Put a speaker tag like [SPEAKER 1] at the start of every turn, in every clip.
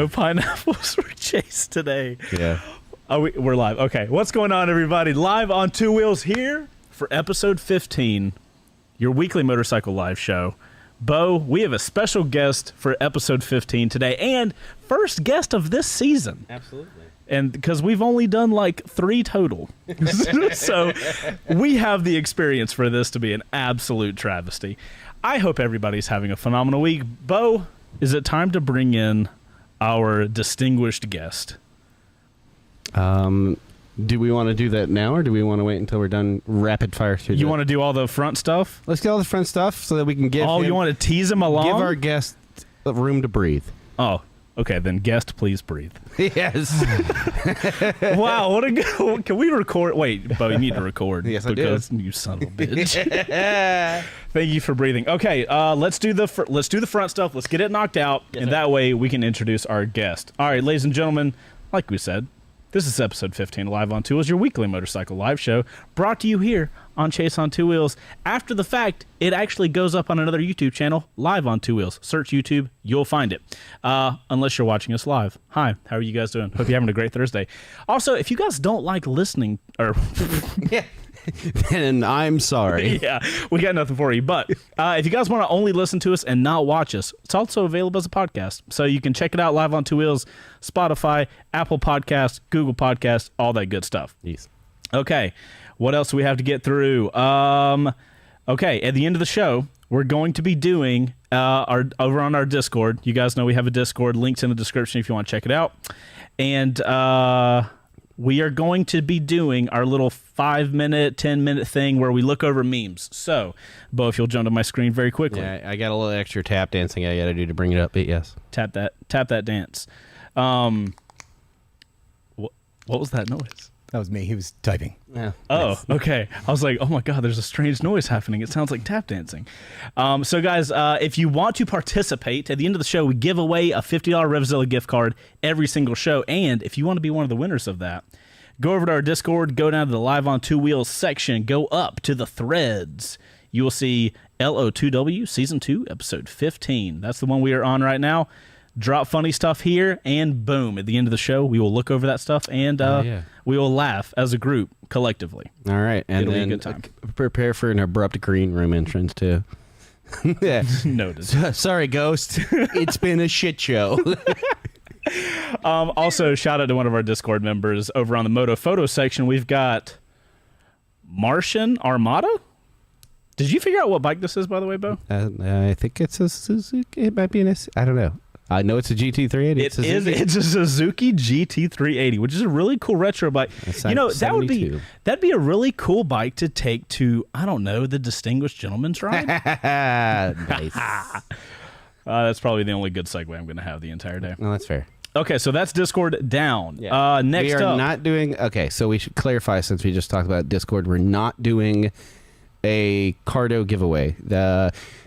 [SPEAKER 1] no pineapples for Chase today.
[SPEAKER 2] Yeah.
[SPEAKER 1] We're live. Okay, what's going on, everybody? Live on Two Wheels here for episode 15, your weekly motorcycle live show. Beau, we have a special guest for episode 15 today, and first guest of this season.
[SPEAKER 2] Absolutely.
[SPEAKER 1] And because we've only done like 3 total. So we have the experience for this to be an absolute travesty. I hope everybody's having a phenomenal week. Beau, is it time to bring in our distinguished guest?
[SPEAKER 2] Do we want to do that now, or do we want to wait until we're done rapid fire through?
[SPEAKER 1] You want to do all the front stuff?
[SPEAKER 2] Let's get all the front stuff so that we can give.
[SPEAKER 1] Oh, you want to tease him along?
[SPEAKER 2] Give our guest room to breathe.
[SPEAKER 1] Oh, okay. Then guest, please breathe.
[SPEAKER 2] Yes.
[SPEAKER 1] Wow, what a good. Can we record? Wait, Beau, you need to record.
[SPEAKER 2] Yes, I do.
[SPEAKER 1] Because you son of a bitch. Thank you for breathing. Okay, let's do the front stuff. Let's get it knocked out, yes, and that way we can introduce our guest. All right, ladies and gentlemen, like we said, this is episode 15 Live on Two Wheels, your weekly motorcycle live show, brought to you here on Chase on Two Wheels. After the fact, it actually goes up on another YouTube channel, Live on Two Wheels. Search YouTube, you'll find it. Unless you're watching us live. Hi, how are you guys doing? Hope you're having a great Thursday. Also, if you guys don't like listening, or
[SPEAKER 2] yeah, then I'm sorry.
[SPEAKER 1] Yeah, we got nothing for you. But if you guys want to only listen to us and not watch us, it's also available as a podcast. So you can check it out live on Two Wheels, Spotify, Apple Podcasts, Google Podcasts, all that good stuff.
[SPEAKER 2] Yes.
[SPEAKER 1] Okay, what else do we have to get through? Okay, at the end of the show, we're going to be doing over on our Discord. You guys know we have a Discord. Links in the description if you want to check it out. And we are going to be doing our little 5-minute, 10-minute thing where we look over memes. So, Beau, if you'll jump to my screen very quickly.
[SPEAKER 2] Yeah, I got a little extra tap dancing I got to do to bring it up, but yes.
[SPEAKER 1] Tap that dance. What was that noise?
[SPEAKER 3] That was me. He was typing.
[SPEAKER 2] Yeah.
[SPEAKER 1] Oh, okay. I was like, oh my God, there's a strange noise happening. It sounds like tap dancing. So guys, if you want to participate, at the end of the show, we give away a $50 Revzilla gift card every single show. And if you want to be one of the winners of that, go over to our Discord, go down to the Live on Two Wheels section, go up to the threads. You will see LO2W Season 2, Episode 15. That's the one we are on right now. Drop funny stuff here, and boom, at the end of the show, we will look over that stuff, and we will laugh as a group, collectively.
[SPEAKER 2] All right, and
[SPEAKER 1] it'll
[SPEAKER 2] then
[SPEAKER 1] be a good time.
[SPEAKER 2] Prepare for an abrupt green room entrance, too. Yeah.
[SPEAKER 1] Noted.
[SPEAKER 2] Sorry, Ghost. It's been a shit show.
[SPEAKER 1] Also, shout out to one of our Discord members over on the Moto Photo section. We've got Martian Armada. Did you figure out what bike this is, by the way, Beau?
[SPEAKER 2] I think it's a Suzuki. It might be an I don't know. I know it's a GT380.
[SPEAKER 1] It's a Suzuki GT380, which is a really cool retro bike. You know, that'd be a really cool bike to take to, I don't know, the Distinguished Gentleman's Ride.
[SPEAKER 2] Nice.
[SPEAKER 1] That's probably the only good segue I'm going to have the entire day.
[SPEAKER 2] No, that's fair.
[SPEAKER 1] Okay, so that's Discord down.
[SPEAKER 2] Yeah.
[SPEAKER 1] Next up.
[SPEAKER 2] We are not doing... Okay, so we should clarify, since we just talked about Discord, we're not doing a Cardo giveaway.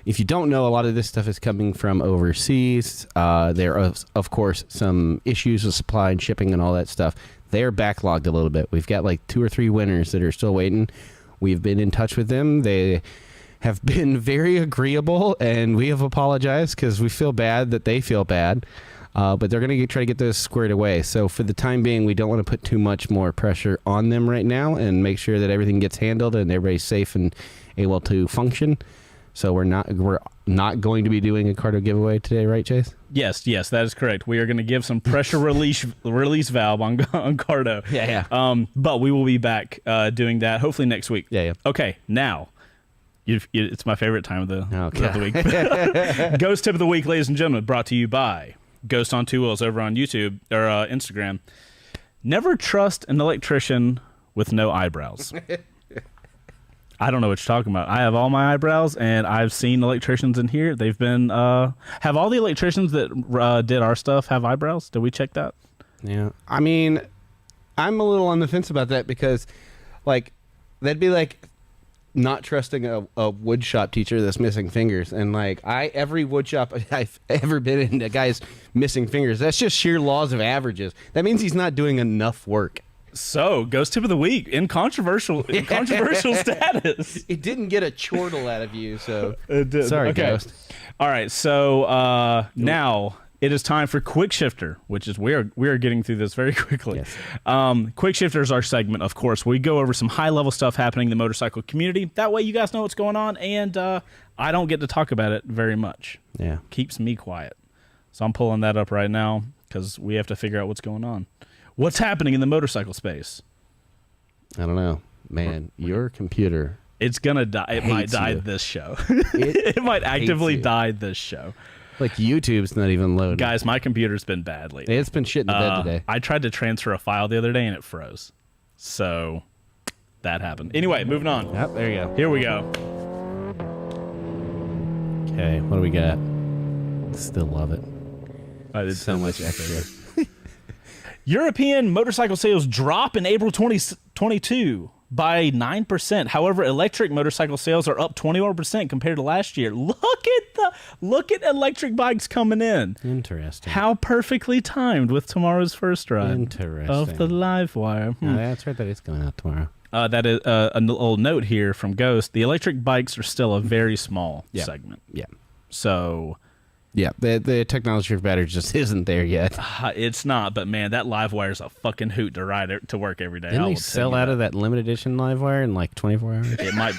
[SPEAKER 2] If you don't know, a lot of this stuff is coming from overseas. There are, of course, some issues with supply and shipping and all that stuff. They're backlogged a little bit. We've got like 2 or 3 winners that are still waiting. We've been in touch with them. They have been very agreeable, and we have apologized because we feel bad that they feel bad. But they're going to try to get those squared away. So for the time being, we don't want to put too much more pressure on them right now, and make sure that everything gets handled and everybody's safe and able to function. So we're not going to be doing a Cardo giveaway today, right, Chase?
[SPEAKER 1] Yes, that is correct. We are going to give some pressure release valve on Cardo.
[SPEAKER 2] Yeah.
[SPEAKER 1] But we will be back doing that hopefully next week.
[SPEAKER 2] Yeah.
[SPEAKER 1] Okay, now. It's my favorite time of the week. Ghost Tip of the Week, ladies and gentlemen, brought to you by Ghost on Two Wheels over on YouTube or Instagram. Never trust an electrician with no eyebrows. I don't know what you're talking about. I have all my eyebrows, and I've seen electricians in here. They've been have all the electricians that did our stuff have eyebrows? Did we check that?
[SPEAKER 2] Yeah. I mean, I'm a little on the fence about that because, like, that'd be like not trusting a wood shop teacher that's missing fingers. And like every wood shop I've ever been in, a guy's missing fingers. That's just sheer laws of averages. That means he's not doing enough work.
[SPEAKER 1] So, Ghost Tip of the Week in controversial status.
[SPEAKER 2] It didn't get a chortle out of you, so
[SPEAKER 1] it did.
[SPEAKER 2] Sorry,
[SPEAKER 1] okay.
[SPEAKER 2] Ghost.
[SPEAKER 1] All right, so now it is time for Quick Shifter, which is we are getting through this very quickly.
[SPEAKER 2] Yes.
[SPEAKER 1] Quick Shifter is our segment, of course. We go over some high-level stuff happening in the motorcycle community. That way you guys know what's going on, and I don't get to talk about it very much.
[SPEAKER 2] Yeah.
[SPEAKER 1] Keeps me quiet. So I'm pulling that up right now because we have to figure out what's going on. What's happening in the motorcycle space?
[SPEAKER 2] I don't know. Man, your computer.
[SPEAKER 1] It's going to die. It might
[SPEAKER 2] Hates
[SPEAKER 1] die
[SPEAKER 2] you.
[SPEAKER 1] this show. It might actively
[SPEAKER 2] you.
[SPEAKER 1] die this show.
[SPEAKER 2] Like YouTube's not even loading.
[SPEAKER 1] Guys, my computer's been bad lately.
[SPEAKER 2] It's been shit in the bed today.
[SPEAKER 1] I tried to transfer a file the other day and it froze. So that happened. Anyway, moving on.
[SPEAKER 2] Yep, there you go.
[SPEAKER 1] Here we go.
[SPEAKER 2] Okay, what do we got? Still love it.
[SPEAKER 1] I did
[SPEAKER 2] So much extra.
[SPEAKER 1] European motorcycle sales drop in April 2022 by 9%. However, electric motorcycle sales are up 21% compared to last year. Look at electric bikes coming in.
[SPEAKER 2] Interesting.
[SPEAKER 1] How perfectly timed with tomorrow's first ride
[SPEAKER 2] Interesting.
[SPEAKER 1] of the live wire.
[SPEAKER 2] Oh, that's right. That is going out tomorrow.
[SPEAKER 1] That is a little note here from Ghost. The electric bikes are still a very small
[SPEAKER 2] Yeah.
[SPEAKER 1] segment.
[SPEAKER 2] Yeah.
[SPEAKER 1] So
[SPEAKER 2] Yeah, the technology for batteries just isn't there yet.
[SPEAKER 1] it's not, but man, that live wire is a fucking hoot to ride to work every day.
[SPEAKER 2] Didn't they sell out of that limited edition live wire in like 24 hours?
[SPEAKER 1] It might.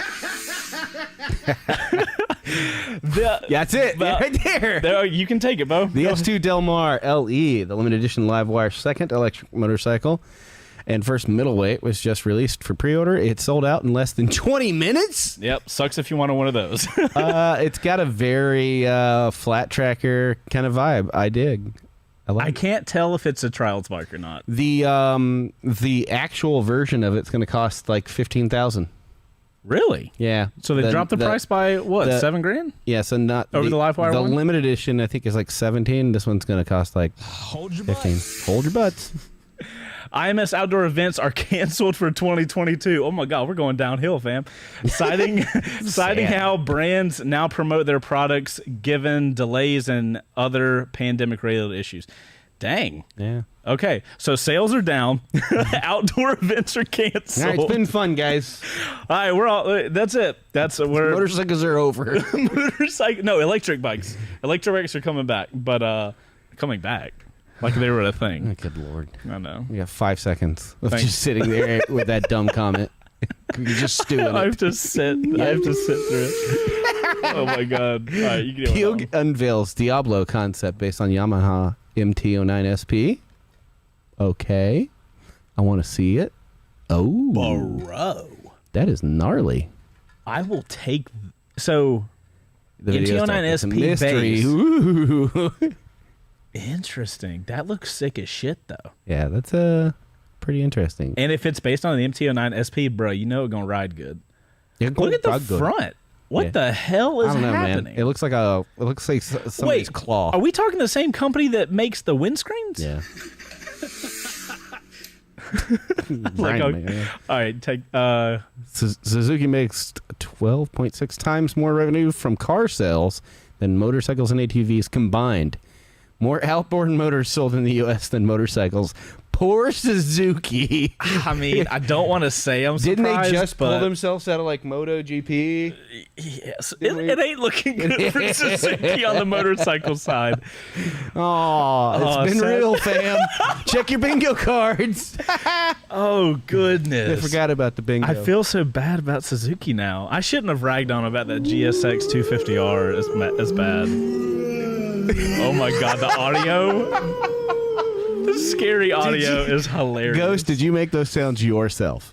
[SPEAKER 2] Yeah, that's it.
[SPEAKER 1] Well,
[SPEAKER 2] right there.
[SPEAKER 1] There, you can take it, Beau.
[SPEAKER 2] The S2 Del Mar LE, the limited edition live wire second electric motorcycle, and first middleweight was just released for pre-order. It sold out in less than 20 minutes.
[SPEAKER 1] Yep, sucks if you wanted one of those.
[SPEAKER 2] It's got a very flat tracker kind of vibe. I dig.
[SPEAKER 1] I can't tell if it's a trials bike or not.
[SPEAKER 2] The actual version of it's going to cost like $15,000.
[SPEAKER 1] Really?
[SPEAKER 2] Yeah.
[SPEAKER 1] So they dropped the price by what? $7,000?
[SPEAKER 2] Yeah. So not
[SPEAKER 1] over the live wire.
[SPEAKER 2] The
[SPEAKER 1] one?
[SPEAKER 2] limited edition I think is like 17. This one's going to cost like 15. Hold your butts.
[SPEAKER 1] IMS outdoor events are canceled for 2022. Oh my God, we're going downhill, fam. Citing how brands now promote their products given delays and other pandemic-related issues. Dang.
[SPEAKER 2] Yeah.
[SPEAKER 1] Okay, so sales are down. Outdoor events are canceled.
[SPEAKER 2] All right, it's been fun, guys.
[SPEAKER 1] All right, we're all. That's it.
[SPEAKER 2] Motorcycles are over.
[SPEAKER 1] Electric bikes. Electric bikes are coming back, but coming back. Like they were a thing.
[SPEAKER 2] Oh, good Lord.
[SPEAKER 1] I know.
[SPEAKER 2] We got 5 seconds of
[SPEAKER 1] Thanks.
[SPEAKER 2] just sitting there with that dumb comment. You're just stewing
[SPEAKER 1] I
[SPEAKER 2] it.
[SPEAKER 1] have to sit through it. Oh my God. All right, you can do
[SPEAKER 2] Steeg
[SPEAKER 1] it.
[SPEAKER 2] unveils Diablo concept based on Yamaha MT-09 SP. Okay. I want to see it. Oh.
[SPEAKER 1] Bro.
[SPEAKER 2] That is gnarly.
[SPEAKER 1] I will take. So,
[SPEAKER 2] The video's
[SPEAKER 1] MT-09
[SPEAKER 2] dark. It's a
[SPEAKER 1] SP
[SPEAKER 2] mystery.
[SPEAKER 1] base.
[SPEAKER 2] Ooh.
[SPEAKER 1] Interesting. That looks sick as shit, though.
[SPEAKER 2] Yeah, that's pretty interesting.
[SPEAKER 1] And if it's based on the MT-09 SP, bro, you know it's going to ride good.
[SPEAKER 2] Yeah,
[SPEAKER 1] Look at the
[SPEAKER 2] good.
[SPEAKER 1] front. What
[SPEAKER 2] Yeah.
[SPEAKER 1] the hell is
[SPEAKER 2] I don't know,
[SPEAKER 1] happening?
[SPEAKER 2] man. It looks like somebody's
[SPEAKER 1] Wait,
[SPEAKER 2] claw.
[SPEAKER 1] Are we talking the same company that makes the windscreens?
[SPEAKER 2] Yeah.
[SPEAKER 1] Like,
[SPEAKER 2] Right,
[SPEAKER 1] okay.
[SPEAKER 2] man.
[SPEAKER 1] All right, take.
[SPEAKER 2] Suzuki makes 12.6 times more revenue from car sales than motorcycles and ATVs combined. More outboard motors sold in the U.S. than motorcycles. Poor Suzuki.
[SPEAKER 1] I mean, I don't want to say I'm surprised.
[SPEAKER 2] Didn't they just pull
[SPEAKER 1] but
[SPEAKER 2] themselves out of like MotoGP?
[SPEAKER 1] Yes, it ain't looking good for Suzuki on the motorcycle side.
[SPEAKER 2] Oh, it's been
[SPEAKER 1] sad.
[SPEAKER 2] real, fam. Check your bingo cards.
[SPEAKER 1] Oh
[SPEAKER 2] I
[SPEAKER 1] goodness!
[SPEAKER 2] forgot about the bingo.
[SPEAKER 1] I feel so bad about Suzuki now. I shouldn't have ragged on about that GSX 250R as bad. Oh my God, the audio. The scary audio is hilarious.
[SPEAKER 2] Ghost, did you make those sounds yourself?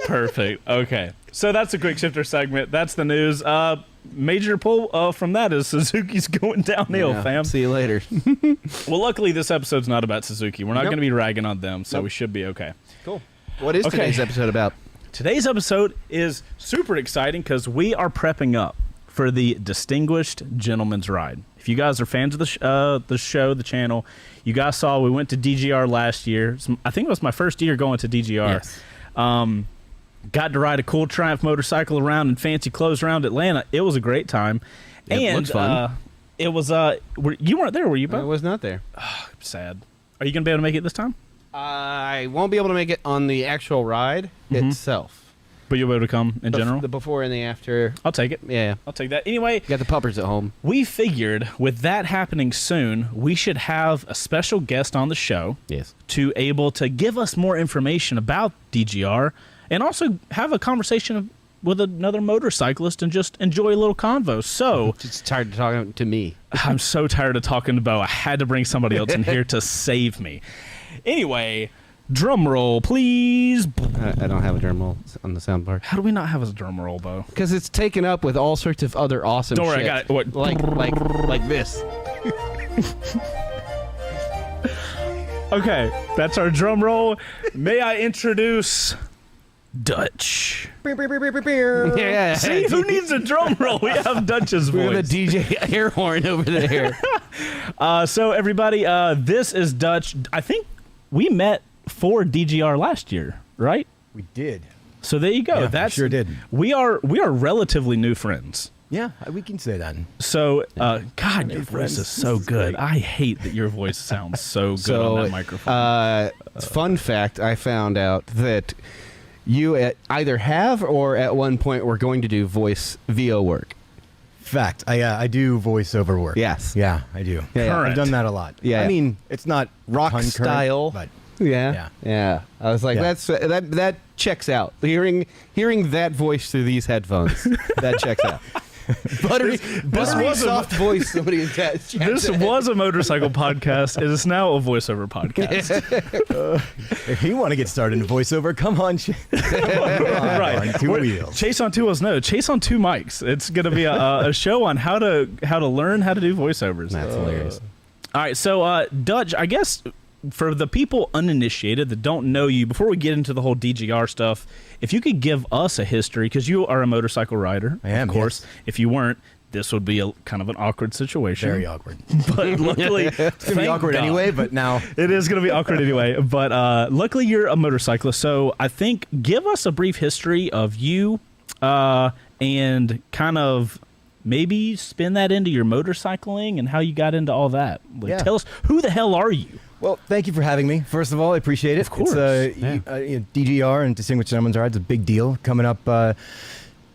[SPEAKER 1] Perfect. Okay. So that's a quick shifter segment. That's the news. Major pull from that is Suzuki's going downhill,
[SPEAKER 2] Yeah,
[SPEAKER 1] fam.
[SPEAKER 2] See you later.
[SPEAKER 1] Well, luckily this episode's not about Suzuki. We're not
[SPEAKER 2] Nope.
[SPEAKER 1] going to be ragging on them, so
[SPEAKER 2] Nope.
[SPEAKER 1] we should be okay.
[SPEAKER 2] Cool. What is
[SPEAKER 1] Okay.
[SPEAKER 2] today's episode about?
[SPEAKER 1] Today's episode is super exciting because we are prepping up for the Distinguished Gentleman's Ride. If you guys are fans of the show, the channel, you guys saw we went to DGR last year. I think it was my first year going to DGR.
[SPEAKER 2] Yes.
[SPEAKER 1] Got to ride a cool Triumph motorcycle around in fancy clothes around Atlanta. It was a great time.
[SPEAKER 2] It
[SPEAKER 1] And
[SPEAKER 2] looks fun.
[SPEAKER 1] it was you weren't there, were you,
[SPEAKER 2] I
[SPEAKER 1] Beau?
[SPEAKER 2] was not there.
[SPEAKER 1] Sad. Are you going to be able to make it this time?
[SPEAKER 2] I won't be able to make it on the actual ride itself.
[SPEAKER 1] But you'll be able to come in general?
[SPEAKER 2] The before and the after.
[SPEAKER 1] I'll take it.
[SPEAKER 2] Yeah.
[SPEAKER 1] I'll take that. Anyway,
[SPEAKER 2] You got the puppers at home.
[SPEAKER 1] we figured with that happening soon, we should have a special guest on the show
[SPEAKER 2] Yes.
[SPEAKER 1] to able to give us more information about DGR and also have a conversation with another motorcyclist and just enjoy a little convo. So
[SPEAKER 2] Just tired of talking to me.
[SPEAKER 1] I'm so tired of talking to Beau. I had to bring somebody else in here to save me. Anyway, drum roll, please.
[SPEAKER 2] I don't have a drum roll on the sound bar.
[SPEAKER 1] How do we not have a drum roll, Beau?
[SPEAKER 2] Because it's taken up with all sorts of other awesome
[SPEAKER 1] Don't worry,
[SPEAKER 2] shit.
[SPEAKER 1] I got it. What?
[SPEAKER 2] Like this.
[SPEAKER 1] Okay, that's our drum roll. May I introduce Dutch?
[SPEAKER 2] Yeah.
[SPEAKER 1] See, who needs a drum roll? We have Dutch's
[SPEAKER 2] We
[SPEAKER 1] voice.
[SPEAKER 2] have a DJ air horn over there.
[SPEAKER 1] So everybody, this is Dutch. I think we met for DGR last year, right?
[SPEAKER 3] We did.
[SPEAKER 1] So there you go.
[SPEAKER 3] Yeah,
[SPEAKER 1] That's
[SPEAKER 3] we sure did.
[SPEAKER 1] We are relatively new friends.
[SPEAKER 3] Yeah, we can say that.
[SPEAKER 1] So, God, your voice
[SPEAKER 3] friends.
[SPEAKER 1] is so
[SPEAKER 3] This is
[SPEAKER 1] good.
[SPEAKER 3] great.
[SPEAKER 1] I hate that your voice sounds so good on that microphone.
[SPEAKER 2] Fun fact, I found out that you either have or at one point were going to do voice VO work.
[SPEAKER 3] Fact. I do voiceover work.
[SPEAKER 2] Yes.
[SPEAKER 3] Yeah, I do.
[SPEAKER 2] Yeah.
[SPEAKER 3] I've done that a lot.
[SPEAKER 2] Yeah.
[SPEAKER 3] I mean, it's not
[SPEAKER 2] Rock
[SPEAKER 3] concurrent,
[SPEAKER 2] style.
[SPEAKER 3] but
[SPEAKER 2] Yeah. I was like,
[SPEAKER 3] Yeah.
[SPEAKER 2] that checks out. Hearing that voice through these headphones, that checks out. Buttery
[SPEAKER 1] was a-
[SPEAKER 2] soft voice. Somebody in chat.
[SPEAKER 1] This was a motorcycle podcast. It is now a voiceover podcast.
[SPEAKER 3] if you want to get started in voiceover, come on.
[SPEAKER 1] Right.
[SPEAKER 3] On two
[SPEAKER 1] Wait,
[SPEAKER 3] wheels.
[SPEAKER 1] Chase on two wheels. No, Chase on two mics. It's going to be a show on how to learn how to do voiceovers.
[SPEAKER 2] That's hilarious.
[SPEAKER 1] All right, so Dutch, I guess for the people uninitiated that don't know you, before we get into the whole DGR stuff, if you could give us a history, because you are a motorcycle rider,
[SPEAKER 3] I am,
[SPEAKER 1] of course.
[SPEAKER 3] yes.
[SPEAKER 1] If you weren't, this would be a kind of an awkward situation.
[SPEAKER 3] Very awkward.
[SPEAKER 1] But luckily,
[SPEAKER 3] It's going to be awkward anyway, but now.
[SPEAKER 1] It is going to be awkward anyway, but luckily you're a motorcyclist, so I think give us a brief history of you and kind of maybe spin that into your motorcycling and how you got into all that. Like,
[SPEAKER 3] Yeah.
[SPEAKER 1] tell us, who the hell are you?
[SPEAKER 3] Well, thank you for having me. First of all, I appreciate it.
[SPEAKER 1] Of course.
[SPEAKER 3] DGR and Distinguished Gentleman's Ride is a big deal coming up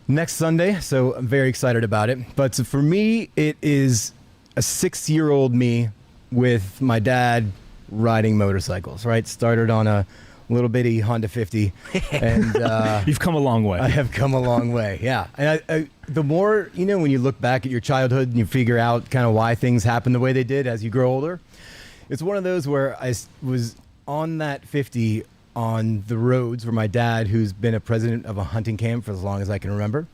[SPEAKER 3] next Sunday, so I'm very excited about it. But so for me, it is a 6-year-old me with my dad riding motorcycles, right? Started on a little bitty Honda 50, and
[SPEAKER 1] You've come a long way.
[SPEAKER 3] I have come a long way, yeah. And the more, when you look back at your childhood and you figure out kind of why things happen the way they did as you grow older, it's one of those where I was on that 50 on the roads where my dad, who's been a president of a hunting camp for as long as I can remember.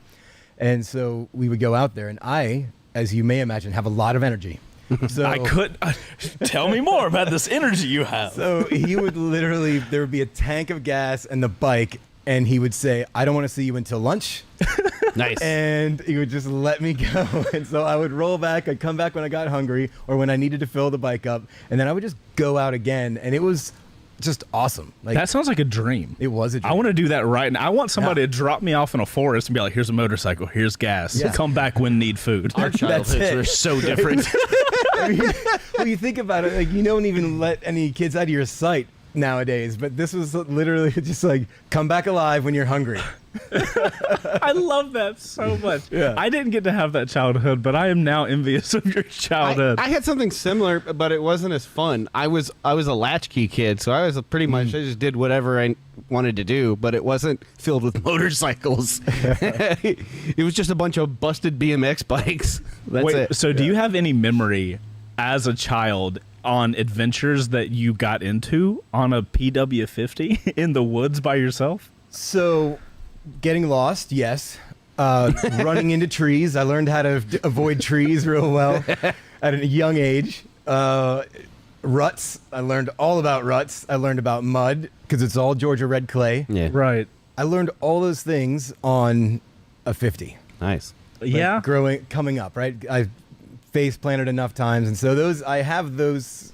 [SPEAKER 3] And so we would go out there, and I, as you may imagine, have a lot of energy. So,
[SPEAKER 1] I could tell me more about this energy you have.
[SPEAKER 3] So he would literally, there would be a tank of gas and the bike, and he would say, I don't want to see you until lunch.
[SPEAKER 2] Nice.
[SPEAKER 3] And he would just let me go. And so I would roll back. I'd come back when I got hungry or when I needed to fill the bike up. And then I would just go out again. And it was just awesome. Like,
[SPEAKER 1] That sounds like a dream.
[SPEAKER 3] it was a dream.
[SPEAKER 1] I want to do that right now. I want somebody
[SPEAKER 3] Yeah.
[SPEAKER 1] to drop me off in a forest and be like, here's a motorcycle, here's gas.
[SPEAKER 3] Yeah.
[SPEAKER 1] Come back when need food.
[SPEAKER 2] Our childhoods
[SPEAKER 3] it.
[SPEAKER 2] were so different.
[SPEAKER 3] I mean, when you think about it, like, you don't even let any kids out of your sight nowadays. But this was literally just like, come back alive when you're hungry.
[SPEAKER 1] I love that so much.
[SPEAKER 3] Yeah.
[SPEAKER 1] I didn't get to have that childhood, but I am now envious of your childhood.
[SPEAKER 2] I had something similar, but it wasn't as fun. I was a latchkey kid, so I was pretty much I just did whatever I wanted to do, but it wasn't filled with motorcycles. It was just a bunch of busted BMX bikes. That's
[SPEAKER 1] Wait,
[SPEAKER 2] it.
[SPEAKER 1] so do you have any memory as a child on adventures that you got into on a PW50 in the woods by yourself?
[SPEAKER 3] So, getting lost, yes. Running into trees. I learned how to avoid trees real well at a young age. Ruts. I learned all about ruts. I learned about mud because it's all Georgia red clay.
[SPEAKER 2] Yeah.
[SPEAKER 1] Right.
[SPEAKER 3] I learned all those things on a 50.
[SPEAKER 2] Nice.
[SPEAKER 1] Yeah.
[SPEAKER 3] Coming up, right? I face planted enough times, and so I have those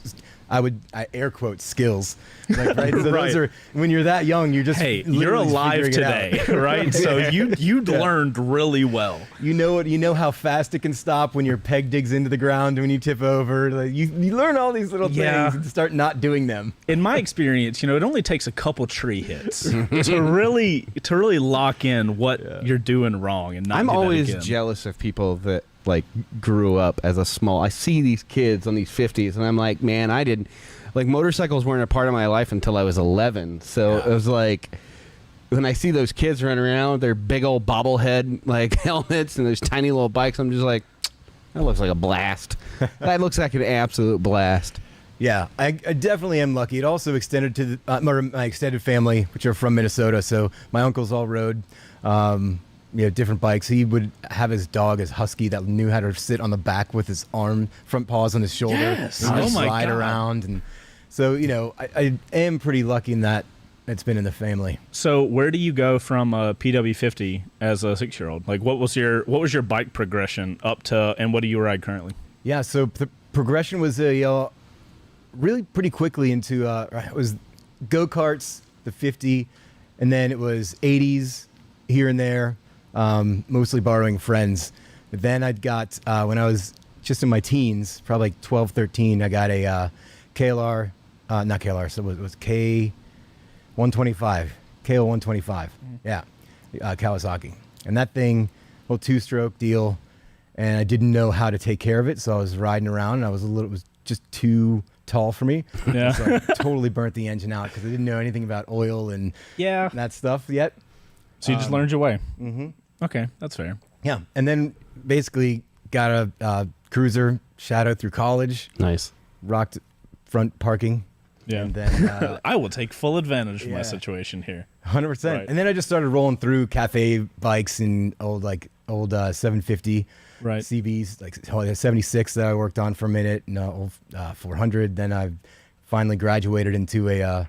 [SPEAKER 3] I air quote skills, like, right? So
[SPEAKER 1] Right.
[SPEAKER 3] those are, when you're that young, you're just
[SPEAKER 1] Hey, you're
[SPEAKER 3] literally
[SPEAKER 1] alive
[SPEAKER 3] figuring it
[SPEAKER 1] today,
[SPEAKER 3] out.
[SPEAKER 1] right? So you learned really well.
[SPEAKER 3] You know how fast it can stop when your peg digs into the ground when you tip over. Like, you learn all these little
[SPEAKER 1] Yeah.
[SPEAKER 3] things and start not doing them.
[SPEAKER 1] In my experience, it only takes a couple tree hits to really lock in what you're doing wrong and not.
[SPEAKER 2] I'm
[SPEAKER 1] do that
[SPEAKER 2] always
[SPEAKER 1] again.
[SPEAKER 2] jealous of people that like grew up as a small. I see these kids on these 50s, and I'm like, man, I didn't. Like, motorcycles weren't a part of my life until I was 11. So it was like, when I see those kids running around with their big old bobblehead like helmets and those tiny little bikes, I'm just like, that looks like a blast. That looks like an absolute blast.
[SPEAKER 3] Yeah, I definitely am lucky. It also extended to my extended family, which are from Minnesota. So my uncles all rode, different bikes. He would have his dog, his husky, that knew how to sit on the back with his front paws on his shoulder,
[SPEAKER 1] Yes.
[SPEAKER 3] and
[SPEAKER 1] Oh
[SPEAKER 3] just
[SPEAKER 1] my
[SPEAKER 3] slide
[SPEAKER 1] God.
[SPEAKER 3] around. And so, I am pretty lucky in that it's been in the family.
[SPEAKER 1] So where do you go from a PW50 as a 6-year-old? Like, what was your bike progression up to, and what do you ride currently?
[SPEAKER 3] Yeah, so the progression was really pretty quickly into it was go-karts, the 50, and then it was 80s here and there, mostly borrowing friends. Then I'd got, when I was just in my teens, probably like 12, 13, I got a KLR, not KLR, so it was K125, KO125, yeah, Kawasaki. And that thing, little two-stroke deal, and I didn't know how to take care of it, so I was riding around, and it was just too tall for me.
[SPEAKER 1] Yeah.
[SPEAKER 3] So I totally burnt the engine out because I didn't know anything about oil and
[SPEAKER 1] Yeah.
[SPEAKER 3] that stuff yet.
[SPEAKER 1] So you just learned your way. Mm-hmm. Okay, that's fair.
[SPEAKER 3] Yeah, and then basically got a cruiser shadow through college,
[SPEAKER 2] Nice.
[SPEAKER 3] rocked front parking,
[SPEAKER 1] Yeah.
[SPEAKER 3] and then
[SPEAKER 1] I will take full advantage of my
[SPEAKER 3] Yeah.
[SPEAKER 1] situation here.
[SPEAKER 3] 100%.
[SPEAKER 1] Right.
[SPEAKER 3] And then I just started rolling through cafe bikes and old 750
[SPEAKER 1] Right.
[SPEAKER 3] CBs, like 76 that I worked on for a minute, and old 400. Then I finally graduated into at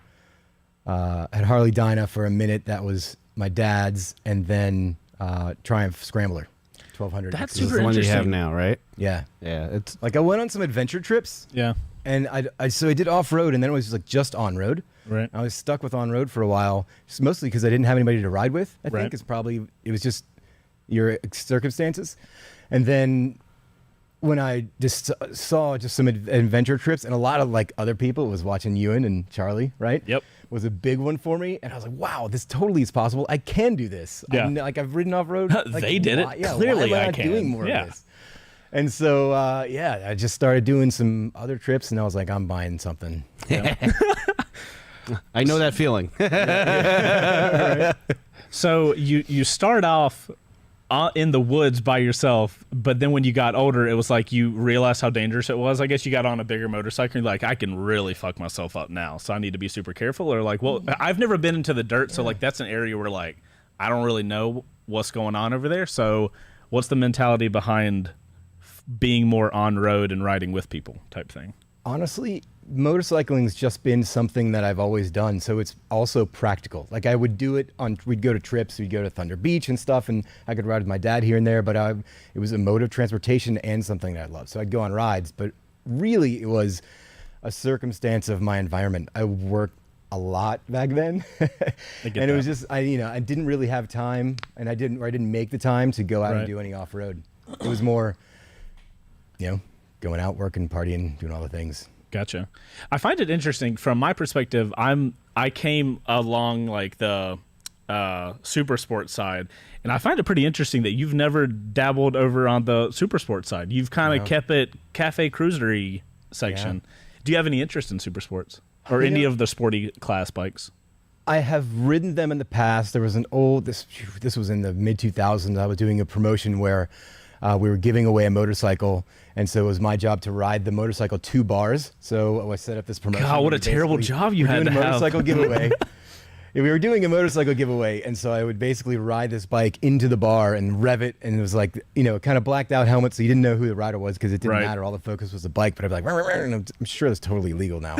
[SPEAKER 3] Harley Dyna for a minute. That was my dad's, and then Triumph Scrambler 1200.
[SPEAKER 1] That's
[SPEAKER 2] This is
[SPEAKER 1] super
[SPEAKER 2] the one you have
[SPEAKER 1] interesting.
[SPEAKER 2] now, right?
[SPEAKER 3] Yeah.
[SPEAKER 2] Yeah. It's
[SPEAKER 3] Like I went on some adventure trips,
[SPEAKER 1] Yeah.
[SPEAKER 3] and so I did off road, and then it was just on road.
[SPEAKER 1] Right.
[SPEAKER 3] I was stuck with on road for a while, just mostly because I didn't have anybody to ride with. I
[SPEAKER 1] Right.
[SPEAKER 3] think it was just your circumstances. And then when I just saw just some adventure trips, and a lot of like other people was watching Ewan and Charlie, right?
[SPEAKER 1] Yep.
[SPEAKER 3] Was a big one for me, and I was like, wow, this totally is possible. I can do this.
[SPEAKER 1] Yeah.
[SPEAKER 3] I've ridden off road. Like,
[SPEAKER 1] They did it.
[SPEAKER 3] why- Yeah,
[SPEAKER 1] Clearly
[SPEAKER 3] why am
[SPEAKER 1] I
[SPEAKER 3] not
[SPEAKER 1] can.
[SPEAKER 3] doing more
[SPEAKER 1] Yeah.
[SPEAKER 3] of this? And so, I just started doing some other trips, and I was like, I'm buying something.
[SPEAKER 2] I know that feeling.
[SPEAKER 1] So you start off in the woods by yourself, but then when you got older, it was like you realized how dangerous it was. I guess you got on a bigger motorcycle, and you're like, I can really fuck myself up now, so I need to be super careful. Or like, well, I've never been into the dirt, so like that's an area where like I don't really know what's going on over there. So what's the mentality behind being more on road and riding with people type thing?
[SPEAKER 3] Honestly, motorcycling's just been something that I've always done, so it's also practical. Like I would do it we'd go to trips, we'd go to Thunder Beach and stuff, and I could ride with my dad here and there, but it was a mode of transportation and something that I loved. So I'd go on rides, but really it was a circumstance of my environment. I worked a lot back then, and it was just I didn't really have time, and I didn't make the time to go out
[SPEAKER 1] Right.
[SPEAKER 3] and do any off road. It was more, going out, working, partying, doing all the things.
[SPEAKER 1] Gotcha. I find it interesting from my perspective. I came along like the super sports side, and I find it pretty interesting that you've never dabbled over on the super sports side. You've kind of kept it cafe cruisery section.
[SPEAKER 3] Yeah.
[SPEAKER 1] Do you have any interest in super sports or any of the sporty class bikes?
[SPEAKER 3] I have ridden them in the past. There was this was in the mid 2000s. I was doing a promotion where we were giving away a motorcycle, and so it was my job to ride the motorcycle 2 bars. So I set up this promotion.
[SPEAKER 1] God, what
[SPEAKER 3] where
[SPEAKER 1] a terrible
[SPEAKER 3] basically
[SPEAKER 1] job you
[SPEAKER 3] we're
[SPEAKER 1] had
[SPEAKER 3] doing
[SPEAKER 1] to
[SPEAKER 3] a
[SPEAKER 1] have.
[SPEAKER 3] motorcycle giveaway. Yeah, we were doing a motorcycle giveaway, and so I would basically ride this bike into the bar and rev it, and it was like, kind of blacked out helmet, so you didn't know who the rider was because it didn't
[SPEAKER 1] Right.
[SPEAKER 3] matter. All the focus was the bike, but I'd be like, "Rah, rah, rah," and I'm sure that's totally legal now.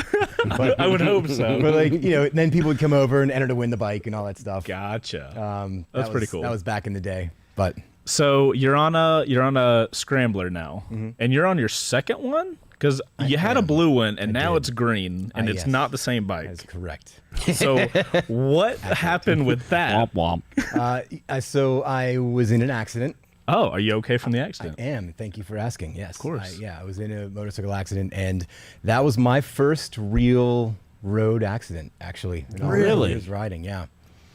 [SPEAKER 3] But,
[SPEAKER 1] I would hope so.
[SPEAKER 3] but like, then people would come over and enter to win the bike and all that stuff.
[SPEAKER 1] Gotcha.
[SPEAKER 3] That
[SPEAKER 1] That's pretty
[SPEAKER 3] was-
[SPEAKER 1] cool.
[SPEAKER 3] That was back in the day, but
[SPEAKER 1] So you're on a scrambler now, and you're on your second one because you had a blue one and now it's green, and it's
[SPEAKER 3] yes.
[SPEAKER 1] not the same bike.
[SPEAKER 3] That's correct.
[SPEAKER 1] So what happened with that?
[SPEAKER 2] Womp womp.
[SPEAKER 3] So I was in an accident.
[SPEAKER 1] Oh, are you okay from the accident?
[SPEAKER 3] I am. Thank you for asking. Yes, of
[SPEAKER 1] course.
[SPEAKER 3] I was in a motorcycle accident, and that was my first real road accident. Actually, in all my
[SPEAKER 1] Really?
[SPEAKER 3] years riding. Yeah.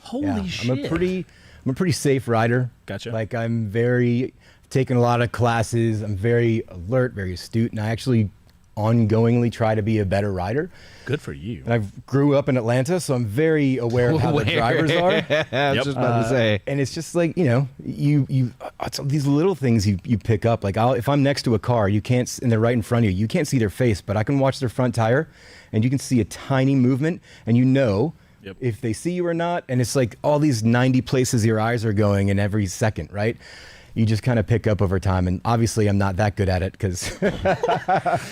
[SPEAKER 1] Holy shit!
[SPEAKER 3] I'm a pretty safe rider.
[SPEAKER 1] Gotcha.
[SPEAKER 3] Like taken a lot of classes. I'm very alert, very astute, and I actually ongoingly try to be a better rider.
[SPEAKER 1] Good for you.
[SPEAKER 3] And I grew up in Atlanta, so I'm very aware of how the drivers are.
[SPEAKER 2] I was just about to say.
[SPEAKER 3] And it's just like, it's these little things you pick up. Like if I'm next to a car, and they're right in front of you, you can't see their face, but I can watch their front tire, and you can see a tiny movement, and if they see you or not. And it's like all these 90 places your eyes are going in every second, right? You just kind of pick up over time. And obviously I'm not that good at it because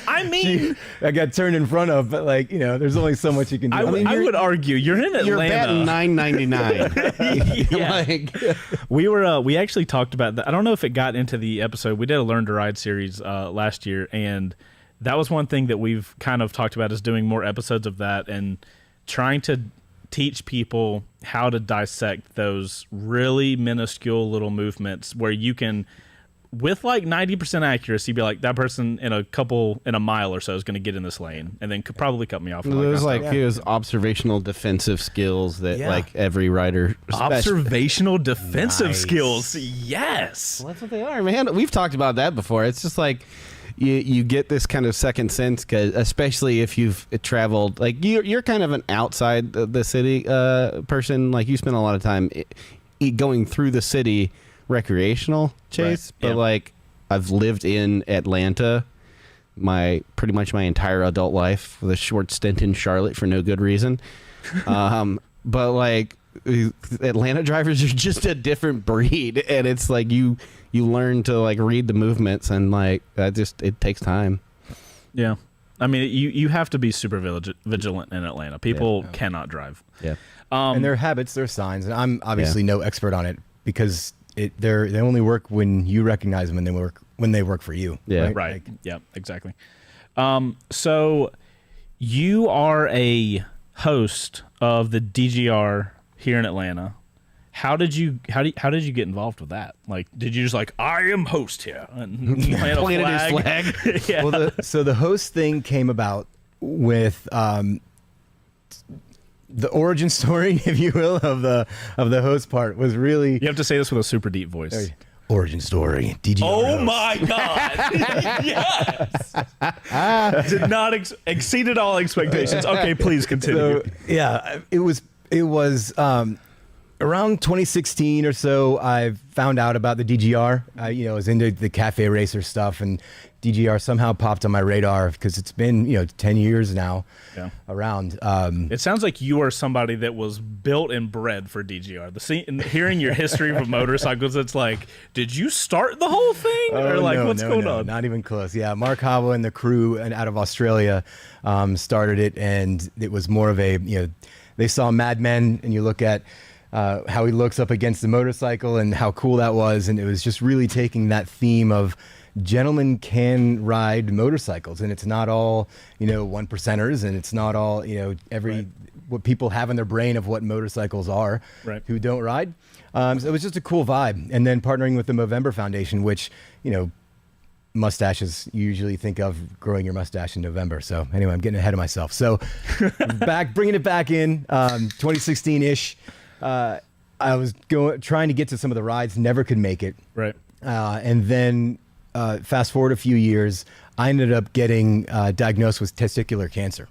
[SPEAKER 3] I got turned in front of, but there's only so much you can do.
[SPEAKER 1] I would argue you're in Atlanta.
[SPEAKER 2] You're batting $9.99.
[SPEAKER 1] Yeah. We actually talked about that. I don't know if it got into the episode. We did a Learn to Ride series last year, and that was one thing that we've kind of talked about is doing more episodes of that and trying to teach people how to dissect those really minuscule little movements where you can, with like 90% accuracy, be like, that person in a mile or so is going to get in this lane and then could probably cut me off.
[SPEAKER 2] Those his observational defensive skills that like every rider.
[SPEAKER 1] Observational defensive skills. Yes.
[SPEAKER 2] Well, that's what they are, man. We've talked about that before. It's just like you get this kind of second sense, cause especially if you've traveled, like you're kind of an outside the city person. Like you spend a lot of time going through the city recreational, Chase. Right. But like I've lived in Atlanta pretty much my entire adult life with a short stint in Charlotte for no good reason. But like Atlanta drivers are just a different breed, and it's like you learn to like read the movements, and like it takes time.
[SPEAKER 1] Yeah, I mean you have to be super vigilant in Atlanta. People cannot drive.
[SPEAKER 2] Yeah,
[SPEAKER 3] and their habits, their signs, and I'm obviously no expert on it because they only work when you recognize them, and they work for you.
[SPEAKER 2] Yeah,
[SPEAKER 1] right. Like, yeah, exactly. So you are a host of the DGR here in Atlanta. How did you get involved with that? Like, did you just like, I am host here and plant a flag? Yeah.
[SPEAKER 3] Well, so the host thing came about with the origin story, if you will, of the host part was really.
[SPEAKER 1] You have to say this with a super deep voice.
[SPEAKER 3] Origin story. DGR
[SPEAKER 1] Oh
[SPEAKER 3] host.
[SPEAKER 1] my God! Yes. Did not exceeded all expectations. Okay, please continue.
[SPEAKER 3] So, yeah, it was around 2016 or so. I found out about the DGR. I was into the cafe racer stuff, and DGR somehow popped on my radar because it's been 10 years now around.
[SPEAKER 1] It sounds like you are somebody that was built and bred for DGR. Hearing your history of motorcycles, it's like, did you start the whole thing, or like what's going on?
[SPEAKER 3] Not even close. Yeah, Mark Hava and the crew out of Australia started it, and it was more of a they saw Mad Men, and you look at how he looks up against the motorcycle and how cool that was, and it was just really taking that theme of gentlemen can ride motorcycles, and it's not all one percenters, and it's not all what people have in their brain of what motorcycles are who don't ride. So it was just a cool vibe. And then partnering with the Movember Foundation, which mustaches, you usually think of growing your mustache in November. So anyway, I'm getting ahead of myself. So bringing it back in 2016-ish. I was trying to get to some of the rides, never could make it.
[SPEAKER 1] Right.
[SPEAKER 3] And then fast forward a few years, I ended up getting diagnosed with testicular cancer.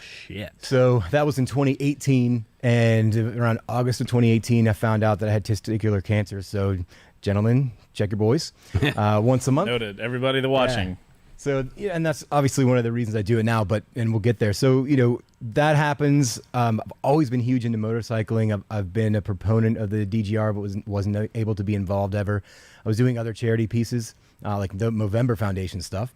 [SPEAKER 1] Shit.
[SPEAKER 3] So that was in 2018, and around August of 2018, I found out that I had testicular cancer. So, gentlemen, check your boys once a month.
[SPEAKER 1] Noted. Everybody that's watching.
[SPEAKER 3] Yeah. So, and that's obviously one of the reasons I do it now, and we'll get there. So, that happens. I've always been huge into motorcycling. I've been a proponent of the DGR, but wasn't able to be involved ever. I was doing other charity pieces, like the Movember Foundation stuff.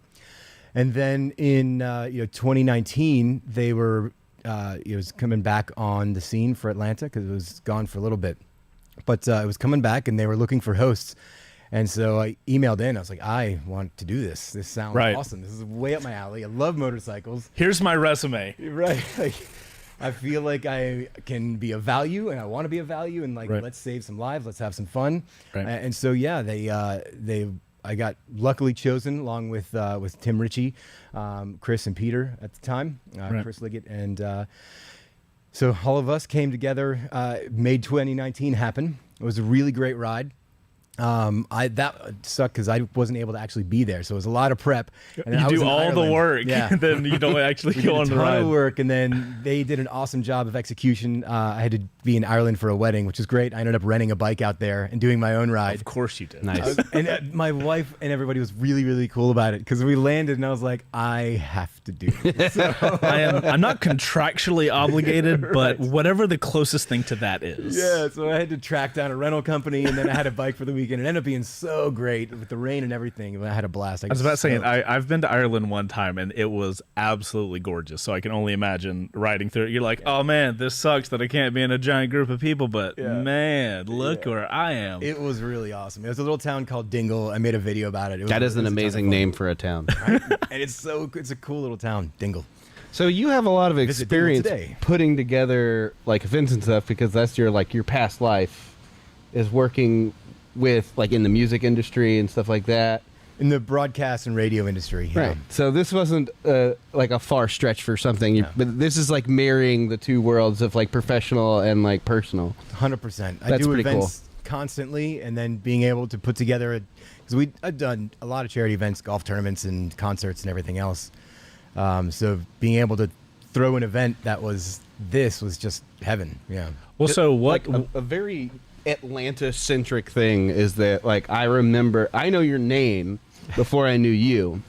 [SPEAKER 3] And then in 2019, they were it was coming back on the scene for Atlanta because it was gone for a little bit, but it was coming back, and they were looking for hosts. And so I emailed in. I was like, I want to do this. This sounds
[SPEAKER 1] Right.
[SPEAKER 3] awesome. This is way up my alley. I love motorcycles.
[SPEAKER 1] Here's my resume.
[SPEAKER 3] Right. Like, I feel like I can be of value, and I want to be of value, and like,
[SPEAKER 1] Right.
[SPEAKER 3] let's save some lives. Let's have some fun.
[SPEAKER 1] Right.
[SPEAKER 3] And so, yeah, I got luckily chosen along with Tim Ritchie, Chris and Peter at the time,
[SPEAKER 1] Right.
[SPEAKER 3] Chris Liggett. And so all of us came together, made 2019 happen. It was a really great ride. That sucked because I wasn't able to actually be there, so it was a lot of prep. And
[SPEAKER 1] You
[SPEAKER 3] I was
[SPEAKER 1] do
[SPEAKER 3] in
[SPEAKER 1] all the
[SPEAKER 3] Ireland.
[SPEAKER 1] work,
[SPEAKER 3] Yeah.
[SPEAKER 1] then you don't actually
[SPEAKER 3] We
[SPEAKER 1] go
[SPEAKER 3] did
[SPEAKER 1] on
[SPEAKER 3] a
[SPEAKER 1] the
[SPEAKER 3] ton
[SPEAKER 1] ride.
[SPEAKER 3] of work, and then they did an awesome job of execution. I had to be in Ireland for a wedding, which was great. I ended up renting a bike out there and doing my own ride.
[SPEAKER 1] Of course you did.
[SPEAKER 2] Nice.
[SPEAKER 3] And my wife and everybody was really, really cool about it because we landed, and I was like, I have to do this.
[SPEAKER 1] I'm not contractually obligated, but whatever the closest thing to that is.
[SPEAKER 3] Yeah, so I had to track down a rental company, and then I had a bike for the weekend. It ended up being so great with the rain and everything. I had a blast.
[SPEAKER 1] I was about saying, I've been to Ireland one time, and it was absolutely gorgeous. So I can only imagine riding through it. You're like, oh man, this sucks that I can't be in a giant group of people, but man, look where I am.
[SPEAKER 3] It was really awesome. It was a little town called Dingle. I made a video about it.
[SPEAKER 2] That is an
[SPEAKER 3] it was a ton of
[SPEAKER 2] amazing
[SPEAKER 3] fun.
[SPEAKER 2] name for a town.
[SPEAKER 3] And it's a cool little town, Dingle.
[SPEAKER 2] So you have a lot of
[SPEAKER 3] Visit Dingle
[SPEAKER 2] experience
[SPEAKER 3] today.
[SPEAKER 2] putting together like events and stuff because that's your past life is working with like in the music industry and stuff like that.
[SPEAKER 3] In the broadcast and radio industry. Yeah.
[SPEAKER 2] Right. So this wasn't like a far stretch for something, but this is like marrying the two worlds of like professional and like personal.
[SPEAKER 3] 100%. I
[SPEAKER 2] That's
[SPEAKER 3] do
[SPEAKER 2] pretty
[SPEAKER 3] events constantly, and then being able to put together because I've done a lot of charity events, golf tournaments, and concerts and everything else. So being able to throw an event that was just heaven. Yeah.
[SPEAKER 1] Well, so what?
[SPEAKER 2] Like a very Atlanta-centric thing is that like I know your name before I knew you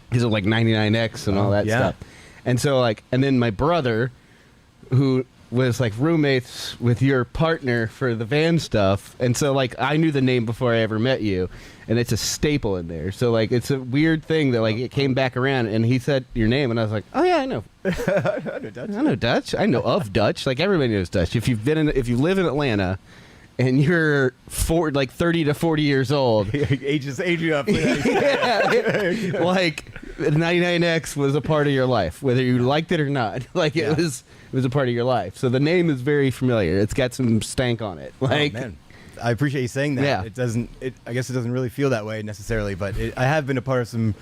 [SPEAKER 2] because of like 99X and all that
[SPEAKER 3] yeah.
[SPEAKER 2] stuff. And so like, and then my brother who was like roommates with your partner for the van stuff. And so like I knew the name before I ever met you, and it's a staple in there. So like it's a weird thing that like it came back around and he said your name and I was like, "Oh yeah, I know.
[SPEAKER 3] I know Dutch.
[SPEAKER 2] I know Dutch. I know of Dutch. Like everybody knows Dutch. If you live in Atlanta and you're 30 to 40 years old,
[SPEAKER 3] age you up.
[SPEAKER 2] yeah, like 99X was a part of your life, whether you liked it or not. Like it was a part of your life. So the name is very familiar. It's got some stank on it. Like,
[SPEAKER 3] oh, man. I appreciate you saying that.
[SPEAKER 2] Yeah.
[SPEAKER 3] I guess it doesn't really feel that way necessarily, but I have been a part of some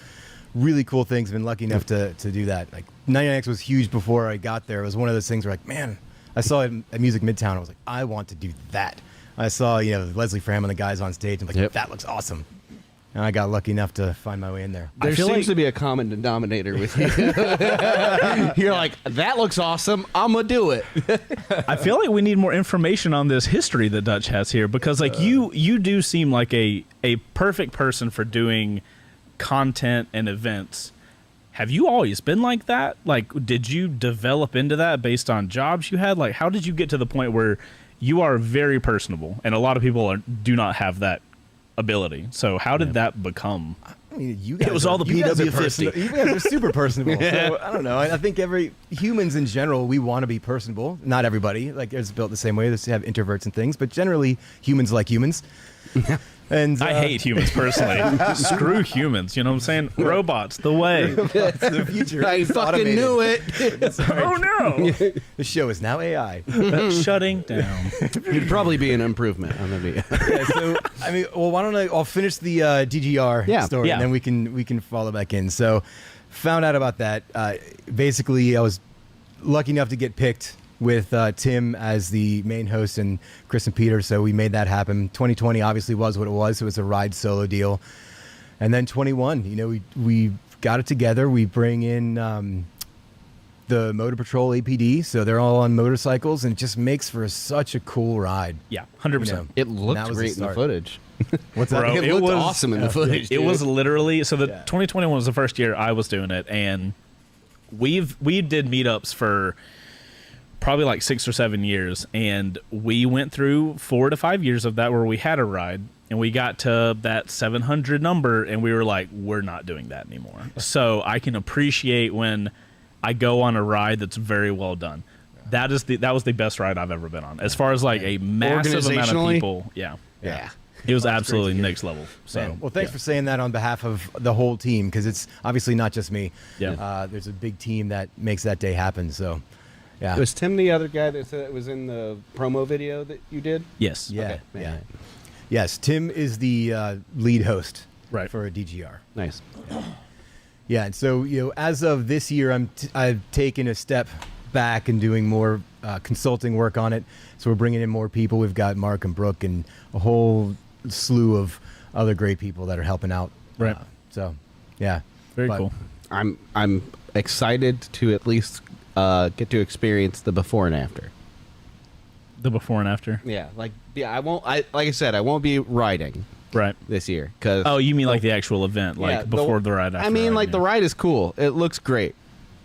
[SPEAKER 3] really cool things. Been lucky enough to do that. Like 99X was huge before I got there. It was one of those things where like, man, I saw it at Music Midtown. I was like, I want to do that. I saw, Leslie Fram and the guys on stage. I'm like,
[SPEAKER 2] Yep.
[SPEAKER 3] that looks awesome. And I got lucky enough to find my way in there.
[SPEAKER 2] there
[SPEAKER 1] feel
[SPEAKER 2] seems
[SPEAKER 1] like-
[SPEAKER 2] to be a common denominator with you. You're like, that looks awesome. I'm gonna do it.
[SPEAKER 1] I feel like we need more information on this history that Dutch has here because like you do seem like a perfect person for doing content and events. Have you always been like that? Like, did you develop into that based on jobs you had? Like, how did you get to the point where you are very personable and a lot of people do not have that ability? So how did that become?
[SPEAKER 3] I mean, you guys
[SPEAKER 1] was all the
[SPEAKER 3] you guys are
[SPEAKER 1] PW50.
[SPEAKER 3] personal- You guys are super personable. So I don't know. I think humans in general, we want to be personable. Not everybody. Like it's built the same way. They have introverts and things, but generally humans like humans. And
[SPEAKER 1] I hate humans personally. Screw humans. You know what I'm saying? Robots, the way.
[SPEAKER 3] the future.
[SPEAKER 2] I
[SPEAKER 3] is
[SPEAKER 2] fucking
[SPEAKER 3] automated.
[SPEAKER 2] knew it.
[SPEAKER 1] Oh no!
[SPEAKER 3] The show is now AI.
[SPEAKER 1] Shutting down.
[SPEAKER 2] You'd probably be an improvement on the
[SPEAKER 3] Yeah, so I mean, well, why don't I'll finish the DGR story,
[SPEAKER 1] Yeah.
[SPEAKER 3] and then we can follow back in. So, found out about that. Basically, I was lucky enough to get picked with Tim as the main host and Chris and Peter. So we made that happen. 2020 obviously was what it was. It was a ride solo deal, and then 21. We got it together. We bring in the Motor Patrol APD, so they're all on motorcycles, and it just makes for such a cool ride.
[SPEAKER 1] Yeah, 100%.
[SPEAKER 3] You know.
[SPEAKER 2] It looked
[SPEAKER 3] That was the
[SPEAKER 2] great in the
[SPEAKER 3] start.
[SPEAKER 2] footage.
[SPEAKER 3] What's that?
[SPEAKER 1] Bro,
[SPEAKER 2] It
[SPEAKER 1] it
[SPEAKER 2] looked
[SPEAKER 1] was
[SPEAKER 2] awesome in the footage.
[SPEAKER 1] It
[SPEAKER 2] dude.
[SPEAKER 1] was literally so. The
[SPEAKER 3] Yeah.
[SPEAKER 1] 2021 was the first year I was doing it, and we did meetups for probably like 6 or 7 years, and we went through 4 to 5 years of that where we had a ride, and we got to that 700 number, and we were like, we're not doing that anymore. So I can appreciate when I go on a ride that's very well done. That was the best ride I've ever been on, as far as like a massive amount of
[SPEAKER 2] Organizationally?
[SPEAKER 1] people. Yeah.
[SPEAKER 3] Yeah.
[SPEAKER 1] It was absolutely next level. So,
[SPEAKER 3] Man, well, thanks for saying that on behalf of the whole team, because it's obviously not just me.
[SPEAKER 1] Yeah.
[SPEAKER 3] There's a big team that makes that day happen. So, yeah.
[SPEAKER 2] Was Tim the other guy that was in the promo video that you did?
[SPEAKER 1] Yes.
[SPEAKER 3] Yeah.
[SPEAKER 2] Okay.
[SPEAKER 3] Yeah. Yes. Tim is the lead host
[SPEAKER 1] Right.
[SPEAKER 3] for a DGR.
[SPEAKER 2] Nice.
[SPEAKER 3] Yeah. And so, as of this year, I've taken a step back and doing more consulting work on it. So we're bringing in more people. We've got Mark and Brooke and a whole slew of other great people that are helping out.
[SPEAKER 1] Right.
[SPEAKER 3] So, yeah.
[SPEAKER 1] Very
[SPEAKER 3] But-
[SPEAKER 1] cool.
[SPEAKER 2] I'm excited to at least get to experience the before and after.
[SPEAKER 1] The before and after.
[SPEAKER 2] Yeah, I won't. Like I said, I won't be riding
[SPEAKER 1] Right.
[SPEAKER 2] this year because.
[SPEAKER 1] Oh, you mean like the actual event, like
[SPEAKER 2] Yeah,
[SPEAKER 1] before the ride? After
[SPEAKER 2] I mean,
[SPEAKER 1] the ride,
[SPEAKER 2] like the ride is cool. It looks great.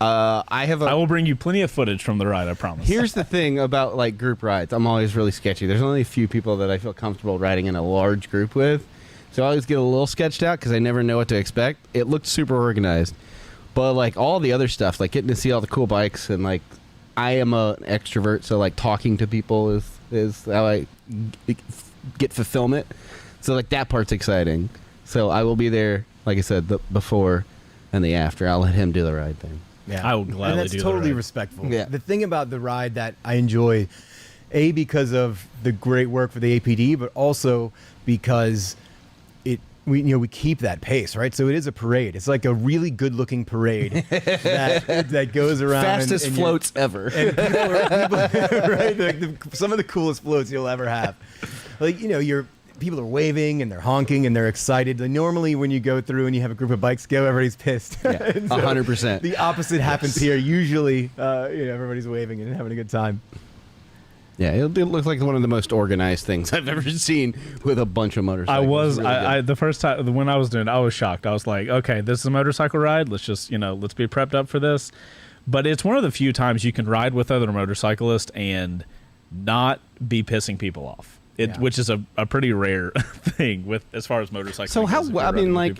[SPEAKER 2] I have a.
[SPEAKER 1] I will bring you plenty of footage from the ride. I promise.
[SPEAKER 2] Here's the thing about like group rides. I'm always really sketchy. There's only a few people that I feel comfortable riding in a large group with. So I always get a little sketched out because I never know what to expect. It looked super organized. But like all the other stuff, like getting to see all the cool bikes and like I am an extrovert, so like talking to people is how I get fulfillment. So like that part's exciting. So I will be there, like I said, the before and the after. I'll let him do the ride thing.
[SPEAKER 3] Yeah,
[SPEAKER 1] I will gladly
[SPEAKER 3] and that's
[SPEAKER 1] do the
[SPEAKER 3] totally
[SPEAKER 1] ride.
[SPEAKER 3] respectful.
[SPEAKER 2] Yeah.
[SPEAKER 3] The thing about the ride that I enjoy, because of the great work for the APD, but also because we keep that pace, right? So it is a parade. It's like a really good looking parade that goes around.
[SPEAKER 2] Fastest
[SPEAKER 3] and
[SPEAKER 2] floats ever.
[SPEAKER 3] And people right? Some of the coolest floats you'll ever have. Like people are waving and they're honking and they're excited. Like, normally when you go through and you have a group of bikes go, everybody's pissed.
[SPEAKER 2] Yeah,
[SPEAKER 3] And so
[SPEAKER 2] 100%.
[SPEAKER 3] The opposite happens here. Usually, everybody's waving and having a good time.
[SPEAKER 2] Yeah, it looks like one of the most organized things I've ever seen with a bunch of motorcycles.
[SPEAKER 1] The first time when I was doing it, I was shocked. I was like, okay, this is a motorcycle ride. Let's just, let's be prepped up for this. But it's one of the few times you can ride with other motorcyclists and not be pissing people off. Which is a pretty rare thing with as far as motorcycling.
[SPEAKER 2] So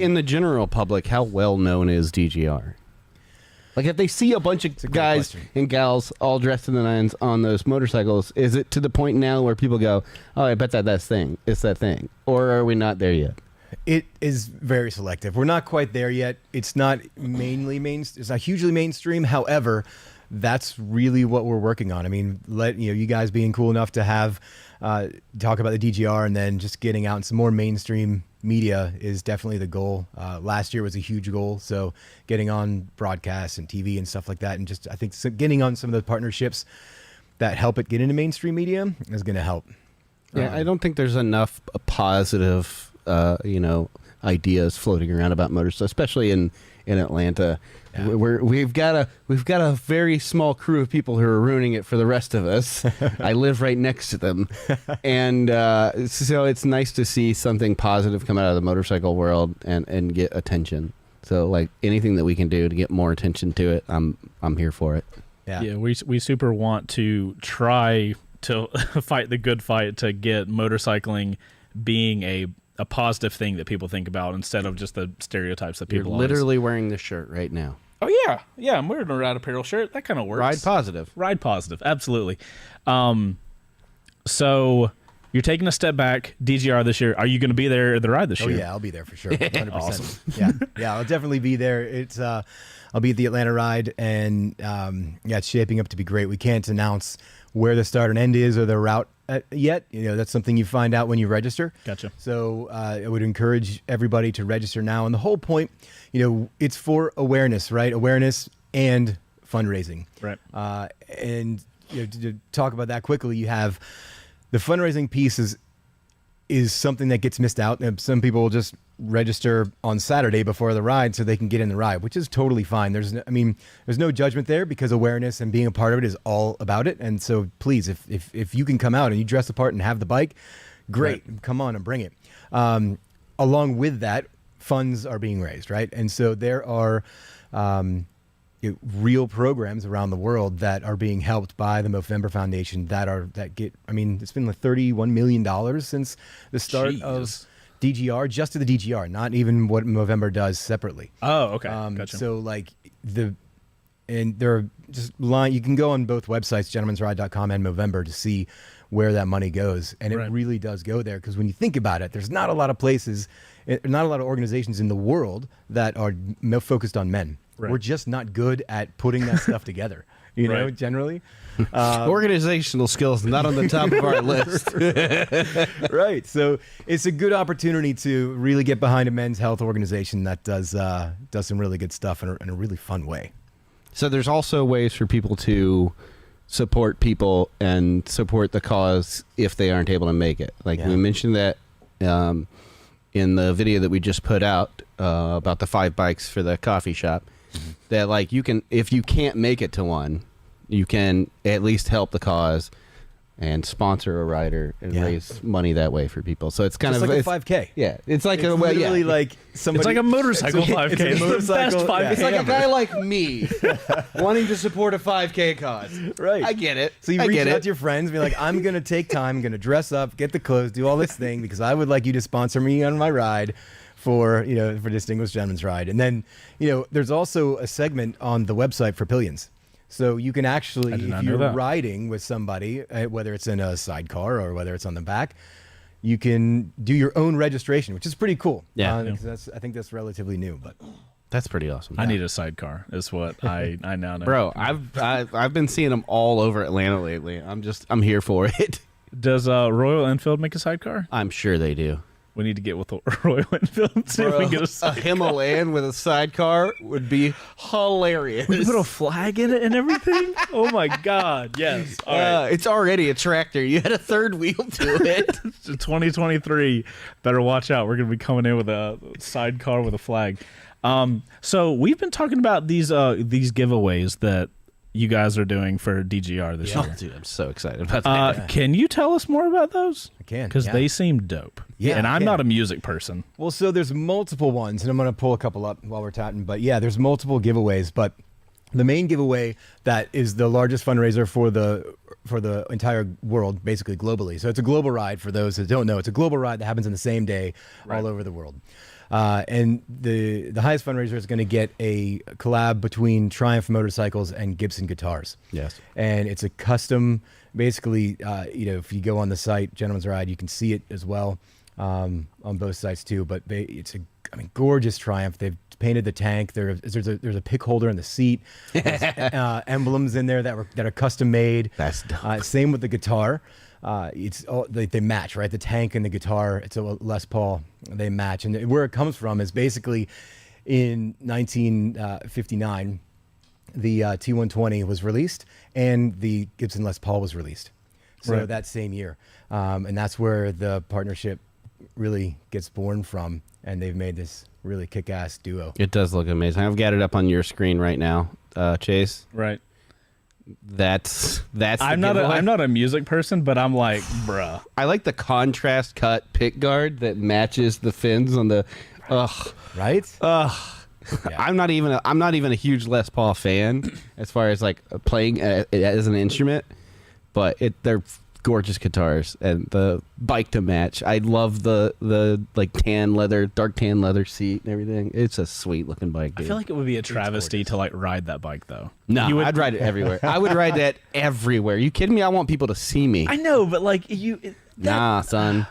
[SPEAKER 2] in the general public, how well known is DGR? Like if they see a bunch of guys
[SPEAKER 3] question.
[SPEAKER 2] and gals all dressed in the nines on those motorcycles, is it to the point now where people go, "Oh, I bet it's that thing," or are we not there yet?
[SPEAKER 3] It is very selective. We're not quite there yet. It's not it's not hugely mainstream. However, that's really what we're working on. I mean, you guys being cool enough to have talk about the DGR and then just getting out in some more mainstream media is definitely the goal. Last year was a huge goal, so getting on broadcasts and TV and stuff like that, and just I think getting on some of the partnerships that help it get into mainstream media is going to help.
[SPEAKER 2] Yeah, I don't think there's enough positive, ideas floating around about motorcycles, especially in Atlanta.
[SPEAKER 3] Yeah.
[SPEAKER 2] We've got a very small crew of people who are ruining it for the rest of us. I live right next to them, and so it's nice to see something positive come out of the motorcycle world and get attention. So like anything that we can do to get more attention to it, I'm here for it.
[SPEAKER 1] Yeah, we super want to try to fight the good fight to get motorcycling being a positive thing that people think about instead of just the stereotypes that
[SPEAKER 2] You're
[SPEAKER 1] people
[SPEAKER 2] literally wearing this shirt right now.
[SPEAKER 1] Oh yeah, I'm wearing a Ride Apparel shirt. That kind of works.
[SPEAKER 2] Ride positive,
[SPEAKER 1] absolutely. So you're taking a step back, DGR this year. Are you going to be there at the ride this year?
[SPEAKER 3] Oh yeah, I'll be there for sure. 100%.
[SPEAKER 1] Awesome.
[SPEAKER 3] Yeah, I'll definitely be there. It's I'll be at the Atlanta ride, and it's shaping up to be great. We can't announce where the start and end is or the route yet. That's something you find out when you register.
[SPEAKER 1] Gotcha.
[SPEAKER 3] So I would encourage everybody to register now. And the whole point, it's for awareness, right? Awareness and fundraising.
[SPEAKER 1] Right.
[SPEAKER 3] And to talk about that quickly, you have the fundraising piece is something that gets missed out. And some people will just register on Saturday before the ride so they can get in the ride, which is totally fine. There's no judgment there because awareness and being a part of it is all about it. And so please, if you can come out and you dress the part and have the bike, great. Right. Come on and bring it. Along with that, funds are being raised, right? And so there are real programs around the world that are being helped by the Movember Foundation it's been like $31 million since the start of DGR, just to the DGR, not even what Movember does separately.
[SPEAKER 1] Oh, okay. Gotcha.
[SPEAKER 3] So there are just line. You can go on both websites, gentleman'sride.com and Movember, to see where that money goes, and it really does go there. Because when you think about it, there's not a lot of places, not a lot of organizations in the world that are focused on men. We're just not good at putting that stuff together. You know, generally.
[SPEAKER 2] Organizational skills not on the top of our list.
[SPEAKER 3] Right. So it's a good opportunity to really get behind a men's health organization that does some really good stuff in a really fun way.
[SPEAKER 2] So there's also ways for people to support people and support the cause if they aren't able to make it. Like we mentioned that in the video that we just put out about the 5 bikes for the coffee shop. That like you can, if you can't make it to one, you can at least help the cause and sponsor a rider and raise money that way for people. So it's kind
[SPEAKER 3] just
[SPEAKER 2] of
[SPEAKER 3] like a 5K.
[SPEAKER 2] Yeah, it's like
[SPEAKER 3] it's literally like somebody.
[SPEAKER 1] It's like a motorcycle 5K.
[SPEAKER 3] It's the best 5K.
[SPEAKER 2] It's like a guy like me wanting to support a 5K cause.
[SPEAKER 3] Right.
[SPEAKER 2] I get it.
[SPEAKER 3] So you reach out to your friends and be like, I'm going to take time, I'm going to dress up, get the clothes, do all this thing because I would like you to sponsor me on my ride for Distinguished Gentleman's Ride. And then, there's also a segment on the website for pillions. So you can actually, if you're riding with somebody, whether it's in a sidecar or whether it's on the back, you can do your own registration, which is pretty cool.
[SPEAKER 2] Yeah.
[SPEAKER 3] I think that's relatively new, but
[SPEAKER 2] that's pretty awesome.
[SPEAKER 1] I need a sidecar is what I now know.
[SPEAKER 2] Bro, I've been seeing them all over Atlanta lately. I'm here for it.
[SPEAKER 1] Does Royal Enfield make a sidecar?
[SPEAKER 2] I'm sure they do.
[SPEAKER 1] We need to get with the Royal Enfield and see if we can get a sidecar.
[SPEAKER 2] A Himalayan with a sidecar would be hilarious.
[SPEAKER 1] We put a flag in it and everything? Oh my God, yes. All right.
[SPEAKER 2] It's already a tractor. You had a third wheel to it.
[SPEAKER 1] 2023. Better watch out. We're going to be coming in with a sidecar with a flag. So we've been talking about these giveaways that you guys are doing for DGR this year.
[SPEAKER 2] Oh, dude, I'm so excited about that.
[SPEAKER 1] Can you tell us more about those?
[SPEAKER 3] I can.
[SPEAKER 1] Because they seem dope.
[SPEAKER 3] Yeah,
[SPEAKER 1] and I'm not a music person.
[SPEAKER 3] Well, so there's multiple ones, and I'm going to pull a couple up while we're chatting. But yeah, there's multiple giveaways. But the main giveaway that is the largest fundraiser for the entire world, basically globally. So it's a global ride for those that don't know. It's a global ride that happens in the same day all over the world. And the highest fundraiser is going to get a collab between Triumph Motorcycles and Gibson Guitars.
[SPEAKER 2] Yes.
[SPEAKER 3] And it's a custom, basically, if you go on the site, Gentleman's Ride, you can see it as well on both sites too. But it's a gorgeous Triumph. They've painted the tank. There's a pick holder in the seat. There's, emblems in there that are custom made.
[SPEAKER 2] That's dope.
[SPEAKER 3] Same with the guitar. It's all, they match, right? The tank and the guitar, it's a Les Paul, they match. And where it comes from is basically in 1959, the T120 was released and the Gibson Les Paul was released. So that same year. And that's where the partnership really gets born from. And they've made this really kick-ass duo.
[SPEAKER 2] It does look amazing. I've got it up on your screen right now, Chase.
[SPEAKER 1] Right.
[SPEAKER 2] That's
[SPEAKER 1] I'm not a music person, but I'm like, bruh.
[SPEAKER 2] I like the contrast cut pick guard that matches the fins on the
[SPEAKER 3] Right?
[SPEAKER 2] Yeah. I'm not even a huge Les Paul fan as far as like playing it as an instrument, but they're gorgeous guitars and the bike to match. I love the like dark tan leather seat and everything. It's a sweet looking bike, dude.
[SPEAKER 1] I feel like it would be a travesty to like ride that bike though.
[SPEAKER 2] No, I'd ride it everywhere. I would ride that everywhere. You kidding me? I want people to see me.
[SPEAKER 1] I know, but like
[SPEAKER 2] Nah, son.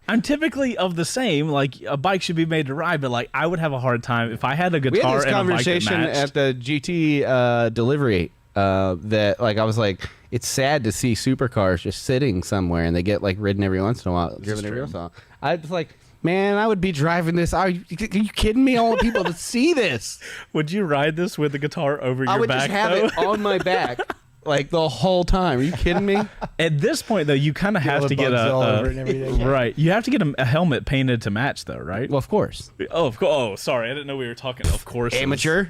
[SPEAKER 1] I'm typically of the same. Like a bike should be made to ride, but like I would have a hard time if I had a guitar
[SPEAKER 2] We had this
[SPEAKER 1] and
[SPEAKER 2] conversation
[SPEAKER 1] a bike that matched.
[SPEAKER 2] at the GT delivery that like I was like, it's sad to see supercars just sitting somewhere and they get like ridden every once in a while. Driven every once in a while. I was like, man, I would be driving this. Are you kidding me? I want people to see this.
[SPEAKER 1] Would you ride this with the guitar over your back?
[SPEAKER 2] I would just have it on my back. Like the whole time. Are you kidding me?
[SPEAKER 1] At this point, though, you kind of have to get
[SPEAKER 3] all over it and everything.
[SPEAKER 1] right. You have to get a helmet painted to match, though, right?
[SPEAKER 2] Well, of course.
[SPEAKER 1] Oh, of course. Oh, sorry, I didn't know we were talking. Of course,
[SPEAKER 2] Amateur.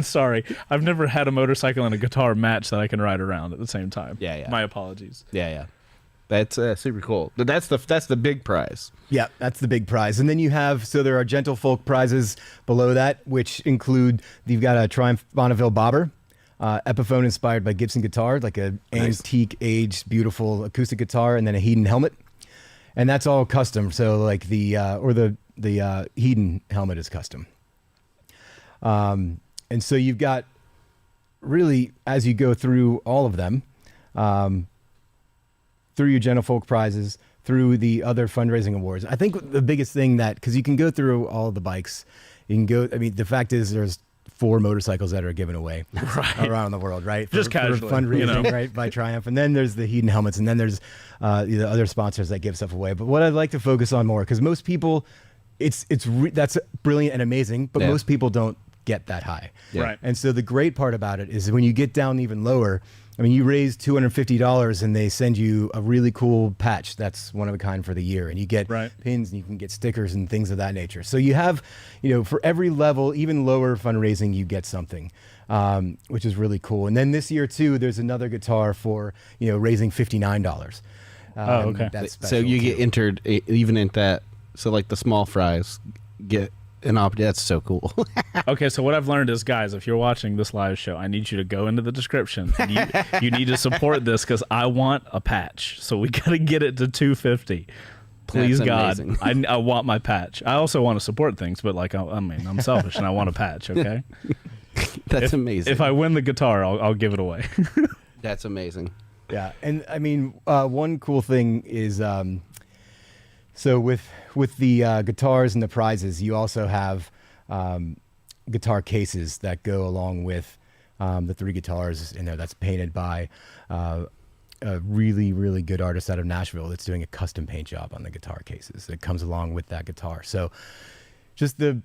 [SPEAKER 1] Sorry, I've never had a motorcycle and a guitar match that I can ride around at the same time.
[SPEAKER 2] Yeah.
[SPEAKER 1] My apologies.
[SPEAKER 2] Yeah. That's super cool. But that's the big prize.
[SPEAKER 3] Yeah, that's the big prize. And then you have, so there are Gentlefolk prizes below that, which include, you've got a Triumph Bonneville Bobber. Epiphone inspired by Gibson guitar, like a antique, aged, beautiful acoustic guitar, and then a Hedon helmet, and that's all custom. So like the Hedon helmet is custom, and so you've got really, as you go through all of them, through your Gentlefolk prizes, through the other fundraising awards, I think the biggest thing that, because you can go through all the bikes, you can go, I mean, the fact is there's 4 motorcycles that are given away around the world, right?
[SPEAKER 1] Just casually,
[SPEAKER 3] for fundraising,
[SPEAKER 1] you know?
[SPEAKER 3] right, by Triumph. And then there's the Hedon helmets, and then there's the other sponsors that give stuff away. But what I'd like to focus on more, because most people, that's brilliant and amazing, but most people don't get that high.
[SPEAKER 2] Yeah.
[SPEAKER 1] Right.
[SPEAKER 3] And so the great part about it is when you get down even lower, I mean, you raise $250 and they send you a really cool patch that's one of a kind for the year, and you get pins and you can get stickers and things of that nature. So you have, for every level, even lower fundraising, you get something, which is really cool. And then this year too, there's another guitar for, raising $59.
[SPEAKER 1] Okay.
[SPEAKER 3] That's
[SPEAKER 2] So
[SPEAKER 3] special
[SPEAKER 2] you
[SPEAKER 3] too.
[SPEAKER 2] get entered even in that. So like the small fries get an That's so cool.
[SPEAKER 1] Okay, so what I've learned is, guys, if you're watching this live show, I need you to go into the description. And you need to support this because I want a patch. So we got to get it to 250. Please,
[SPEAKER 2] That's
[SPEAKER 1] God,
[SPEAKER 2] amazing.
[SPEAKER 1] I want my patch. I also want to support things, but I'm selfish and I want a patch. Okay,
[SPEAKER 2] That's amazing.
[SPEAKER 1] If I win the guitar, I'll give it away.
[SPEAKER 2] That's amazing.
[SPEAKER 3] Yeah, and I mean, one cool thing is, so with the guitars and the prizes, you also have guitar cases that go along with the 3 guitars in there. That's painted by a really, really good artist out of Nashville that's doing a custom paint job on the guitar cases that comes along with that guitar. So just the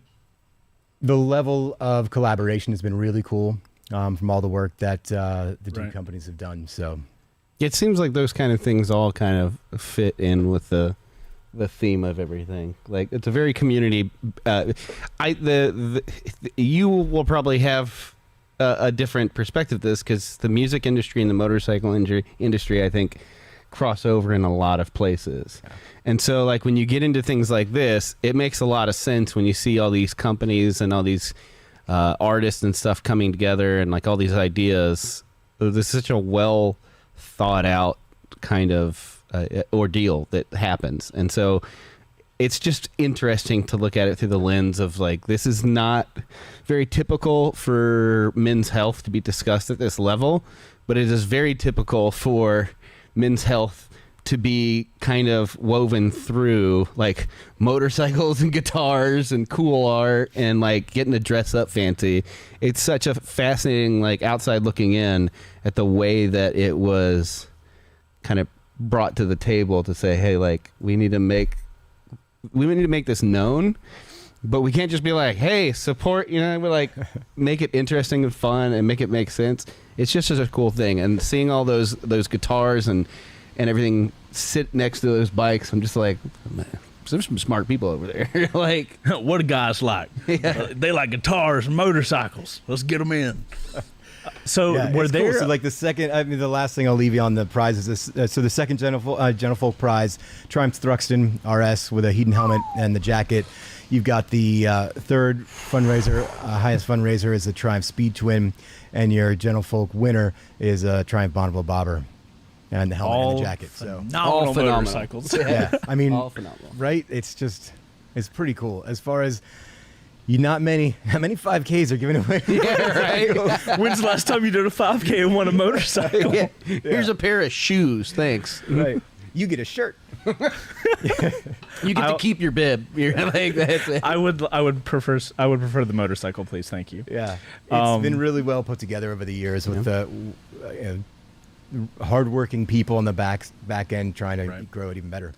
[SPEAKER 3] level of collaboration has been really cool from all the work that the two companies have done. So
[SPEAKER 2] It seems like those kind of things all kind of fit in with the theme of everything. Like it's a very community. You will probably have a different perspective of this because the music industry and the motorcycle industry, I think, cross over in a lot of places. Yeah. And so, like when you get into things like this, it makes a lot of sense when you see all these companies and all these artists and stuff coming together and like all these ideas. This is such a well thought out kind of ordeal that happens. And so it's just interesting to look at it through the lens of like, this is not very typical for men's health to be discussed at this level, but it is very typical for men's health to be kind of woven through like motorcycles and guitars and cool art and like getting to dress up fancy. It's such a fascinating, like outside looking in at the way that it was kind of brought to the table to say, hey, like we need to make this known, but we can't just be like, hey, support, we're like make it interesting and fun and make it make sense. It's just such a cool thing. And seeing all those guitars and everything sit next to those bikes, I'm just like, man, there's some smart people over there. Like,
[SPEAKER 1] what do guys like?
[SPEAKER 2] Yeah.
[SPEAKER 1] They like guitars and motorcycles. Let's get them in. So were
[SPEAKER 3] it's
[SPEAKER 1] there
[SPEAKER 3] cool. So like the last thing I'll leave you on the prize is this. So the second Gentlefolk prize, Triumph Thruxton RS with a Hedon helmet and the jacket. You've got the third fundraiser, highest fundraiser is the Triumph Speed Twin, and your Gentlefolk winner is a Triumph Bonneville Bobber, and the helmet and the jacket. So
[SPEAKER 1] phenomenal motorcycles.
[SPEAKER 3] yeah, I mean,
[SPEAKER 2] all phenomenal.
[SPEAKER 3] Right? It's pretty cool as far as. How many 5Ks are given away?
[SPEAKER 2] Yeah, right.
[SPEAKER 1] When's the last time you did a 5K and won a motorcycle?
[SPEAKER 2] Yeah. Here's a pair of shoes. Thanks.
[SPEAKER 3] Right. You get a shirt.
[SPEAKER 2] You get to keep your bib. You're like, that's it.
[SPEAKER 1] I would prefer the motorcycle, please. Thank you.
[SPEAKER 3] Yeah. It's been really well put together over the years with the hardworking people on the back end trying to grow it even better.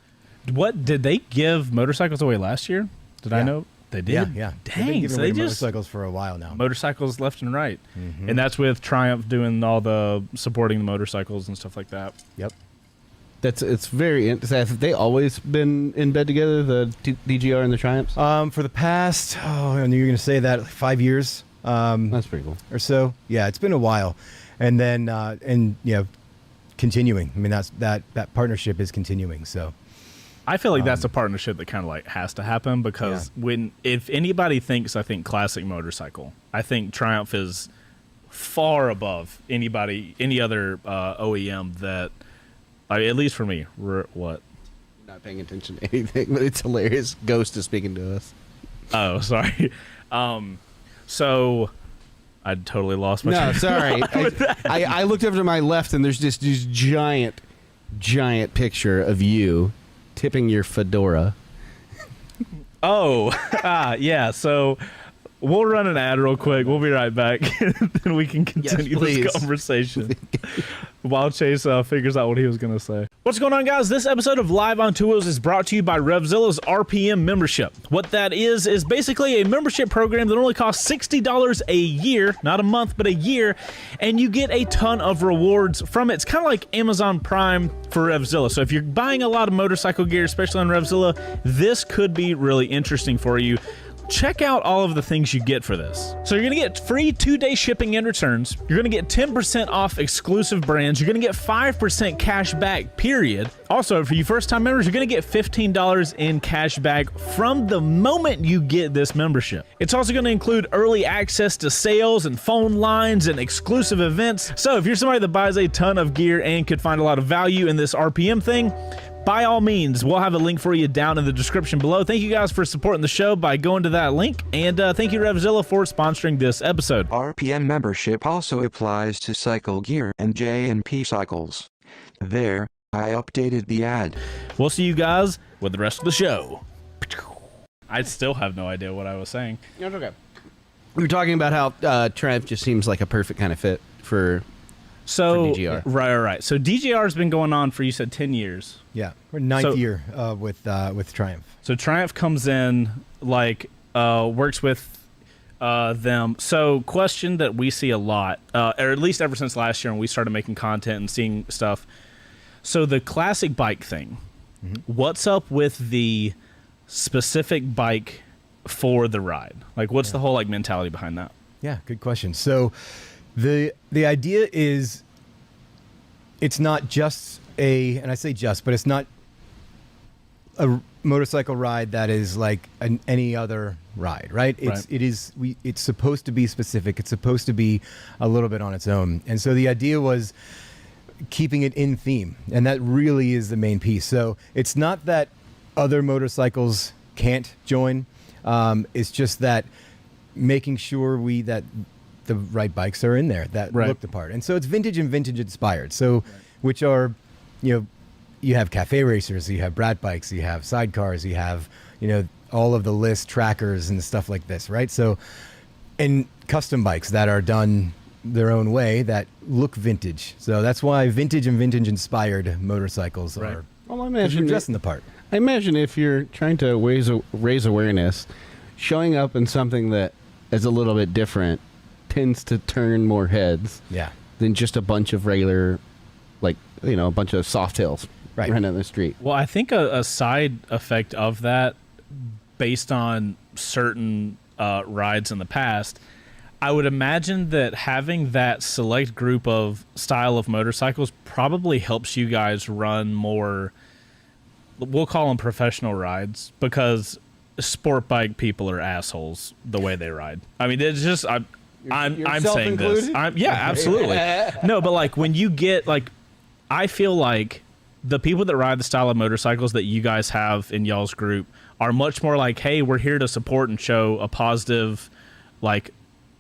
[SPEAKER 1] What did they give motorcycles away last year? Did I know? They did?
[SPEAKER 3] Yeah. They've been
[SPEAKER 1] Dang,
[SPEAKER 3] giving
[SPEAKER 1] so
[SPEAKER 3] away
[SPEAKER 1] they just
[SPEAKER 3] motorcycles for a while now.
[SPEAKER 1] motorcycles left and right. And that's with Triumph doing all the supporting the motorcycles and stuff like that.
[SPEAKER 3] Yep.
[SPEAKER 2] It's very interesting. Have they always been in bed together, the DGR and the Triumphs?
[SPEAKER 3] For the past, and you're going to say that, like 5 years.
[SPEAKER 2] That's pretty cool.
[SPEAKER 3] Or so. Yeah, it's been a while. And then, continuing. I mean, that partnership is continuing, so.
[SPEAKER 1] I feel like that's a partnership that kind of like has to happen because if anybody thinks, I think classic motorcycle, I think Triumph is far above any other OEM that, at least for me, what?
[SPEAKER 2] Not paying attention to anything, but it's hilarious. Ghost is speaking to us.
[SPEAKER 1] Oh, sorry. So I totally lost my.
[SPEAKER 2] No, sorry. I looked over to my left, and there's this giant picture of you tipping your fedora.
[SPEAKER 1] Oh, yeah. So we'll run an ad real quick. We'll be right back, and then we can continue this conversation while Chase figures out what he was going to say. What's going on, guys? This episode of Live on Ontwowheels is brought to you by Revzilla's RPM membership. What that is basically a membership program that only costs $60 a year, not a month, but a year, and you get a ton of rewards from it. It's kind of like Amazon Prime for Revzilla. So if you're buying a lot of motorcycle gear, especially on Revzilla, this could be really interesting for you. Check out all of the things you get for this. So you're going to get free 2-day shipping and returns. You're going to get 10% off exclusive brands. You're going to get 5% cash back, period. Also, for you first-time members, you're going to get $15 in cash back from the moment you get this membership. It's also going to include early access to sales and phone lines and exclusive events. So if you're somebody that buys a ton of gear and could find a lot of value in this RPM thing, by all means, we'll have a link for you down in the description below. Thank you guys for supporting the show by going to that link. And thank you, Revzilla, for sponsoring this episode.
[SPEAKER 4] RPM membership also applies to cycle gear and J&P cycles. There, I updated the ad.
[SPEAKER 1] We'll see you guys with the rest of the show. I still have no idea what I was saying.
[SPEAKER 2] That's okay. We were talking about how Triumph just seems like a perfect kind of fit for DGR.
[SPEAKER 1] Right. So DGR has been going on for, you said, 10 years.
[SPEAKER 3] Yeah, we're ninth year with Triumph.
[SPEAKER 1] So Triumph comes in, works with them. So question that we see a lot, or at least ever since last year when we started making content and seeing stuff. So the classic bike thing, what's up with the specific bike for the ride? Like, what's the whole mentality behind that?
[SPEAKER 3] Yeah, good question. So the idea is it's not just and I say just, but it's not a motorcycle ride that is like any other ride, right? It's supposed to be specific. It's supposed to be a little bit on its own. And so the idea was keeping it in theme, and that really is the main piece. So it's not that other motorcycles can't join. It's just that making sure that the right bikes are in there that look the part. And so it's vintage and vintage inspired. So which are, you have cafe racers, you have brat bikes, you have sidecars, you have, all of the list trackers and stuff like this, right? So, and custom bikes that are done their own way that look vintage. So that's why vintage and vintage inspired motorcycles are.
[SPEAKER 2] Well, I imagine
[SPEAKER 3] you're dressing the part.
[SPEAKER 2] I imagine if you're trying to raise awareness, showing up in something that is a little bit different tends to turn more heads.
[SPEAKER 3] Yeah.
[SPEAKER 2] Than just a bunch of regular, a bunch of soft tails running down the street.
[SPEAKER 1] Well, I think a side effect of that, based on certain rides in the past, I would imagine that having that select group of style of motorcycles probably helps you guys run more, we'll call them professional rides, because sport bike people are assholes the way they ride. I mean, it's just, I'm saying this. Yeah, absolutely. No, but when you get I feel like the people that ride the style of motorcycles that you guys have in y'all's group are much more like, hey, we're here to support and show a positive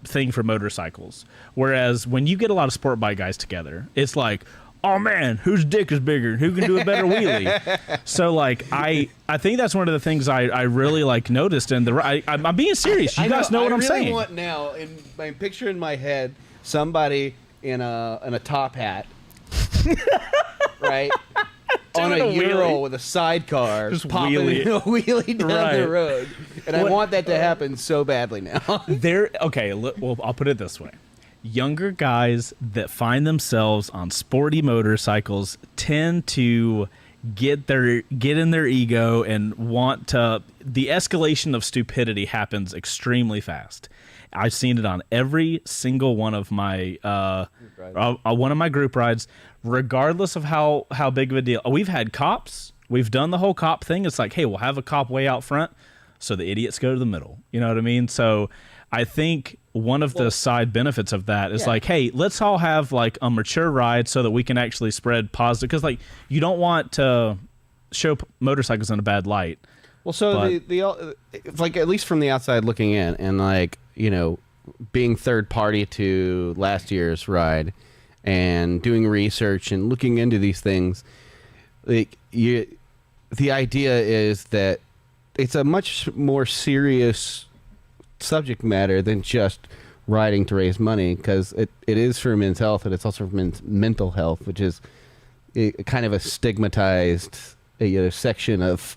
[SPEAKER 1] thing for motorcycles. Whereas when you get a lot of sport bike guys together, it's like, oh man, whose dick is bigger? Who can do a better wheelie? So I think that's one of the things I really noticed in I'm being serious. You guys know what I'm saying.
[SPEAKER 2] I want now, in my picture in my head, somebody in a top hat, right? On a Euro with a sidecar,
[SPEAKER 1] just
[SPEAKER 2] popping a wheelie down the road. And I want that to happen so badly now.
[SPEAKER 1] Well, I'll put it this way. Younger guys that find themselves on sporty motorcycles tend to get in their ego and want to. The escalation of stupidity happens extremely fast. I've seen it on every single one of my group rides, regardless of how big of a deal. We've had cops. We've done the whole cop thing. It's like, hey, we'll have a cop way out front, so the idiots go to the middle. You know what I mean? So I think one of the side benefits of that is hey, let's all have a mature ride so that we can actually spread positive, because you don't want to show motorcycles in a bad light.
[SPEAKER 2] Well, so the at least from the outside looking in, and being third party to last year's ride and doing research and looking into these things, the idea is that it's a much more serious subject matter than just riding to raise money, because it is for men's health, and it's also for mental health, which is kind of a stigmatized section of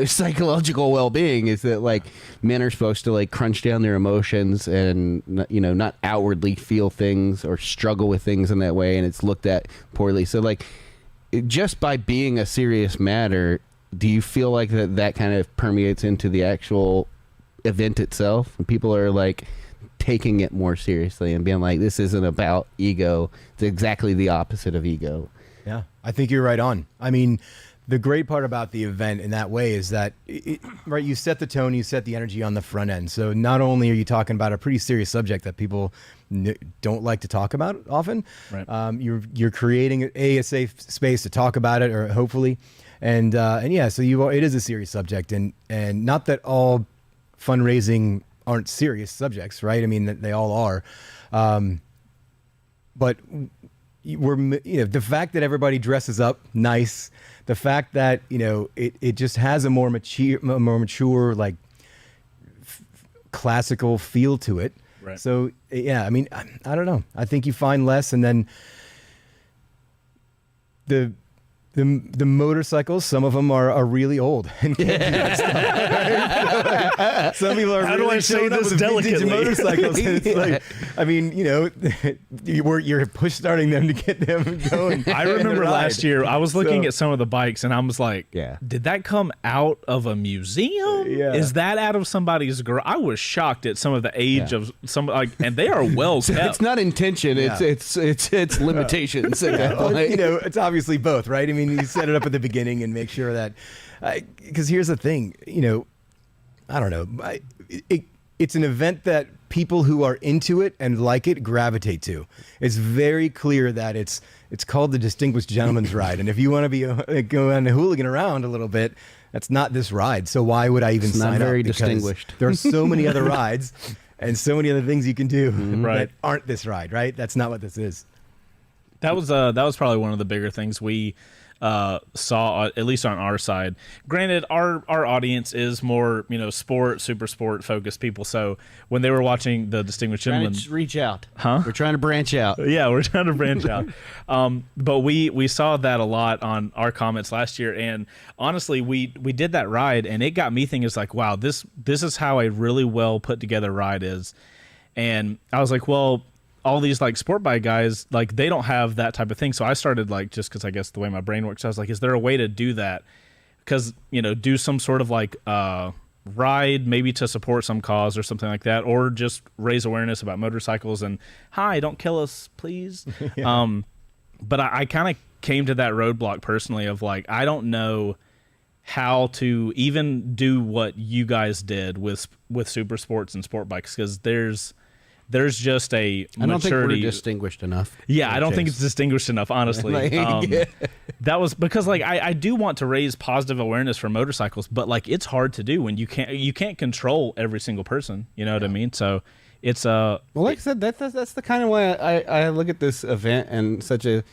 [SPEAKER 2] psychological well-being, is that like men are supposed to like crunch down their emotions and not outwardly feel things or struggle with things in that way, and it's looked at poorly. So like just by being a serious matter, do you feel like that kind of permeates into the actual event itself, and people are like taking it more seriously and being like, this isn't about ego, it's exactly the opposite of ego?
[SPEAKER 3] Yeah, I think you're right on. I mean, the great part about the event in that way is that, right, you set the tone, you set the energy on the front end. So not only are you talking about a pretty serious subject that people don't like to talk about often, right. You're creating a safe space to talk about it, or hopefully, and yeah, so it is a serious subject, and not that all fundraising aren't serious subjects, right? I mean, they all are, but the fact that everybody dresses up nice, the fact that it just has a more mature like classical feel to it.
[SPEAKER 1] Right.
[SPEAKER 3] So yeah, I mean, I don't know. I think you find less, and then the motorcycles, some of them are really old and can't do that stuff, right? Some people are
[SPEAKER 1] How do
[SPEAKER 3] really
[SPEAKER 1] I say
[SPEAKER 3] showing up
[SPEAKER 1] this
[SPEAKER 3] with vintage
[SPEAKER 1] delicately?
[SPEAKER 3] motorcycles, and it's like, I mean, you're push starting them to get them going.
[SPEAKER 1] I remember last year I was looking at some of the bikes, and I was like,
[SPEAKER 2] Yeah.
[SPEAKER 1] did that come out of a museum?
[SPEAKER 3] Yeah.
[SPEAKER 1] Is that out of somebody's garage? I was shocked at some of the age of some, like, and they are well kept.
[SPEAKER 2] It's not intention, it's limitations at that point.
[SPEAKER 3] It's obviously both, right? I mean, you set it up at the beginning and make sure that, because here's the thing, I don't know, it's an event that people who are into it and like it gravitate to. It's very clear that it's called the Distinguished Gentleman's Ride, and if you want to be going to hooligan around a little bit, that's not this ride. So why would I even sign up?
[SPEAKER 2] Not very
[SPEAKER 3] Because
[SPEAKER 2] distinguished.
[SPEAKER 3] there are so many other rides and so many other things you can do
[SPEAKER 1] Right.
[SPEAKER 3] that aren't this ride, right? That's not what this is.
[SPEAKER 1] That was probably one of the bigger things we saw, at least on our side. Granted, our audience is more sport, super sport focused people. So when they were watching the Distinguished Gentleman,
[SPEAKER 2] Reach out.
[SPEAKER 1] Huh?
[SPEAKER 2] We're trying to branch out.
[SPEAKER 1] yeah, we're trying to branch out. But we saw that a lot on our comments last year, and honestly, we did that ride, and it got me thinking. It's like, wow, this is how a really well put together ride is. And I was like, well, all these like sport bike guys, like they don't have that type of thing. So I started like, just because I guess the way my brain works, I was like, is there a way to do that? Because do some sort of like ride maybe to support some cause or something like that, or just raise awareness about motorcycles and hi, don't kill us, please. Yeah. But I kind of came to that roadblock personally of like, I don't know how to even do what you guys did with super sports and sport bikes, because there's just a maturity.
[SPEAKER 2] I don't think we're distinguished enough.
[SPEAKER 1] Yeah, I don't think it's distinguished enough, honestly. That was because like I do want to raise positive awareness for motorcycles, but like it's hard to do when you can't control every single person. You know what I mean? So it's
[SPEAKER 2] well, like I said, that's the kind of way I look at this event in such a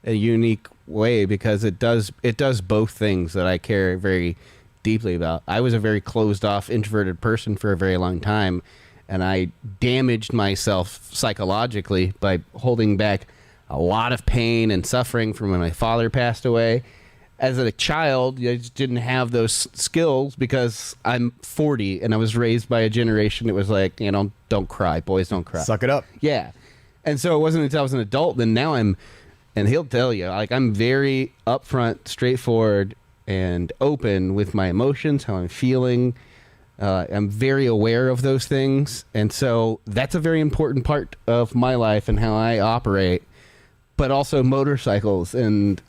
[SPEAKER 2] unique way, because it does both things that I care very deeply about. I was a very closed off, introverted person for a very long time, and I damaged myself psychologically by holding back a lot of pain and suffering from when my father passed away. As a child, I just didn't have those skills because I'm 40 and I was raised by a generation that was like, don't cry, boys don't cry.
[SPEAKER 3] Suck it up.
[SPEAKER 2] Yeah. And so it wasn't until I was an adult, then now and he'll tell you, like, I'm very upfront, straightforward, and open with my emotions, how I'm feeling. I'm very aware of those things, and so that's a very important part of my life and how I operate. But also motorcycles and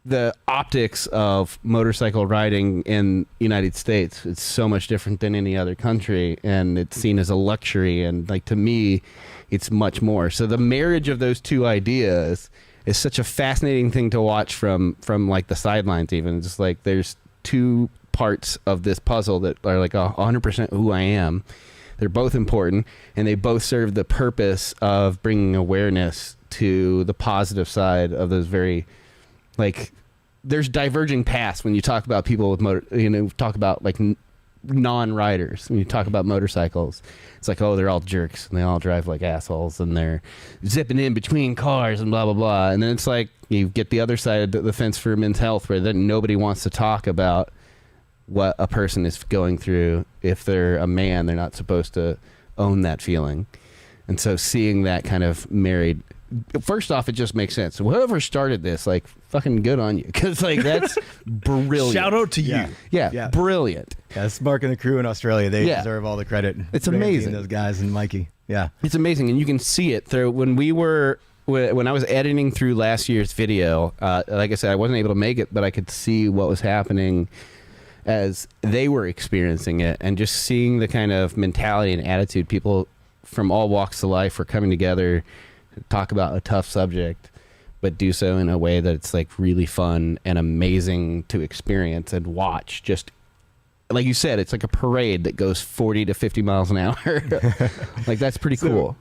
[SPEAKER 2] the optics of motorcycle riding in the United States. It's so much different than any other country, and it's seen as a luxury. And like, to me, it's much more. So the marriage of those two ideas is such a fascinating thing to watch from like the sidelines. Even just like there's two parts of this puzzle that are like 100% who I am. They're both important, and they both serve the purpose of bringing awareness to the positive side of those very, like, there's diverging paths when you talk about people with talk about like non-riders. When you talk about motorcycles, it's like, oh, they're all jerks and they all drive like assholes and they're zipping in between cars and blah blah blah. And then it's like you get the other side of the fence for men's health, where then nobody wants to talk about what a person is going through. If they're a man, they're not supposed to own that feeling. And so seeing that kind of married, first off, it just makes sense. Whoever started this, like, fucking good on you, because like that's brilliant.
[SPEAKER 1] Shout out to you.
[SPEAKER 2] Yeah, brilliant.
[SPEAKER 3] Yeah, Mark and the crew in Australia, they deserve all the credit.
[SPEAKER 2] It's amazing.
[SPEAKER 3] Those guys and Mikey. Yeah,
[SPEAKER 2] it's amazing, and you can see it through when I was editing through last year's video. Like I said, I wasn't able to make it, but I could see what was happening as they were experiencing it, and just seeing the kind of mentality and attitude people from all walks of life were coming together to talk about a tough subject, but do so in a way that it's like really fun and amazing to experience and watch. Just like you said, it's like a parade that goes 40 to 50 miles an hour. Like, that's pretty cool.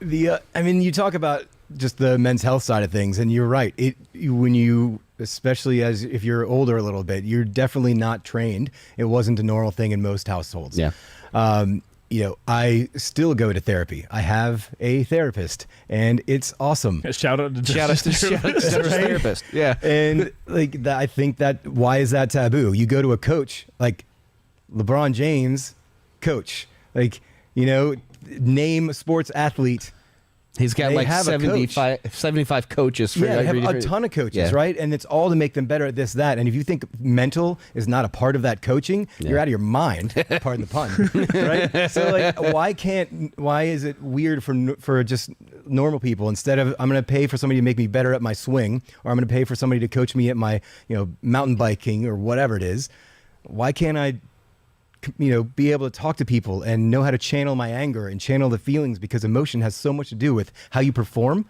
[SPEAKER 3] I mean, you talk about just the men's health side of things, and you're right. When you, especially as if you're older a little bit, you're definitely not trained. It wasn't a normal thing in most households.
[SPEAKER 2] Yeah.
[SPEAKER 3] I still go to therapy. I have a therapist, and it's awesome.
[SPEAKER 1] Shout out to
[SPEAKER 2] therapist. Yeah.
[SPEAKER 3] And like that, I think that, why is that taboo? You go to a coach, like LeBron James, coach, like, name a sports athlete.
[SPEAKER 2] He's got like 75 coaches. For
[SPEAKER 3] they have a ton of coaches, right? And it's all to make them better at this, that. And if you think mental is not a part of that coaching, you're out of your mind. Pardon the pun, right? So like, why is it weird for just normal people, instead of I'm going to pay for somebody to make me better at my swing, or I'm going to pay for somebody to coach me at my, mountain biking or whatever it is? Why can't I be able to talk to people and know how to channel my anger and channel the feelings, because emotion has so much to do with how you perform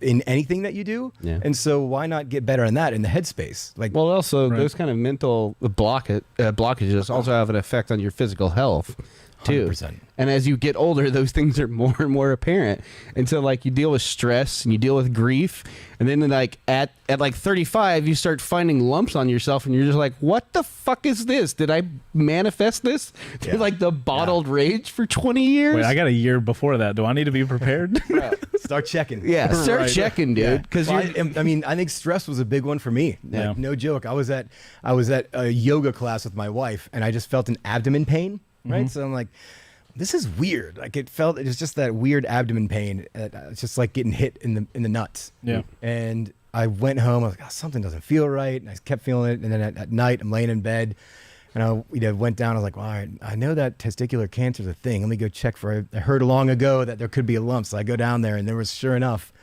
[SPEAKER 3] in anything that you do. Yeah. And so why not get better in that, in the headspace? Like,
[SPEAKER 2] well, also those kind of mental blockages also have an effect on your physical health too.
[SPEAKER 3] 100%.
[SPEAKER 2] And as you get older, those things are more and more apparent. And so like you deal with stress and you deal with grief, and then like at like 35, you start finding lumps on yourself, and you're just like, what the fuck is this? Did I manifest this? Yeah. Like the bottled rage for 20 years?
[SPEAKER 1] Wait, I got a year before that. Do I need to be prepared?
[SPEAKER 3] Start checking.
[SPEAKER 2] Yeah, start checking, dude. Because
[SPEAKER 3] I think stress was a big one for me. Like, no joke. I was at a yoga class with my wife, and I just felt an abdomen pain. Right. So I'm like, this is weird. Like, it was just that weird abdomen pain. It's just like getting hit in the nuts.
[SPEAKER 1] Yeah.
[SPEAKER 3] And I went home. I was like, something doesn't feel right. And I kept feeling it. And then at night, I'm laying in bed, and I went down. I was like, well, all right, I know that testicular cancer is a thing. Let me go check for. I heard long ago that there could be a lump. So I go down there, and there was, sure enough,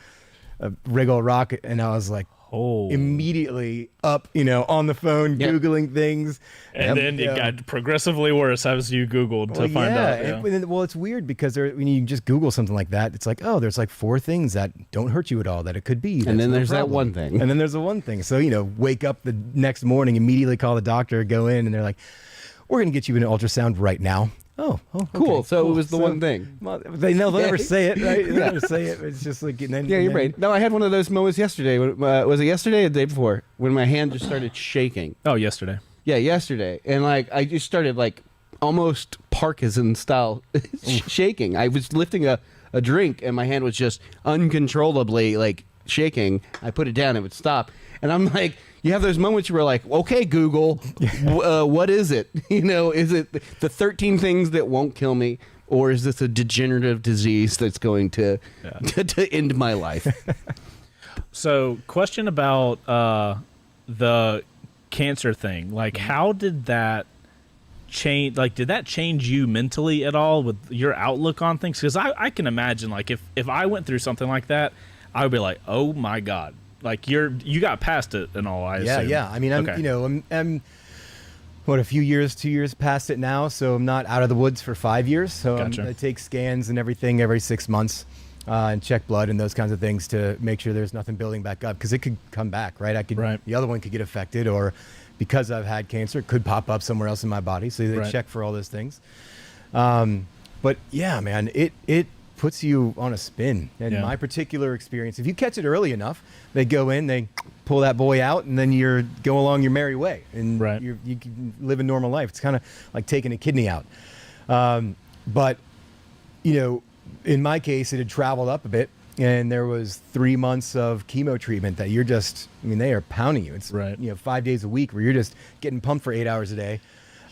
[SPEAKER 3] a Wriggle Rock. And I was like, immediately up, on the phone, Googling things.
[SPEAKER 1] And then it got progressively worse as you Googled to find out.
[SPEAKER 3] Yeah. Well, it's weird because when you just Google something like that, it's like, oh, there's like 4 things that don't hurt you at all that it could be.
[SPEAKER 2] And then there's that one thing.
[SPEAKER 3] And then there's the one thing. So, wake up the next morning, immediately call the doctor, go in, and they're like, we're going to get you an ultrasound right now. Oh,
[SPEAKER 2] cool.
[SPEAKER 3] Okay,
[SPEAKER 2] so it was the one thing.
[SPEAKER 3] Well, they'll never say it, right? They'll never say it. It's just like,
[SPEAKER 2] you're right. No, I had one of those moments yesterday. Was it yesterday or the day before, when my hand just started shaking?
[SPEAKER 1] Oh, yesterday.
[SPEAKER 2] Yeah, yesterday. And like I just started like almost Parkinson style shaking. I was lifting a drink, and my hand was just uncontrollably like shaking. I put it down, it would stop. And I'm like, you have those moments where you're like, okay, Google, what is it? Is it the 13 things that won't kill me, or is this a degenerative disease that's going to end my life?
[SPEAKER 1] So, question about the cancer thing. Like, how did that change? Like, did that change you mentally at all with your outlook on things? Because I can imagine, like, if I went through something like that, I would be like, oh my God. Like, you got past it and all, I assume.
[SPEAKER 3] Yeah. I mean, I'm a few years, 2 years past it now, so I'm not out of the woods for 5 years. So
[SPEAKER 1] Gotcha.
[SPEAKER 3] I take scans and everything every 6 months, and check blood and those kinds of things to make sure there's nothing building back up, because it could come back, right? The other one could get affected, or because I've had cancer, it could pop up somewhere else in my body. So they check for all those things. But yeah, man, it puts you on a spin. And my particular experience, if you catch it early enough, they go in, they pull that boy out, and then you go along your merry way, and you can live a normal life. It's kind of like taking a kidney out. But you know, in my case, it had traveled up a bit, and there was 3 months of chemo treatment that you're just, I mean, they are pounding you. It's 5 days a week where you're just getting pumped for 8 hours a day,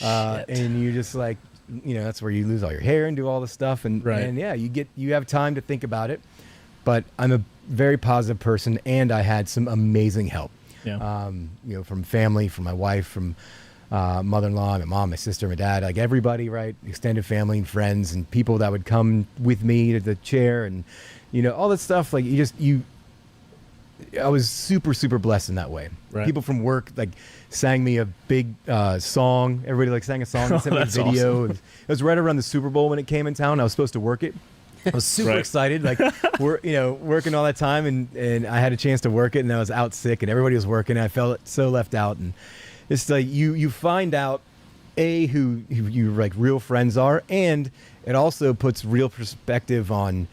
[SPEAKER 3] and you just like, you know, that's where you lose all your hair and do all this stuff. And yeah, you have time to think about it. But I'm a very positive person, and I had some amazing help. You know, from family, from my wife, from mother-in-law, my mom, my sister, my dad, like everybody, right? Extended family and friends and people that would come with me to the chair, and you know, all that stuff. Like I was super, super blessed in that way. People from work like sang me a big song. Everybody like sang a song and sent me a video. Awesome. It was right around the Super Bowl when it came in town. I was supposed to work it. I was super excited. Like we're, you know, working all that time, and I had a chance to work it, and I was out sick, and everybody was working. And I felt so left out, and it's like you find out who your like real friends are, and it also puts real perspective on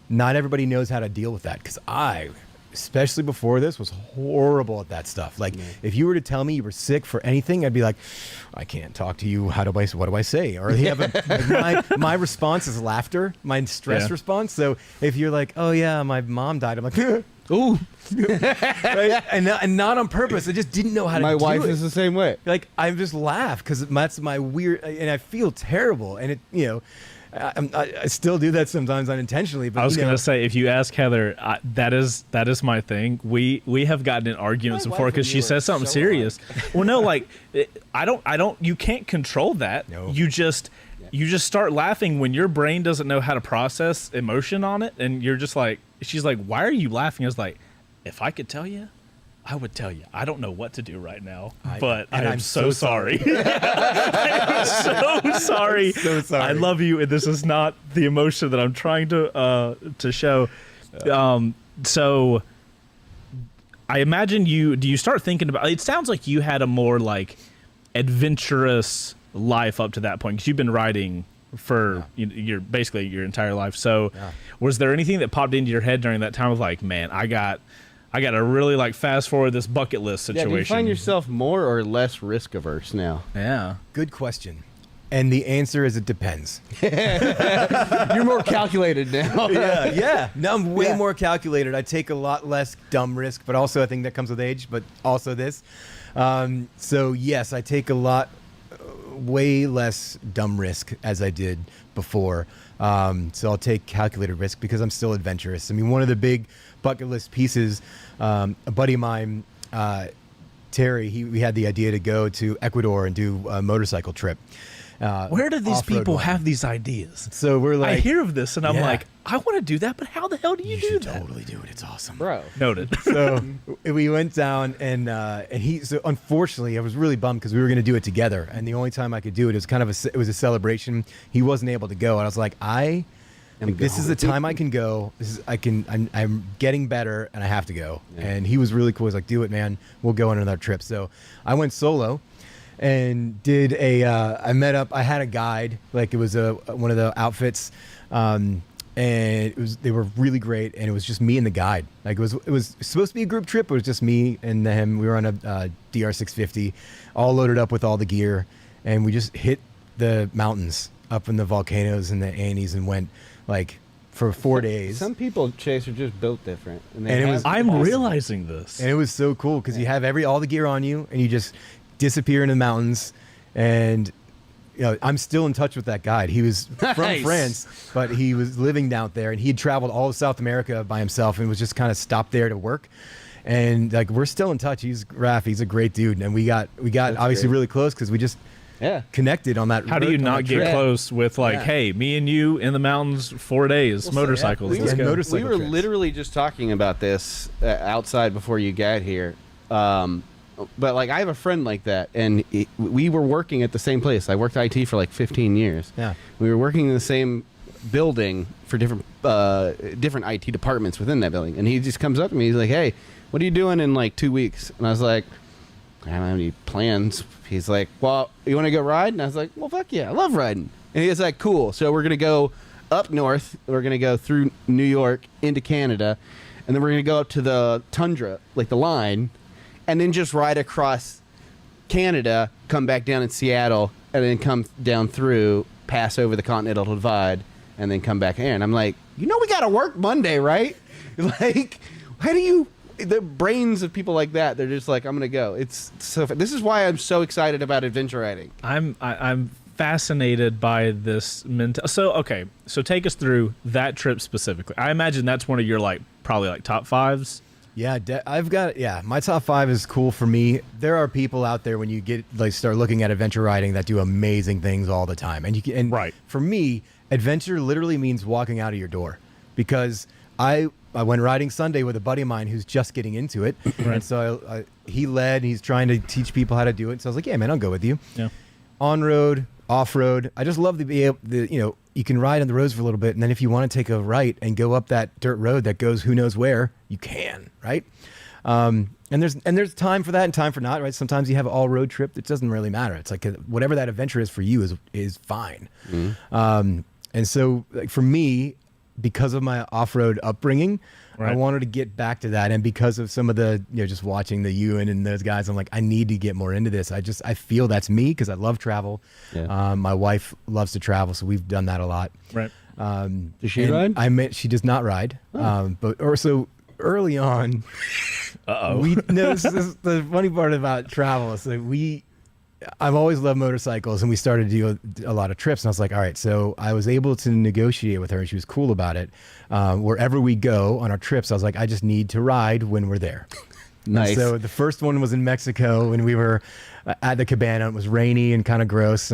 [SPEAKER 3] not everybody knows how to deal with that, because I, especially before this, was horrible at that stuff. Like if you were to tell me you were sick for anything, I'd be like, I can't talk to you. What do I say? Or you have like my response is laughter, my stress response. So if you're like, oh yeah, my mom died, I'm like, ooh, right? And not on purpose. I just didn't know how to do it.
[SPEAKER 2] My wife is the same way.
[SPEAKER 3] Like I just laugh because that's my weird, and I feel terrible. And it, you know, I still do that sometimes unintentionally. But
[SPEAKER 1] I was going to say, if you ask Heather, that is my thing. We have gotten in arguments before because she says something serious. Well, no, like I don't. You can't control that. No. You just start laughing when your brain doesn't know how to process emotion on it, and you're just like, she's like, why are you laughing? I was like, if I could tell you, I would tell you. I don't know what to do right now, but I'm so sorry. I'm so sorry.
[SPEAKER 3] So sorry.
[SPEAKER 1] I love you, and this is not the emotion that I'm trying to show. So I imagine do you start thinking about, it sounds like you had a more like adventurous life up to that point, because you've been riding for your basically your entire life. So was there anything that popped into your head during that time of like, man, I got to really like fast forward this bucket list situation?
[SPEAKER 2] Do you find yourself more or less risk averse now?
[SPEAKER 1] Yeah.
[SPEAKER 3] Good question. And the answer is it depends.
[SPEAKER 2] You're more calculated now.
[SPEAKER 3] Yeah. Now I'm way more calculated. I take a lot less dumb risk, but also I think that comes with age, but also this. So yes, I take way less dumb risk as I did before. So I'll take calculated risk because I'm still adventurous. I mean, one of the big bucket list pieces, a buddy of mine, Terry, we had the idea to go to Ecuador and do a motorcycle trip.
[SPEAKER 1] Where do these people have these ideas?
[SPEAKER 3] So we're like,
[SPEAKER 1] I hear of this and I'm like, I want to do that, but how the hell do you do that?
[SPEAKER 3] Totally do it. It's awesome,
[SPEAKER 2] bro.
[SPEAKER 1] Noted.
[SPEAKER 3] So we went down, and so unfortunately I was really bummed because we were going to do it together, and the only time I could do it was it was a celebration. He wasn't able to go, and I was like, this is the time I can go. I'm getting better, and I have to go. Yeah. And he was really cool. He's like, do it, man. We'll go on another trip. So I went solo and did I had a guide, like it was one of the outfits, and they were really great, and it was just me and the guide. Like it was supposed to be a group trip, but it was just me and him. We were on a DR650, all loaded up with all the gear, and we just hit the mountains up in the volcanoes and the Andes and went like for 4 days.
[SPEAKER 2] Some people, Chase, are just built different.
[SPEAKER 1] I'm realizing this.
[SPEAKER 3] And it was so cool because you have all the gear on you, and you just disappear into the mountains. And you know, I'm still in touch with that guide. He was from France, but he was living down there, and he had traveled all of South America by himself and was just kind of stopped there to work. And like, we're still in touch. He's a great dude, and we got obviously really close because we just connected on that.
[SPEAKER 1] How do you not get close with like, hey, me and you in the mountains 4 days, motorcycles?
[SPEAKER 2] Let's go. We were literally just talking about this outside before you got here. But like, I have a friend like that, and we were working at the same place. I worked IT for like 15 years. Yeah, we were working in the same building for different IT departments within that building. And he just comes up to me. He's like, "Hey, what are you doing in like 2 weeks?" And I was like, I don't have any plans. He's like, well, you want to go ride? And I was like, well, fuck yeah, I love riding. And he's like, cool. So we're going to go up north. We're going to go through New York into Canada. And then we're going to go up to the tundra, like the line, and then just ride across Canada, come back down in Seattle, and then come down through, pass over the Continental Divide, and then come back here. And I'm like, we got to work Monday, right? Like, how do you... The brains of people like that, they're just like, I'm going to go. It's so... This is why I'm so excited about adventure riding.
[SPEAKER 1] I'm fascinated by this mental. So take us through that trip specifically. I imagine that's one of your probably top fives.
[SPEAKER 3] Yeah, my top 5 is cool for me. There are people out there when you start looking at adventure riding that do amazing things all the time, and
[SPEAKER 1] right.
[SPEAKER 3] For me, adventure literally means walking out of your door, because I went riding Sunday with a buddy of mine who's just getting into it, right. And so he led. He's trying to teach people how to do it. So I was like, yeah, man, I'll go with you.
[SPEAKER 1] Yeah,
[SPEAKER 3] on road, off road. I just love to be able to, you can ride on the roads for a little bit, and then if you want to take a right and go up that dirt road that goes who knows where, you can, right? And there's time for that and time for not, right? Sometimes you have an all road trip. It doesn't really matter. It's like whatever that adventure is for you is fine. Mm-hmm. And so for me, because of my off-road upbringing, right. I wanted to get back to that, and because of some of the just watching the Ewan and those guys, I'm like, I need to get more into this. I feel that's me because I love travel. Yeah. My wife loves to travel, so we've done that a lot.
[SPEAKER 1] Right.
[SPEAKER 2] Does she ride?
[SPEAKER 3] She does not ride. So early on, this is the funny part about travel. So I've always loved motorcycles, and we started to do a lot of trips. And I was like, all right, so I was able to negotiate with her, and she was cool about it. Wherever we go on our trips, I was like, I just need to ride when we're there.
[SPEAKER 2] Nice.
[SPEAKER 3] And so the first one was in Mexico when we were at the cabana. It was rainy and kind of gross.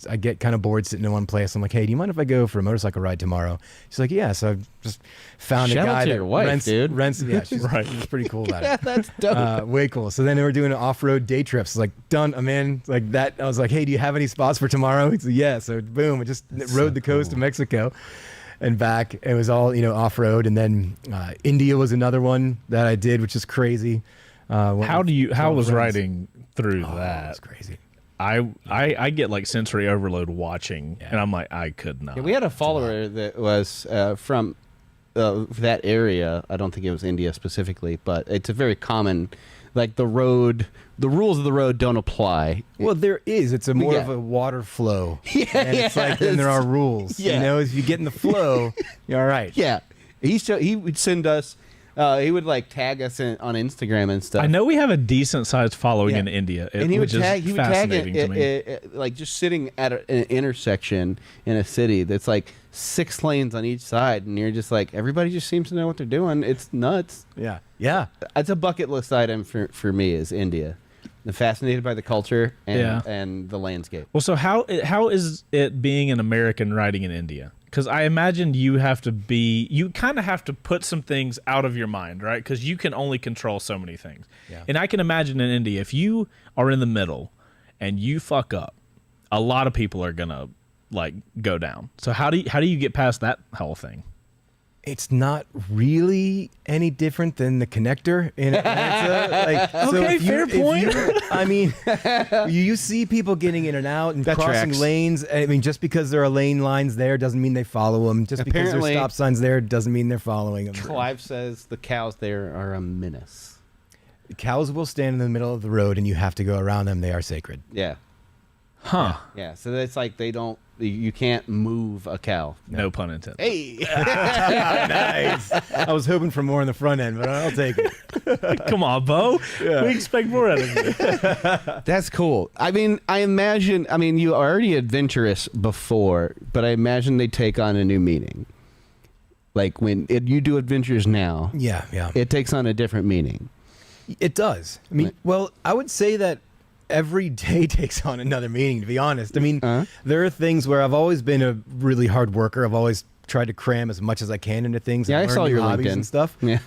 [SPEAKER 3] I get kind of bored sitting in one place. I'm like, hey, do you mind if I go for a motorcycle ride tomorrow? She's like, yeah. So I just found a guy that
[SPEAKER 2] your wife,
[SPEAKER 3] rents. Yeah, she's
[SPEAKER 1] right.
[SPEAKER 3] She's pretty cool about it.
[SPEAKER 2] Yeah, that's dope.
[SPEAKER 3] Way cool. So then we were doing off-road day trips. It's like, done. I'm in. Like that. I was like, hey, do you have any spots for tomorrow? He said, yeah. So boom, we just rode the coast of Mexico and back. It was all off-road. And then India was another one that I did, which is crazy.
[SPEAKER 1] How was riding through that?
[SPEAKER 3] It was crazy.
[SPEAKER 1] I get sensory overload watching, and I'm like, I could not.
[SPEAKER 2] Yeah, we had a follower that was from that area. I don't think it was India specifically, but it's a very common, the rules of the road don't apply.
[SPEAKER 3] Well, there is. It's more of a water flow.
[SPEAKER 2] Yeah,
[SPEAKER 3] and it's then there are rules.
[SPEAKER 2] Yeah.
[SPEAKER 3] If you get in the flow, you're all right.
[SPEAKER 2] Yeah. He would send us. He would tag us on Instagram and stuff.
[SPEAKER 1] I know we have a decent sized following in India,
[SPEAKER 2] and he would tag it, just sitting at an intersection in a city that's 6 lanes on each side, and you're just everybody just seems to know what they're doing. It's nuts.
[SPEAKER 3] Yeah, yeah.
[SPEAKER 2] It's a bucket list item for me is India. I'm fascinated by the culture and the landscape.
[SPEAKER 1] Well, so how is it being an American riding in India? Because I imagine you kind of have to put some things out of your mind, right? Because you can only control so many things. Yeah. And I can imagine in India, if you are in the middle and you fuck up, a lot of people are gonna go down. So how do you get past that whole thing?
[SPEAKER 3] It's not really any different than the connector in Atlanta.
[SPEAKER 1] Okay, fair point.
[SPEAKER 3] You see people getting in and out and
[SPEAKER 2] that
[SPEAKER 3] crossing
[SPEAKER 2] tracks.
[SPEAKER 3] lanes. I mean, just because there are lane lines there doesn't mean they follow them. Just because there are stop signs there doesn't mean they're following them.
[SPEAKER 2] Clive says the cows there are a menace.
[SPEAKER 3] The cows will stand in the middle of the road, and you have to go around them. They are sacred.
[SPEAKER 2] Yeah.
[SPEAKER 1] Huh.
[SPEAKER 2] Yeah. So that's they don't. You can't move a cow.
[SPEAKER 1] No pun intended.
[SPEAKER 2] Hey.
[SPEAKER 3] Nice. I was hoping for more in the front end, but I'll take it.
[SPEAKER 1] Come on, Beau. Yeah. We expect more out of you.
[SPEAKER 2] That's cool. I imagine you are already adventurous before, but I imagine they take on a new meaning. When you do adventures now,
[SPEAKER 3] yeah,
[SPEAKER 2] it takes on a different meaning.
[SPEAKER 3] It does. I would say that every day takes on another meaning, to be honest. There are things where I've always been a really hard worker. I've always tried to cram as much as I can into things.
[SPEAKER 2] Yeah,
[SPEAKER 3] and
[SPEAKER 2] I saw your
[SPEAKER 3] hobbies
[SPEAKER 2] LinkedIn
[SPEAKER 3] and stuff.
[SPEAKER 2] Yeah.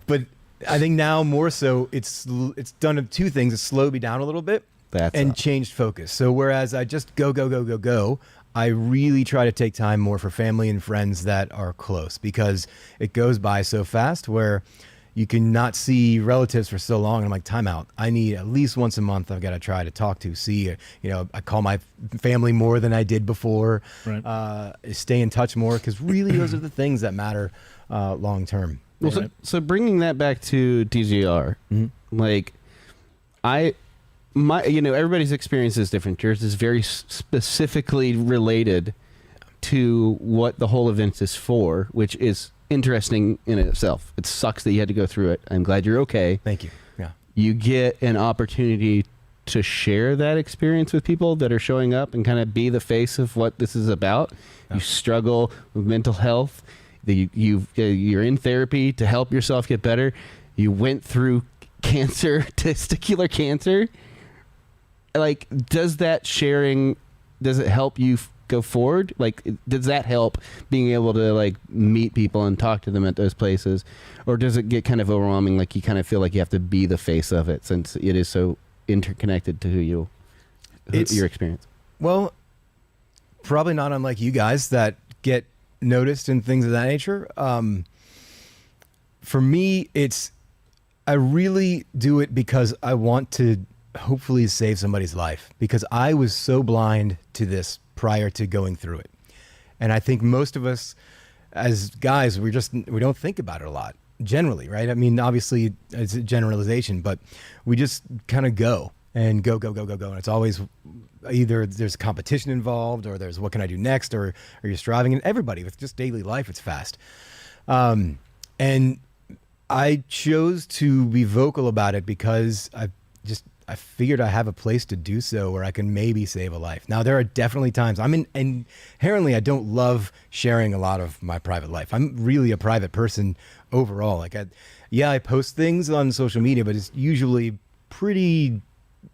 [SPEAKER 3] But I think now more so, it's done two things. It's slowed me down a little bit and changed focus. So whereas I just go, I really try to take time more for family and friends that are close, because it goes by so fast where you can not see relatives for so long. And I'm like, time out. I need at least once a month. I've got to try to talk to, see, I call my family more than I did before,
[SPEAKER 1] Right.
[SPEAKER 3] Stay in touch more. Cause really those are the things that matter, long term.
[SPEAKER 2] Well,
[SPEAKER 1] Right.
[SPEAKER 2] so bringing that back to DGR, like everybody's experience is different. Yours is very specifically related to what the whole event is for, which is interesting in itself. It sucks that you had to go through it. I'm glad you're okay.
[SPEAKER 3] Thank you. Yeah.
[SPEAKER 2] You get an opportunity to share that experience with people that are showing up and kind of be the face of what this is about.
[SPEAKER 3] Yeah.
[SPEAKER 2] You struggle with mental health. You're in therapy to help yourself get better. You went through cancer, testicular cancer. Like, does that sharing, does it help you go forward? Like, does that help being able to like meet people and talk to them at those places? Or does it get kind of overwhelming? Like, you kind of feel like you have to be the face of it since it is so interconnected to your experience. Well,
[SPEAKER 3] Probably not unlike you guys that get noticed and things of that nature. For me, I really do it because I want to hopefully save somebody's life, because I was so blind to this prior to going through it. And I think most of us as guys, we don't think about it a lot generally, right? I mean, obviously it's a generalization, but we just kind of go. And go. And it's always either there's competition involved, or there's what can I do next, or you're striving. And everybody with just daily life, it's fast. And I chose to be vocal about it because I figured I have a place to do so where I can maybe save a life. Now, there are definitely times inherently I don't love sharing a lot of my private life. I'm really a private person overall. Like, I post things on social media, but it's usually pretty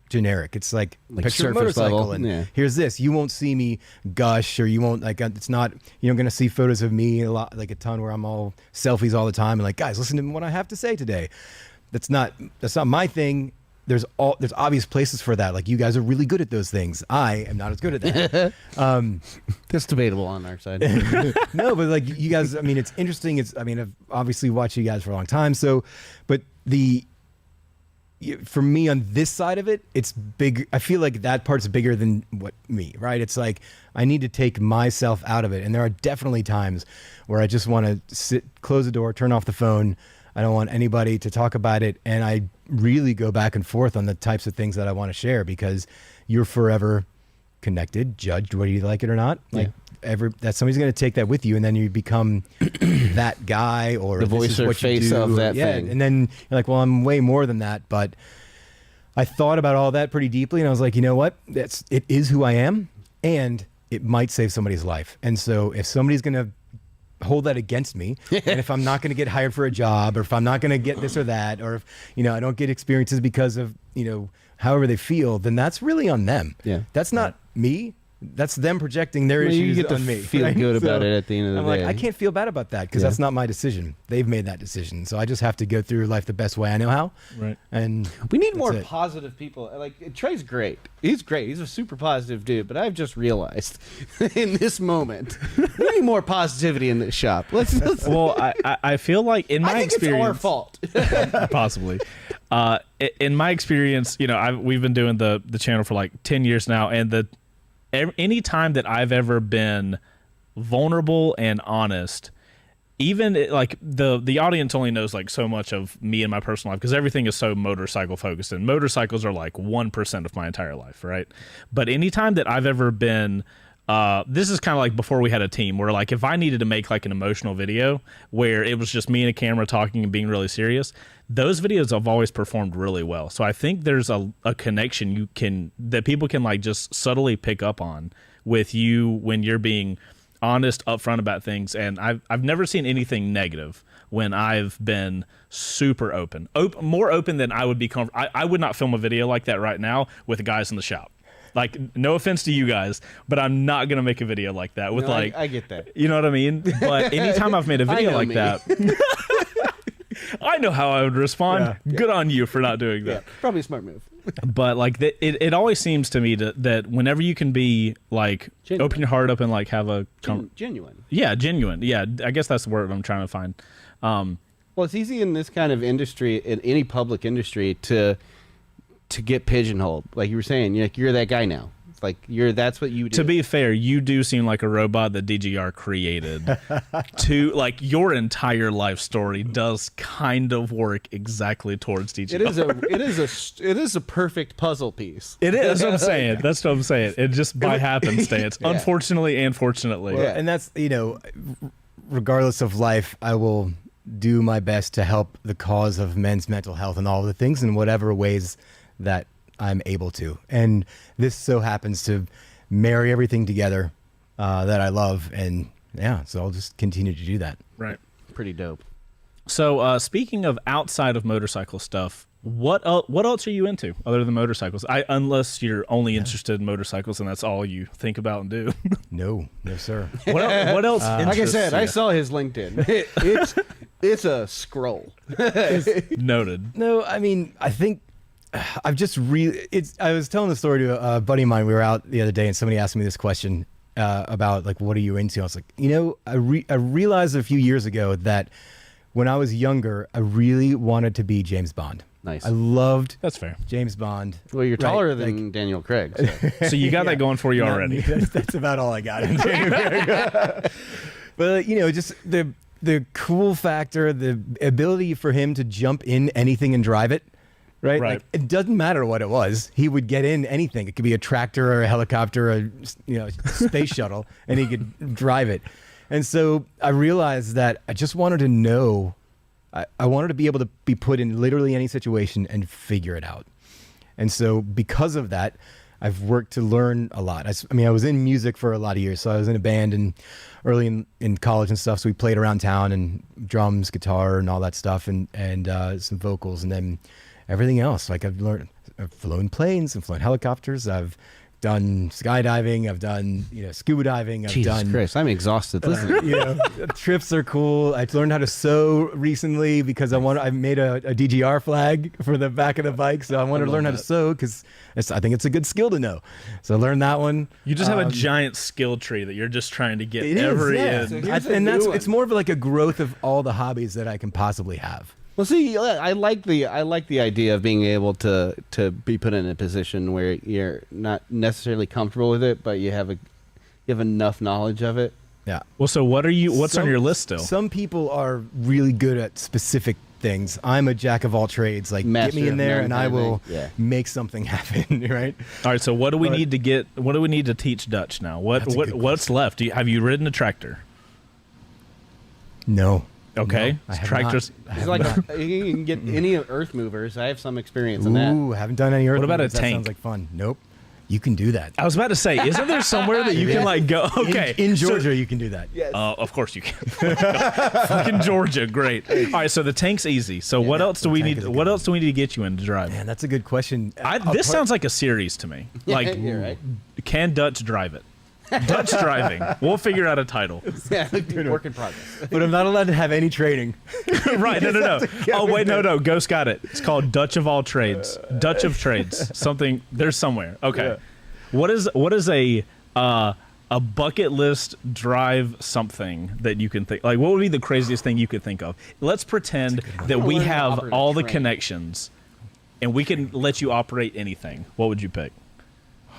[SPEAKER 3] generic. It's like picture a motorcycle
[SPEAKER 2] level,
[SPEAKER 3] and here's this. You won't see me gush, or you won't it's not, you're going to see photos of me a lot, like a ton where I'm all selfies all the time and like, guys, listen to what I have to say today. That's not my thing. There's obvious places for that. Like, you guys are really good at those things. I am not as good at that.
[SPEAKER 2] That's debatable on our side.
[SPEAKER 3] No, but like you guys, I mean, it's interesting. I've obviously watched you guys for a long time. So, but for me on this side of it, it's big. I feel like that part's bigger than me, right? It's like, I need to take myself out of it. And there are definitely times where I just want to sit, close the door, turn off the phone. I don't want anybody to talk about it. And I really go back and forth on the types of things that I want to share, because you're forever connected, judged, whether you like it or not. Like, that somebody's going to take that with you, and then you become that guy, or
[SPEAKER 2] the voice or face of that thing.
[SPEAKER 3] And then you're like, well, I'm way more than that. But I thought about all that pretty deeply, and I was like, you know what? It is who I am, and it might save somebody's life. And so if somebody's going to hold that against me, and if I'm not going to get hired for a job, or if I'm not going to get this or that, or if I don't get experiences because of however they feel, then that's really on them. That's not me. That's them projecting their issues
[SPEAKER 2] you get
[SPEAKER 3] on
[SPEAKER 2] to
[SPEAKER 3] me.
[SPEAKER 2] feel good about it at the end of the day.
[SPEAKER 3] I'm like, I can't feel bad about that, because that's not my decision. They've made that decision. So I just have to go through life the best way I know how.
[SPEAKER 1] Right.
[SPEAKER 3] And
[SPEAKER 2] we need more
[SPEAKER 3] it.
[SPEAKER 2] positive people. Like, Trey's great. He's great. He's a super positive dude. But I've just realized in this moment, we need more positivity in this shop. Let's
[SPEAKER 1] Well, I feel like in my
[SPEAKER 2] I think
[SPEAKER 1] experience,
[SPEAKER 2] it's our fault.
[SPEAKER 1] possibly. In my experience, we've been doing the channel for like 10 years now, and any time that I've ever been vulnerable and honest, even like the audience only knows like so much of me and my personal life, because everything is so motorcycle focused, and motorcycles are like 1% of my entire life, right? But anytime that I've ever been this is kind of like before we had a team, where like if I needed to make like an emotional video where it was just me and a camera talking and being really serious, those videos have always performed really well. So I think there's a connection that people can like just subtly pick up on with you when you're being honest, upfront about things. And I've never seen anything negative when I've been super open, more open than I would be comfortable. I would not film a video like that right now with the guys in the shop. Like, no offense to you guys, but I'm not going to make a video like that with
[SPEAKER 2] I get that.
[SPEAKER 1] You know what I mean? But anytime I've made a video like that, I know how I would respond.
[SPEAKER 3] Yeah.
[SPEAKER 1] Good on you for not doing that.
[SPEAKER 2] Probably a smart move.
[SPEAKER 1] But like it always seems to me that whenever you can be like
[SPEAKER 2] Genuine.
[SPEAKER 1] open your heart up and like have a
[SPEAKER 2] Genuine.
[SPEAKER 1] genuine. Yeah, I guess that's the word I'm trying to find.
[SPEAKER 2] Well, Well, it's easy in this kind of industry, in any public industry, to get pigeonholed. Like you were saying, you're that guy now. It's like that's what you do.
[SPEAKER 1] To be fair, you do seem like a robot that DGR created. To like your entire life story does kind of work exactly towards DGR.
[SPEAKER 2] It is a perfect puzzle piece.
[SPEAKER 1] It is. That's what I'm saying. That's what I'm saying. It just by happenstance, unfortunately and fortunately.
[SPEAKER 3] Well, and that's, regardless of life, I will do my best to help the cause of men's mental health and all the things in whatever ways that I'm able to. And this so happens to marry everything together that I love. And so I'll just continue to do that.
[SPEAKER 1] Right.
[SPEAKER 2] Pretty dope.
[SPEAKER 1] So speaking of outside of motorcycle stuff, what else are you into other than motorcycles? Unless you're only interested in motorcycles and that's all you think about and do.
[SPEAKER 3] No, sir.
[SPEAKER 1] What else?
[SPEAKER 2] Like I said, I saw his LinkedIn. It's a scroll.
[SPEAKER 1] Noted.
[SPEAKER 3] No, I mean, I think I've just I was telling the story to a buddy of mine. We were out the other day and somebody asked me this question about like, what are you into? I was like, I realized a few years ago that when I was younger, I really wanted to be James Bond.
[SPEAKER 2] Nice.
[SPEAKER 3] I loved
[SPEAKER 1] That's fair.
[SPEAKER 3] James Bond.
[SPEAKER 2] Well, you're taller than Daniel Craig. So.
[SPEAKER 1] So you got that going for you already.
[SPEAKER 3] That's about all I got. But just the cool factor, the ability for him to jump in anything and drive it. Right. Like, it doesn't matter what it was. He would get in anything. It could be a tractor or a helicopter or space shuttle, and he could drive it. And so I realized that I just wanted to know. I wanted to be able to be put in literally any situation and figure it out. And so because of that, I've worked to learn a lot. I was in music for a lot of years. So I was in a band and early in college and stuff. So we played around town and drums, guitar, and all that stuff, and some vocals, and then everything else. Like I've flown planes and flown helicopters. I've done skydiving. I've done scuba diving. I've
[SPEAKER 2] Jesus
[SPEAKER 3] done.
[SPEAKER 2] Christ, I'm exhausted. Listen,
[SPEAKER 3] trips are cool. I learned how to sew recently because I made a DGR flag for the back of the bike. So I wanted to learn how to sew because I think it's a good skill to know. So I learned that one.
[SPEAKER 1] You just have a giant skill tree that you're just trying to get
[SPEAKER 3] It
[SPEAKER 1] every
[SPEAKER 3] is,
[SPEAKER 1] in.
[SPEAKER 3] So it's more of like a growth of all the hobbies that I can possibly have.
[SPEAKER 2] well, see, I like the idea of being able to be put in a position where you're not necessarily comfortable with it, but you have enough knowledge of it.
[SPEAKER 3] Yeah.
[SPEAKER 1] Well, so what's on your list still?
[SPEAKER 3] Some people are really good at specific things. I'm a jack of all trades. Like,
[SPEAKER 2] Master
[SPEAKER 3] get me in there and I will
[SPEAKER 2] Yeah.
[SPEAKER 3] make something happen. Right.
[SPEAKER 1] All right. So what do we need to teach Dutch now? What's left? Have you ridden a tractor?
[SPEAKER 3] No.
[SPEAKER 1] Okay.
[SPEAKER 3] No, I have
[SPEAKER 1] Tractors.
[SPEAKER 3] not.
[SPEAKER 2] It's like you can get any earth movers. I have some experience in that.
[SPEAKER 3] Ooh, haven't done any earth.
[SPEAKER 1] What about a
[SPEAKER 3] movers. That
[SPEAKER 1] tank?
[SPEAKER 3] sounds like fun. Nope. You can do that.
[SPEAKER 1] I was about to say, isn't there somewhere that you can like go? Okay.
[SPEAKER 3] In Georgia, you can do that.
[SPEAKER 2] Yes.
[SPEAKER 1] Of course you can. Fucking Georgia, great. All right, so the tank's easy. So what else do we need? What else do we need to get you in to drive?
[SPEAKER 3] Man, that's a good question.
[SPEAKER 1] This sounds like a series to me. Like,
[SPEAKER 2] You're right.
[SPEAKER 1] can Dutch drive it? Dutch driving. We'll figure out a title.
[SPEAKER 2] Yeah, work in progress.
[SPEAKER 3] But I'm not allowed to have any training.
[SPEAKER 1] Right? No. Oh wait, no. Ghost got it. It's called Dutch of all trades. Dutch of trades. Something. There's somewhere. Okay. Yeah. What is a bucket list drive something that you can think? Like, what would be the craziest thing you could think of? Let's pretend that we have all the connections, and we can let you operate anything. What would you pick?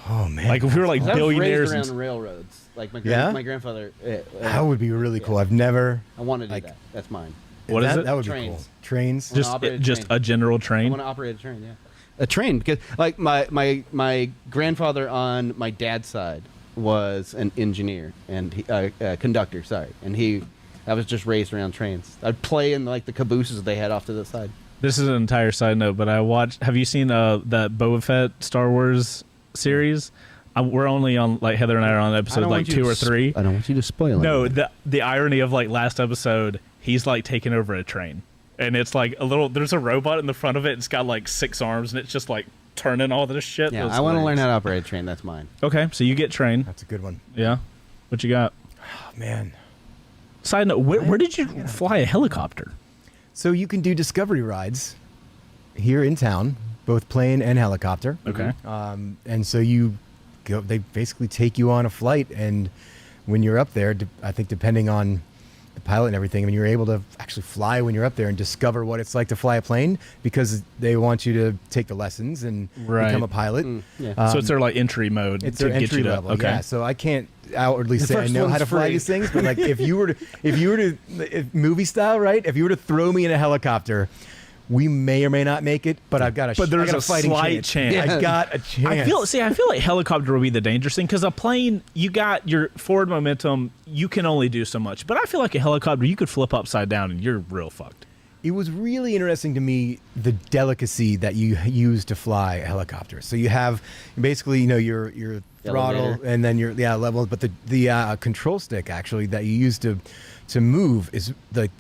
[SPEAKER 3] Oh man.
[SPEAKER 1] Like if we were like billionaires.
[SPEAKER 2] I was raised around railroads. Like my grandfather.
[SPEAKER 3] That would be really cool. I've never.
[SPEAKER 2] I want to do that. That's mine.
[SPEAKER 1] What is it?
[SPEAKER 3] That would be
[SPEAKER 2] Trains.
[SPEAKER 3] cool. Trains.
[SPEAKER 1] Just a general
[SPEAKER 2] I
[SPEAKER 1] train.
[SPEAKER 2] want to operate a train. Yeah. A train, because like my grandfather on my dad's side was an engineer and a conductor. Sorry, and I was just raised around trains. I'd play in like the cabooses they had off to the side.
[SPEAKER 1] This is an entire side note, but I watched. Have you seen that Boba Fett Star Wars series? We're only on like Heather and I are on episode like 2 or 3.
[SPEAKER 2] I don't want you to spoil it.
[SPEAKER 1] No, the irony of like last episode, he's like taking over a train, and it's like there's a robot in the front of it. It's got like 6 arms, and it's just like turning all this shit.
[SPEAKER 2] Yeah, I want to learn how to operate a train. That's mine.
[SPEAKER 1] Okay, so you get train.
[SPEAKER 3] That's a good one.
[SPEAKER 1] Yeah, what you got?
[SPEAKER 3] Oh, man.
[SPEAKER 1] Side note: where did you fly a helicopter?
[SPEAKER 3] So you can do discovery rides here in town, both plane and helicopter.
[SPEAKER 1] Okay.
[SPEAKER 3] And so you go. They basically take you on a flight, and when you're up there, I think depending on the pilot and everything. I mean, you're able to actually fly when you're up there and discover what it's like to fly a plane because they want you to take the lessons and become a pilot.
[SPEAKER 1] So it's their like entry mode.
[SPEAKER 3] It's
[SPEAKER 1] to
[SPEAKER 3] their
[SPEAKER 1] get
[SPEAKER 3] entry
[SPEAKER 1] you to,
[SPEAKER 3] level.
[SPEAKER 1] Okay.
[SPEAKER 3] Yeah. So I can't outwardly say I
[SPEAKER 2] first
[SPEAKER 3] know how
[SPEAKER 2] one's
[SPEAKER 3] to fly
[SPEAKER 2] free.
[SPEAKER 3] these things, but like if you were movie style, right? If you were to throw me in a helicopter, we may or may not make it, but I've got a
[SPEAKER 1] But there's
[SPEAKER 3] I got
[SPEAKER 1] a
[SPEAKER 3] fighting
[SPEAKER 1] slight chance.
[SPEAKER 3] I got a chance.
[SPEAKER 1] I feel like helicopter would be the dangerous thing because a plane, you got your forward momentum, you can only do so much. But I feel like a helicopter, you could flip upside down and you're real fucked.
[SPEAKER 3] It was really interesting to me the delicacy that you use to fly a helicopter. So you have basically, your throttle
[SPEAKER 2] Elevator.
[SPEAKER 3] and then your levels, but the control stick actually that you use to move is like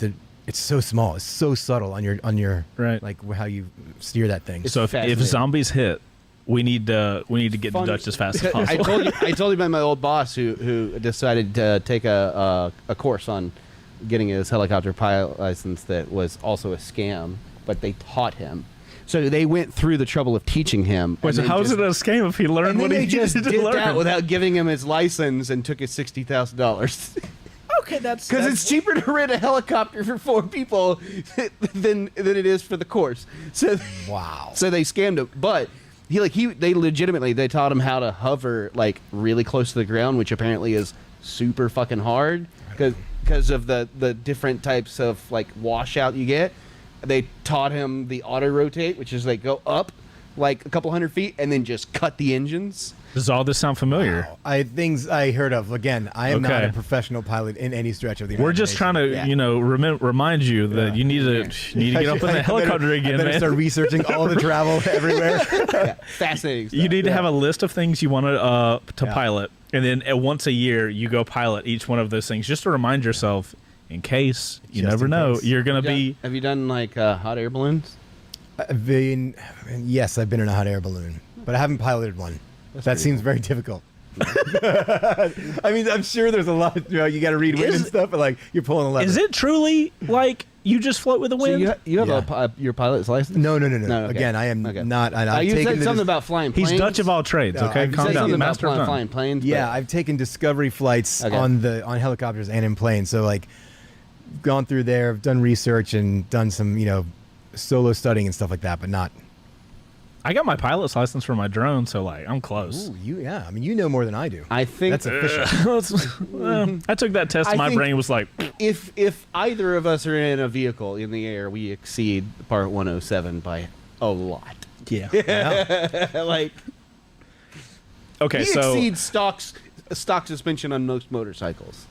[SPEAKER 3] it's so small, it's so subtle on your
[SPEAKER 1] Right.
[SPEAKER 3] like how you steer that thing.
[SPEAKER 1] So if
[SPEAKER 2] fascinating.
[SPEAKER 1] zombies hit, we need to get to Dutch as fast as
[SPEAKER 2] I
[SPEAKER 1] possible.
[SPEAKER 2] told you about my old boss who decided to take a course on getting his helicopter pilot license that was also a scam, but they taught him. So they went through the trouble of teaching him.
[SPEAKER 1] Wait, so how is it a scam if he learned
[SPEAKER 2] And
[SPEAKER 1] what
[SPEAKER 2] then
[SPEAKER 1] he
[SPEAKER 2] they just
[SPEAKER 1] needed to
[SPEAKER 2] did
[SPEAKER 1] learn?
[SPEAKER 2] that without giving him his license and took his $60,000.
[SPEAKER 1] Okay, that's
[SPEAKER 2] Because it's cheaper to rent a helicopter for 4 people than it is for the course. So
[SPEAKER 3] Wow.
[SPEAKER 2] So they scammed him, but they legitimately they taught him how to hover like really close to the ground, which apparently is super fucking hard because of the different types of like washout you get. They taught him the auto rotate, which is like go up like a couple hundred feet and then just cut the engines.
[SPEAKER 1] Does all this sound familiar?
[SPEAKER 3] Things I heard of. Again, I am not
[SPEAKER 1] Okay.
[SPEAKER 3] a professional pilot in any stretch of the
[SPEAKER 1] We're just trying to,
[SPEAKER 3] imagination.
[SPEAKER 1] remind you that you need to get up in
[SPEAKER 3] I
[SPEAKER 1] the helicopter
[SPEAKER 3] better,
[SPEAKER 1] again,
[SPEAKER 3] I better
[SPEAKER 1] man.
[SPEAKER 3] start researching all the travel everywhere.
[SPEAKER 2] Fascinating stuff.
[SPEAKER 1] You need to have a list of things you want to
[SPEAKER 3] Yeah.
[SPEAKER 1] pilot, and then once a year you go pilot each one of those things just to remind yourself, in case you
[SPEAKER 3] Just
[SPEAKER 1] never
[SPEAKER 3] in
[SPEAKER 1] know,
[SPEAKER 3] case.
[SPEAKER 1] you're gonna be.
[SPEAKER 2] Have you done like hot air balloons?
[SPEAKER 3] Yes, I've been in a hot air balloon, but I haven't piloted one. That seems very difficult. I mean, I'm sure there's a lot. You got to read wind and stuff, but like you're pulling a lever.
[SPEAKER 1] Is it truly like you just float with the
[SPEAKER 2] So
[SPEAKER 1] wind?
[SPEAKER 2] you have
[SPEAKER 3] Yeah.
[SPEAKER 2] your pilot's license?
[SPEAKER 3] No.
[SPEAKER 2] okay.
[SPEAKER 3] Again, I am
[SPEAKER 2] Okay.
[SPEAKER 3] not. And I've
[SPEAKER 2] You
[SPEAKER 3] taken
[SPEAKER 2] said
[SPEAKER 3] the
[SPEAKER 2] something about flying planes.
[SPEAKER 1] He's Dutch of all trades.
[SPEAKER 3] No,
[SPEAKER 1] Okay,
[SPEAKER 3] I've
[SPEAKER 1] calm
[SPEAKER 3] said
[SPEAKER 1] down.
[SPEAKER 2] something about
[SPEAKER 1] Master of none.
[SPEAKER 2] flying planes.
[SPEAKER 3] Yeah,
[SPEAKER 2] but-
[SPEAKER 3] I've taken discovery flights
[SPEAKER 2] Okay.
[SPEAKER 3] on helicopters and in planes. So like, gone through there, done research and done some solo studying and stuff like that, but not.
[SPEAKER 1] I got my pilot's license for my drone, so like I'm close.
[SPEAKER 3] Ooh, I mean, you know more than I do.
[SPEAKER 2] I think
[SPEAKER 3] That's official.
[SPEAKER 1] I took that test.
[SPEAKER 2] I
[SPEAKER 1] My
[SPEAKER 2] think-
[SPEAKER 1] brain was like,
[SPEAKER 2] if either of us are in a vehicle in the air, we exceed Part 107 by a lot.
[SPEAKER 1] yeah.
[SPEAKER 2] Like
[SPEAKER 1] Okay,
[SPEAKER 2] we
[SPEAKER 1] so
[SPEAKER 2] exceed stock suspension on most motorcycles.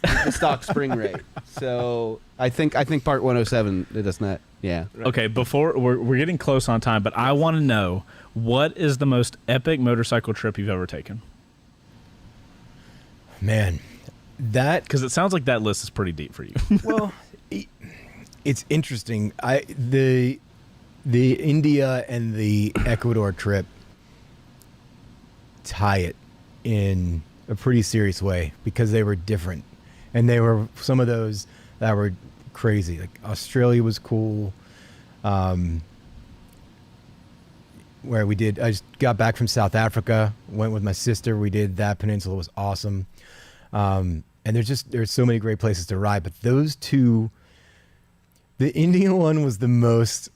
[SPEAKER 2] The stock spring rate. So I think Part 107 it does not. Yeah.
[SPEAKER 1] okay, before we're getting close on time, but I want to know what is the most epic motorcycle trip you've ever taken?
[SPEAKER 3] Man, that
[SPEAKER 1] Because it sounds like that list is pretty deep for you.
[SPEAKER 3] well, it's interesting. The India and the Ecuador trip tie it in a pretty serious way because they were different, and they were some of those that were crazy. Like Australia was cool. Where we did, I just got back from South Africa, went with my sister. We did that peninsula, was awesome. And there's so many great places to ride, but those two, the Indian one was the most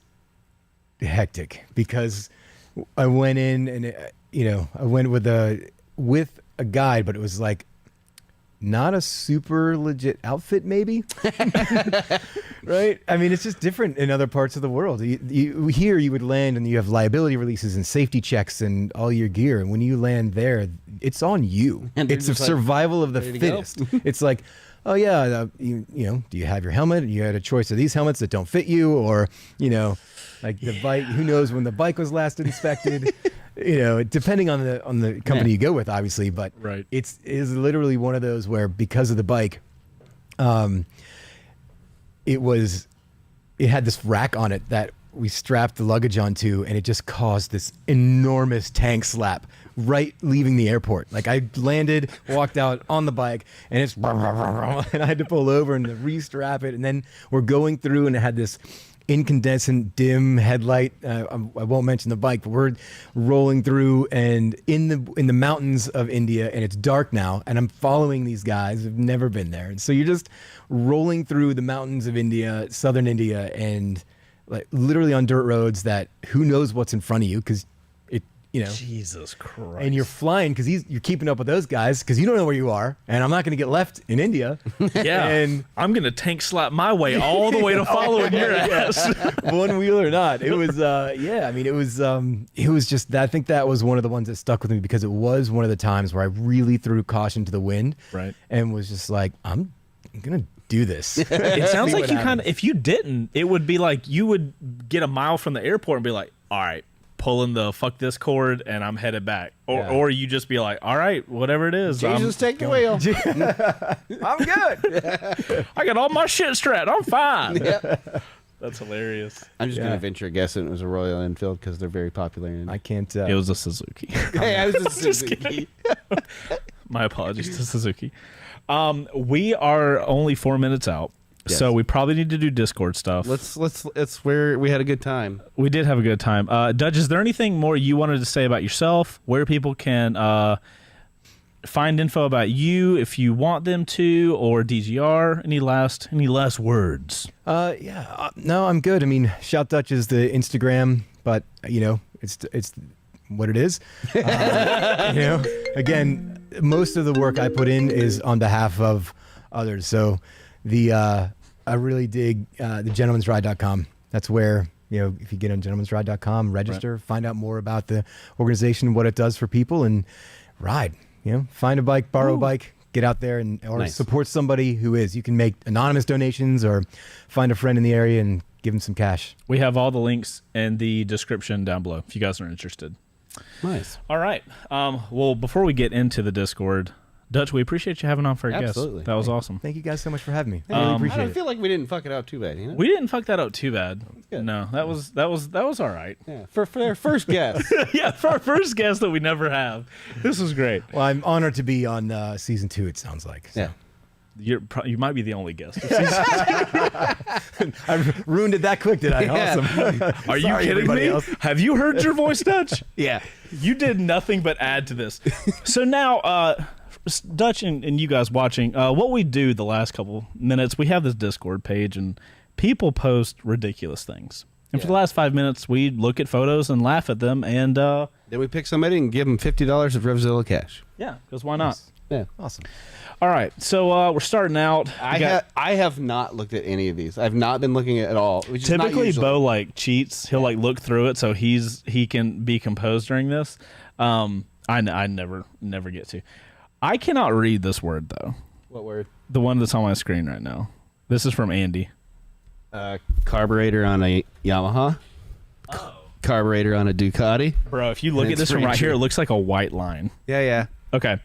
[SPEAKER 3] hectic because I went in and I went with a guide, but it was like not a super legit outfit, maybe. Right? I mean, it's just different in other parts of the world. Here, you would land and you have liability releases and safety checks and all your gear. And when you land there, it's on you.
[SPEAKER 2] And they're
[SPEAKER 3] It's a
[SPEAKER 2] just like,
[SPEAKER 3] survival of the
[SPEAKER 2] ready to go.
[SPEAKER 3] fittest. It's like, oh yeah, do you have your helmet? You had a choice of these helmets that don't fit you, or like the bike. Who knows when the bike was last inspected? Depending on the company you go with, obviously. But
[SPEAKER 1] Right.
[SPEAKER 3] it is literally one of those where because of the bike, it had this rack on it that we strapped the luggage onto, and it just caused this enormous tank slap right leaving the airport. Like I landed, walked out on the bike, and it's and I had to pull over and restrap it. And then we're going through, and it had this incandescent dim headlight. I won't mention the bike, but we're rolling through and in the mountains of India, and it's dark now, and I'm following these guys who've never been there. And so you're just rolling through the mountains of India, southern India, and like literally on dirt roads that who knows what's in front of you, because
[SPEAKER 1] Jesus Christ.
[SPEAKER 3] and you're flying because you're keeping up with those guys because you don't know where you are, and I'm not going to get left in India.
[SPEAKER 1] Yeah,
[SPEAKER 3] and
[SPEAKER 1] I'm gonna tank slap my way all the way to following your ass.
[SPEAKER 3] one wheel or not, it was it was just, I think that was one of the ones that stuck with me because it was one of the times where I really threw caution to the wind,
[SPEAKER 1] Right.
[SPEAKER 3] and was just like, I'm gonna do this.
[SPEAKER 1] It sounds
[SPEAKER 3] See
[SPEAKER 1] like
[SPEAKER 3] what
[SPEAKER 1] you
[SPEAKER 3] happens.
[SPEAKER 1] kind of, if you didn't, it would be like you would get a mile from the airport and be like, all right, pulling the fuck this cord and I'm headed back. Or you just be like, all right, whatever it is.
[SPEAKER 2] Jesus, take the wheel.
[SPEAKER 3] I'm good.
[SPEAKER 1] I got all my shit strapped. I'm fine. That's hilarious.
[SPEAKER 2] I'm just gonna venture a guess it was a Royal Enfield because they're very popular.
[SPEAKER 3] I can't.
[SPEAKER 1] It was a Suzuki.
[SPEAKER 2] Hey, I was just
[SPEAKER 1] kidding. My apologies to Suzuki. We are only 4 minutes out.
[SPEAKER 2] Yes.
[SPEAKER 1] So we probably need to do Discord stuff.
[SPEAKER 2] Let's where we had a good time.
[SPEAKER 1] We did have a good time. Dutch, is there anything more you wanted to say about yourself? Where people can find info about you if you want them to, or DGR? Any last words?
[SPEAKER 3] No, I'm good. I mean, Shout Dutch is the Instagram, but it's what it is. Again, most of the work I put in is on behalf of others. So I really dig the gentleman'sride.com. That's where, if you get on gentleman'sride.com, register, find out more about the organization, what it does for people, and ride. Find a bike, borrow a bike, get out there or support somebody who is. You can make anonymous donations or find a friend in the area and give them some cash.
[SPEAKER 1] We have all the links in the description down below if you guys are interested.
[SPEAKER 2] Nice.
[SPEAKER 1] All right. Well, before we get into the Discord, Dutch, we appreciate you having on for a
[SPEAKER 2] Absolutely.
[SPEAKER 1] guest. That was awesome.
[SPEAKER 3] Thank you guys so much for having me. I
[SPEAKER 2] I
[SPEAKER 3] really
[SPEAKER 2] don't
[SPEAKER 3] appreciate it.
[SPEAKER 2] feel like we didn't fuck it out too bad.
[SPEAKER 1] We didn't fuck that up too bad.
[SPEAKER 2] good.
[SPEAKER 1] No, that was all right.
[SPEAKER 2] Yeah. For their first guest.
[SPEAKER 1] Yeah, for our first guest that we never have, this was great.
[SPEAKER 3] Well, I'm honored to be on season 2, it sounds like. So.
[SPEAKER 2] Yeah.
[SPEAKER 1] You might be the only guest.
[SPEAKER 3] I ruined it that quick, did I?
[SPEAKER 2] Yeah.
[SPEAKER 3] Awesome.
[SPEAKER 1] Are you
[SPEAKER 3] Sorry,
[SPEAKER 1] kidding
[SPEAKER 3] everybody
[SPEAKER 1] me?
[SPEAKER 3] else.
[SPEAKER 1] Have you heard your voice, Dutch?
[SPEAKER 2] Yeah.
[SPEAKER 1] You did nothing but add to this. So now, Dutch and you guys watching, what we do the last couple minutes, we have this Discord page and people post ridiculous things. And for the last 5 minutes, we look at photos and laugh at them. And
[SPEAKER 2] Then we pick somebody and give them $50 of Revzilla cash.
[SPEAKER 1] yeah, because why not?
[SPEAKER 2] Yeah.
[SPEAKER 3] Awesome.
[SPEAKER 1] All right, so we're starting out.
[SPEAKER 2] I have not looked at any of these. I've not been looking at all. Which is not
[SPEAKER 1] Typically,
[SPEAKER 2] usually.
[SPEAKER 1] Beau cheats. He'll look through it so he can be composed during this. I never get to. I cannot read this word though.
[SPEAKER 2] What word?
[SPEAKER 1] The one that's on my screen right now. This is from Andy.
[SPEAKER 2] Carburetor on a Yamaha. Carburetor on a Ducati.
[SPEAKER 1] Bro, if you look
[SPEAKER 2] And
[SPEAKER 1] at
[SPEAKER 2] it's
[SPEAKER 1] this one right
[SPEAKER 2] true.
[SPEAKER 1] here, it looks like a white line.
[SPEAKER 2] Yeah.
[SPEAKER 1] Okay.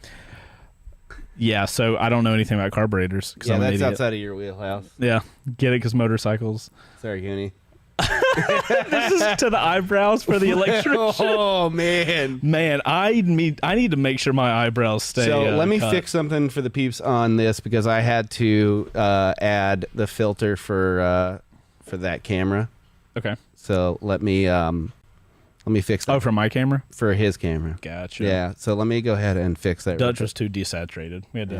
[SPEAKER 1] Yeah, so I don't know anything about carburetors.
[SPEAKER 2] Yeah,
[SPEAKER 1] I'm an
[SPEAKER 2] that's
[SPEAKER 1] idiot.
[SPEAKER 2] outside of your wheelhouse.
[SPEAKER 1] Yeah, get it because motorcycles.
[SPEAKER 2] Sorry, Goonie.
[SPEAKER 1] This is to the eyebrows for the electrician.
[SPEAKER 2] Oh, man.
[SPEAKER 1] Man, I need to make sure my eyebrows stay.
[SPEAKER 2] So let me
[SPEAKER 1] cut.
[SPEAKER 2] fix something for the peeps on this because I had to add the filter for that camera.
[SPEAKER 1] Okay.
[SPEAKER 2] So let me fix that
[SPEAKER 1] For my camera.
[SPEAKER 2] for his camera.
[SPEAKER 1] Gotcha.
[SPEAKER 2] Yeah. So let me go ahead and fix that. real
[SPEAKER 1] Dutch
[SPEAKER 2] quick.
[SPEAKER 1] was too desaturated. We had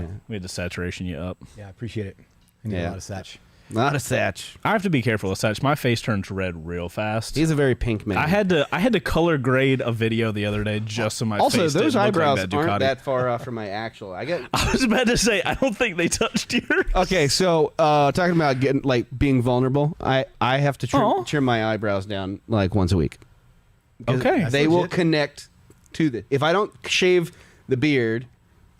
[SPEAKER 1] to saturation you up.
[SPEAKER 3] Yeah, I appreciate it. I need
[SPEAKER 2] Yeah.
[SPEAKER 3] a lot of satch.
[SPEAKER 2] Not a satch.
[SPEAKER 1] I have to be careful with satch. My face turns red real fast.
[SPEAKER 2] He's a very pink man.
[SPEAKER 1] I had to color grade a video the other day just so my
[SPEAKER 2] also,
[SPEAKER 1] face
[SPEAKER 2] those
[SPEAKER 1] didn't look
[SPEAKER 2] eyebrows
[SPEAKER 1] like that
[SPEAKER 2] aren't
[SPEAKER 1] Ducati.
[SPEAKER 2] that far off from my actual.
[SPEAKER 1] I was about to say I don't think they touched yours.
[SPEAKER 2] Okay, so talking about getting being vulnerable, I have to
[SPEAKER 1] Aw.
[SPEAKER 2] trim my eyebrows down once a week. 'Cause
[SPEAKER 1] Okay.
[SPEAKER 2] they
[SPEAKER 3] That's
[SPEAKER 2] will
[SPEAKER 3] legit.
[SPEAKER 2] connect to the. If I don't shave the beard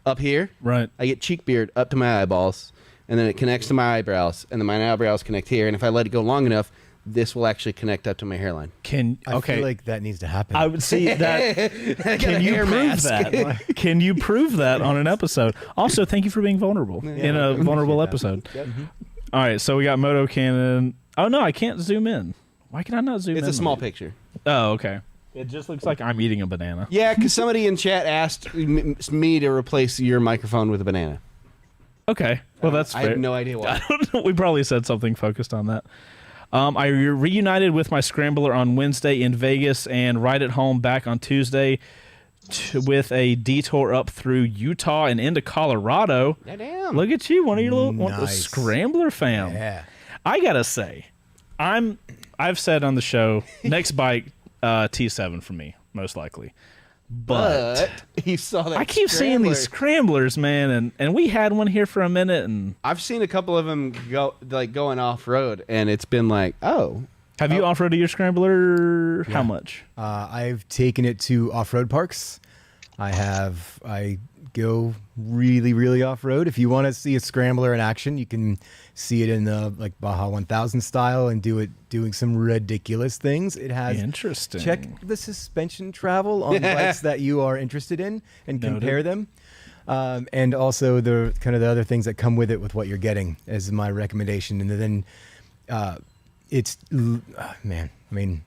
[SPEAKER 2] up here,
[SPEAKER 1] Right.
[SPEAKER 2] I get cheek beard up to my eyeballs, and then it connects to my eyebrows, and then my eyebrows connect here. And if I let it go long enough, this will actually connect up to my hairline.
[SPEAKER 3] I feel like that needs to happen.
[SPEAKER 1] I would see that. Can you
[SPEAKER 2] hair
[SPEAKER 1] prove
[SPEAKER 2] mask.
[SPEAKER 1] that? Can you prove that on an episode? Also, thank you for being vulnerable in a vulnerable episode. All right, so we got Moto Cannon. Oh no, I can't zoom in. Why can I not zoom in?
[SPEAKER 2] It's a small picture.
[SPEAKER 1] Oh, okay. It just looks like I'm eating a banana.
[SPEAKER 2] Yeah, because somebody in chat asked me to replace your microphone with a banana.
[SPEAKER 1] Okay. Well, that's
[SPEAKER 2] I
[SPEAKER 1] fair.
[SPEAKER 2] have no idea why.
[SPEAKER 1] I don't know. We probably said something focused on that. I reunited with my scrambler on Wednesday in Vegas and right at home back on Tuesday with a detour up through Utah and into Colorado.
[SPEAKER 2] Yeah, damn.
[SPEAKER 1] Look at you, one of your little
[SPEAKER 3] Nice.
[SPEAKER 1] scrambler fam.
[SPEAKER 3] Yeah.
[SPEAKER 1] I gotta say, I've said on the show, next bike T7 for me, most likely. But
[SPEAKER 2] he saw that.
[SPEAKER 1] I keep seeing these scramblers, man, and we had one here for a minute, and
[SPEAKER 2] I've seen a couple of them going off road, and it's been like, oh.
[SPEAKER 1] have you off-roaded your scrambler? How much?
[SPEAKER 3] I've taken it to off-road parks. I go really, really off-road. If you want to see a scrambler in action, you can see it in the Baja 1000 style and doing some ridiculous things. It has
[SPEAKER 1] Interesting.
[SPEAKER 3] Check the suspension travel on bikes that you are interested in and compare them. And also the kind of the other things that come with it with what you're getting is my recommendation. And then man, I mean,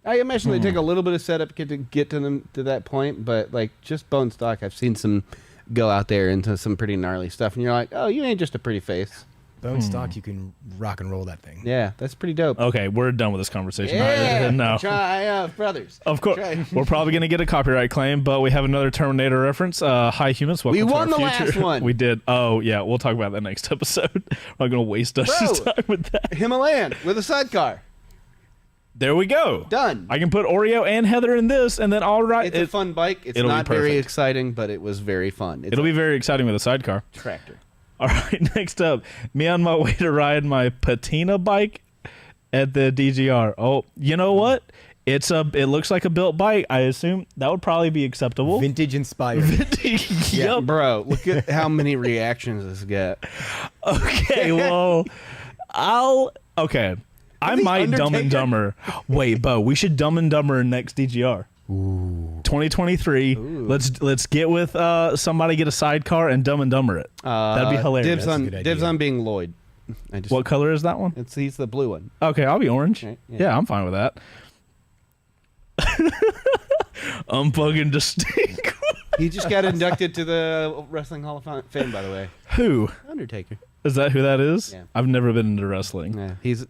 [SPEAKER 2] I imagine they take a little bit of setup to get to them to that point, but like just bone stock, I've seen some go out there into some pretty gnarly stuff, and you're like, oh, you ain't just a pretty face.
[SPEAKER 3] bone stock, you can rock and roll that thing.
[SPEAKER 2] Yeah, that's pretty dope.
[SPEAKER 1] Okay, we're done with this conversation.
[SPEAKER 2] Yeah,
[SPEAKER 1] No.
[SPEAKER 2] try brothers.
[SPEAKER 1] Of course, we're probably going to get a copyright claim, but we have another Terminator reference. Hi, humans. Welcome
[SPEAKER 2] We
[SPEAKER 1] to
[SPEAKER 2] won
[SPEAKER 1] our
[SPEAKER 2] the
[SPEAKER 1] future.
[SPEAKER 2] last one.
[SPEAKER 1] We did. Oh, yeah. We'll talk about that next episode. We're not going to waste us
[SPEAKER 2] Bro.
[SPEAKER 1] time with that.
[SPEAKER 2] Himalayan with a sidecar.
[SPEAKER 1] There we go.
[SPEAKER 2] Done.
[SPEAKER 1] I can put Oreo and Heather in this, and then all right.
[SPEAKER 2] It's a fun bike. It's
[SPEAKER 1] it'll be
[SPEAKER 2] not very
[SPEAKER 1] perfect.
[SPEAKER 2] exciting, but it was very fun. It's
[SPEAKER 1] It'll be very exciting with a sidecar.
[SPEAKER 2] tractor.
[SPEAKER 1] All right, next up, me on my way to ride my patina bike at the DGR. Oh, you know what? It looks like a built bike. I assume that would probably be acceptable.
[SPEAKER 3] Vintage inspired.
[SPEAKER 1] Yep.
[SPEAKER 2] Bro, look at how many reactions this got.
[SPEAKER 1] Okay, well, I might Dumb and Dumber. Wait, Beau, we should Dumb and Dumber next DGR. Ooh. 2023. Ooh. Let's get with somebody, get a sidecar and Dumb and Dumber it. That'd be hilarious.
[SPEAKER 2] Dibs on being Lloyd.
[SPEAKER 1] What color is that one?
[SPEAKER 2] He's the blue one.
[SPEAKER 1] Okay, I'll be orange.
[SPEAKER 2] Right,
[SPEAKER 1] yeah, I'm fine with that. Unplugging to Steeg.
[SPEAKER 2] He just got inducted to the Wrestling Hall of Fame, by the way.
[SPEAKER 1] Who?
[SPEAKER 2] Undertaker.
[SPEAKER 1] Is that who that is?
[SPEAKER 2] Yeah.
[SPEAKER 1] I've never been into wrestling.
[SPEAKER 2] Yeah, he's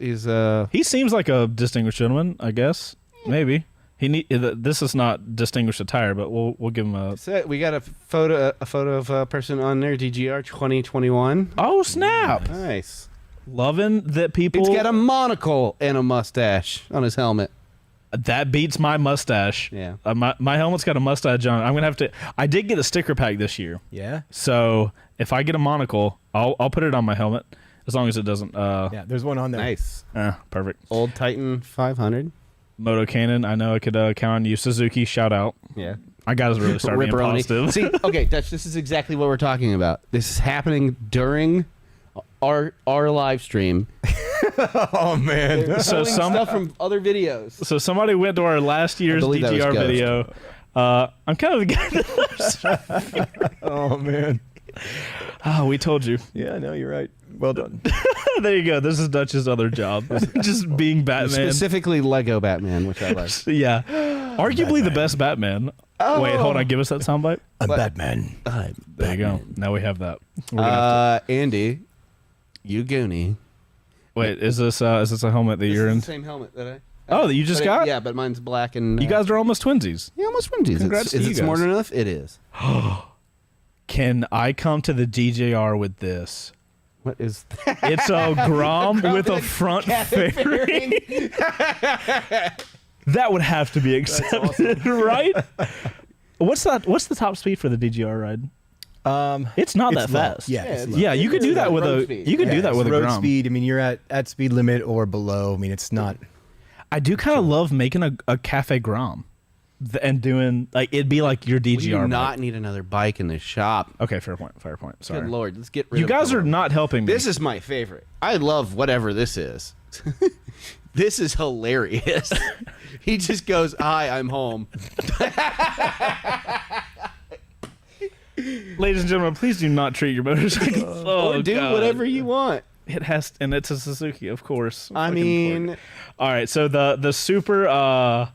[SPEAKER 1] He seems like a distinguished gentleman, I guess. Maybe. This is not distinguished attire, but we'll give him a.
[SPEAKER 2] We got a photo of a person on there. DGR 2021.
[SPEAKER 1] Oh snap!
[SPEAKER 2] Nice.
[SPEAKER 1] Loving that people.
[SPEAKER 2] He's got a monocle and a mustache on his helmet.
[SPEAKER 1] That beats my mustache.
[SPEAKER 2] Yeah.
[SPEAKER 1] My helmet's got a mustache on. I'm gonna have to. I did get a sticker pack this year.
[SPEAKER 3] Yeah.
[SPEAKER 1] So if I get a monocle, I'll put it on my helmet as long as it doesn't.
[SPEAKER 3] Yeah, there's one on there.
[SPEAKER 2] Nice.
[SPEAKER 1] Perfect.
[SPEAKER 2] Old Titan 500.
[SPEAKER 1] Moto Cannon. I know I could count on you. Suzuki. Shout out.
[SPEAKER 2] Yeah.
[SPEAKER 1] I gotta really start being
[SPEAKER 2] Ripperoni.
[SPEAKER 1] positive.
[SPEAKER 2] See, okay, Dutch, this is exactly what we're talking about. This is happening during our live stream.
[SPEAKER 3] Oh man.
[SPEAKER 2] They're
[SPEAKER 1] So
[SPEAKER 2] pulling
[SPEAKER 1] some-
[SPEAKER 2] stuff from other videos.
[SPEAKER 1] So somebody went to our last year's
[SPEAKER 2] believe that was
[SPEAKER 1] DGR
[SPEAKER 2] Ghost.
[SPEAKER 1] video. I'm kind of the guy.
[SPEAKER 3] Oh man.
[SPEAKER 1] Oh, we told you.
[SPEAKER 3] Yeah, no, you're right. Well done.
[SPEAKER 1] There you go. This is Dutch's other job, just being Batman.
[SPEAKER 2] Specifically Lego Batman, which I like.
[SPEAKER 1] Yeah, arguably the best Batman. Wait, hold on. Give us that soundbite.
[SPEAKER 3] I'm Batman.
[SPEAKER 1] There you go. Now we have that. We're gonna have
[SPEAKER 2] Andy, you goonie.
[SPEAKER 1] to, wait, is this a helmet that you're in?
[SPEAKER 2] The same helmet that I.
[SPEAKER 1] Oh, that you just got?
[SPEAKER 2] Yeah, but mine's black and.
[SPEAKER 1] You guys are almost twinsies.
[SPEAKER 2] Yeah, almost twinsies.
[SPEAKER 1] Congrats to
[SPEAKER 2] is
[SPEAKER 1] you
[SPEAKER 2] it
[SPEAKER 1] guys.
[SPEAKER 2] smart enough? It is.
[SPEAKER 1] Can I come to the DJR with this?
[SPEAKER 2] What is that?
[SPEAKER 1] It's a Grom with a front fairing. That would have to be accepted, right? What's the top speed for the DGR ride? It's not that
[SPEAKER 3] low.
[SPEAKER 1] fast.
[SPEAKER 3] Yeah, it's low.
[SPEAKER 1] Yeah, you could do that with
[SPEAKER 2] road
[SPEAKER 1] a
[SPEAKER 2] speed.
[SPEAKER 1] you could do
[SPEAKER 3] Yeah,
[SPEAKER 1] that
[SPEAKER 3] it's
[SPEAKER 1] with a
[SPEAKER 3] road
[SPEAKER 1] Grom.
[SPEAKER 3] speed. I mean, you're at speed limit or below. I mean, it's not.
[SPEAKER 1] I do kind of love making a cafe Grom and doing like it'd be like your
[SPEAKER 2] We
[SPEAKER 1] DGR.
[SPEAKER 2] do
[SPEAKER 1] bike.
[SPEAKER 2] not need another bike in the shop.
[SPEAKER 1] Okay, fair point. Fair point. Sorry.
[SPEAKER 2] Good lord, let's get rid
[SPEAKER 1] You
[SPEAKER 2] of
[SPEAKER 1] guys
[SPEAKER 2] the
[SPEAKER 1] are not helping me.
[SPEAKER 2] This is my favorite. I love whatever this is. This is hilarious. He just goes, "Hi, I'm home."
[SPEAKER 1] Ladies and gentlemen, please do not treat your motorcycle.
[SPEAKER 2] Or do whatever you want.
[SPEAKER 1] It has, and it's a Suzuki, of course.
[SPEAKER 2] I
[SPEAKER 1] Fucking
[SPEAKER 2] mean,
[SPEAKER 1] pork. All right. So the super,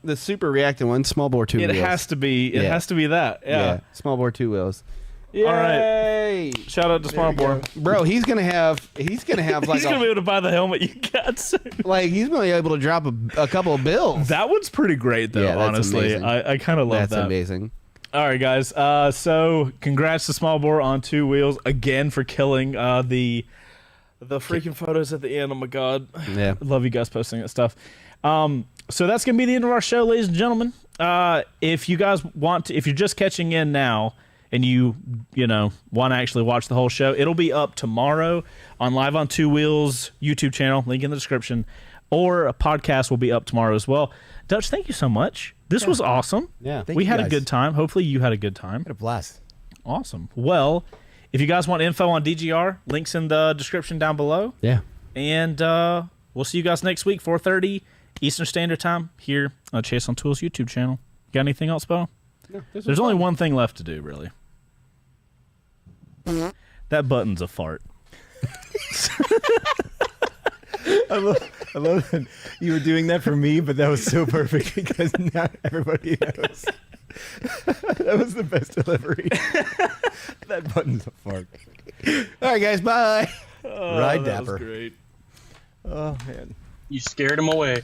[SPEAKER 2] the super reacting one, small bore 2
[SPEAKER 1] it
[SPEAKER 2] wheels.
[SPEAKER 1] has to be. It
[SPEAKER 2] Yeah.
[SPEAKER 1] has to be that. Yeah.
[SPEAKER 2] Small bore 2 wheels. Yay!
[SPEAKER 1] All right. Shout out to Smart Boy.
[SPEAKER 2] Bro, he's gonna have like
[SPEAKER 1] He's gonna be able to buy the helmet you got soon.
[SPEAKER 2] like he's gonna be able to drop a couple of bills.
[SPEAKER 1] That one's pretty great, though.
[SPEAKER 2] Yeah, that's
[SPEAKER 1] honestly,
[SPEAKER 2] amazing.
[SPEAKER 1] I kind of love
[SPEAKER 2] That's
[SPEAKER 1] that.
[SPEAKER 2] amazing.
[SPEAKER 1] All right, guys. So congrats to Small Bore on 2 wheels again for killing the freaking photos at the end. Oh my god.
[SPEAKER 2] Yeah.
[SPEAKER 1] I love you guys posting that stuff. So that's gonna be the end of our show, ladies and gentlemen. If you guys want to, if you're just catching in now and you want to actually watch the whole show, it'll be up tomorrow on Live on 2 Wheels YouTube channel, link in the description, or a podcast will be up tomorrow as well. Dutch, thank you so much. This was awesome.
[SPEAKER 2] Yeah.
[SPEAKER 3] Thank
[SPEAKER 1] We
[SPEAKER 3] you
[SPEAKER 1] had a
[SPEAKER 3] guys.
[SPEAKER 1] good time. Hopefully you had a good time.
[SPEAKER 3] Had a blast.
[SPEAKER 1] Awesome. Well, if you guys want info on DGR, links in the description down below.
[SPEAKER 2] Yeah.
[SPEAKER 1] And we'll see you guys next week, 4:30 Eastern Standard Time, here on Chase on Tools YouTube channel. Got anything else, Beau?
[SPEAKER 2] No,
[SPEAKER 1] There's only one thing left to do, really. That button's a fart.
[SPEAKER 3] I love that you were doing that for me, but that was so perfect because now everybody knows. That was the best delivery. That button's a fart.
[SPEAKER 2] All right, guys. Bye.
[SPEAKER 3] Ride
[SPEAKER 1] that was
[SPEAKER 3] Dapper.
[SPEAKER 1] great.
[SPEAKER 3] Oh man.
[SPEAKER 5] You scared him away.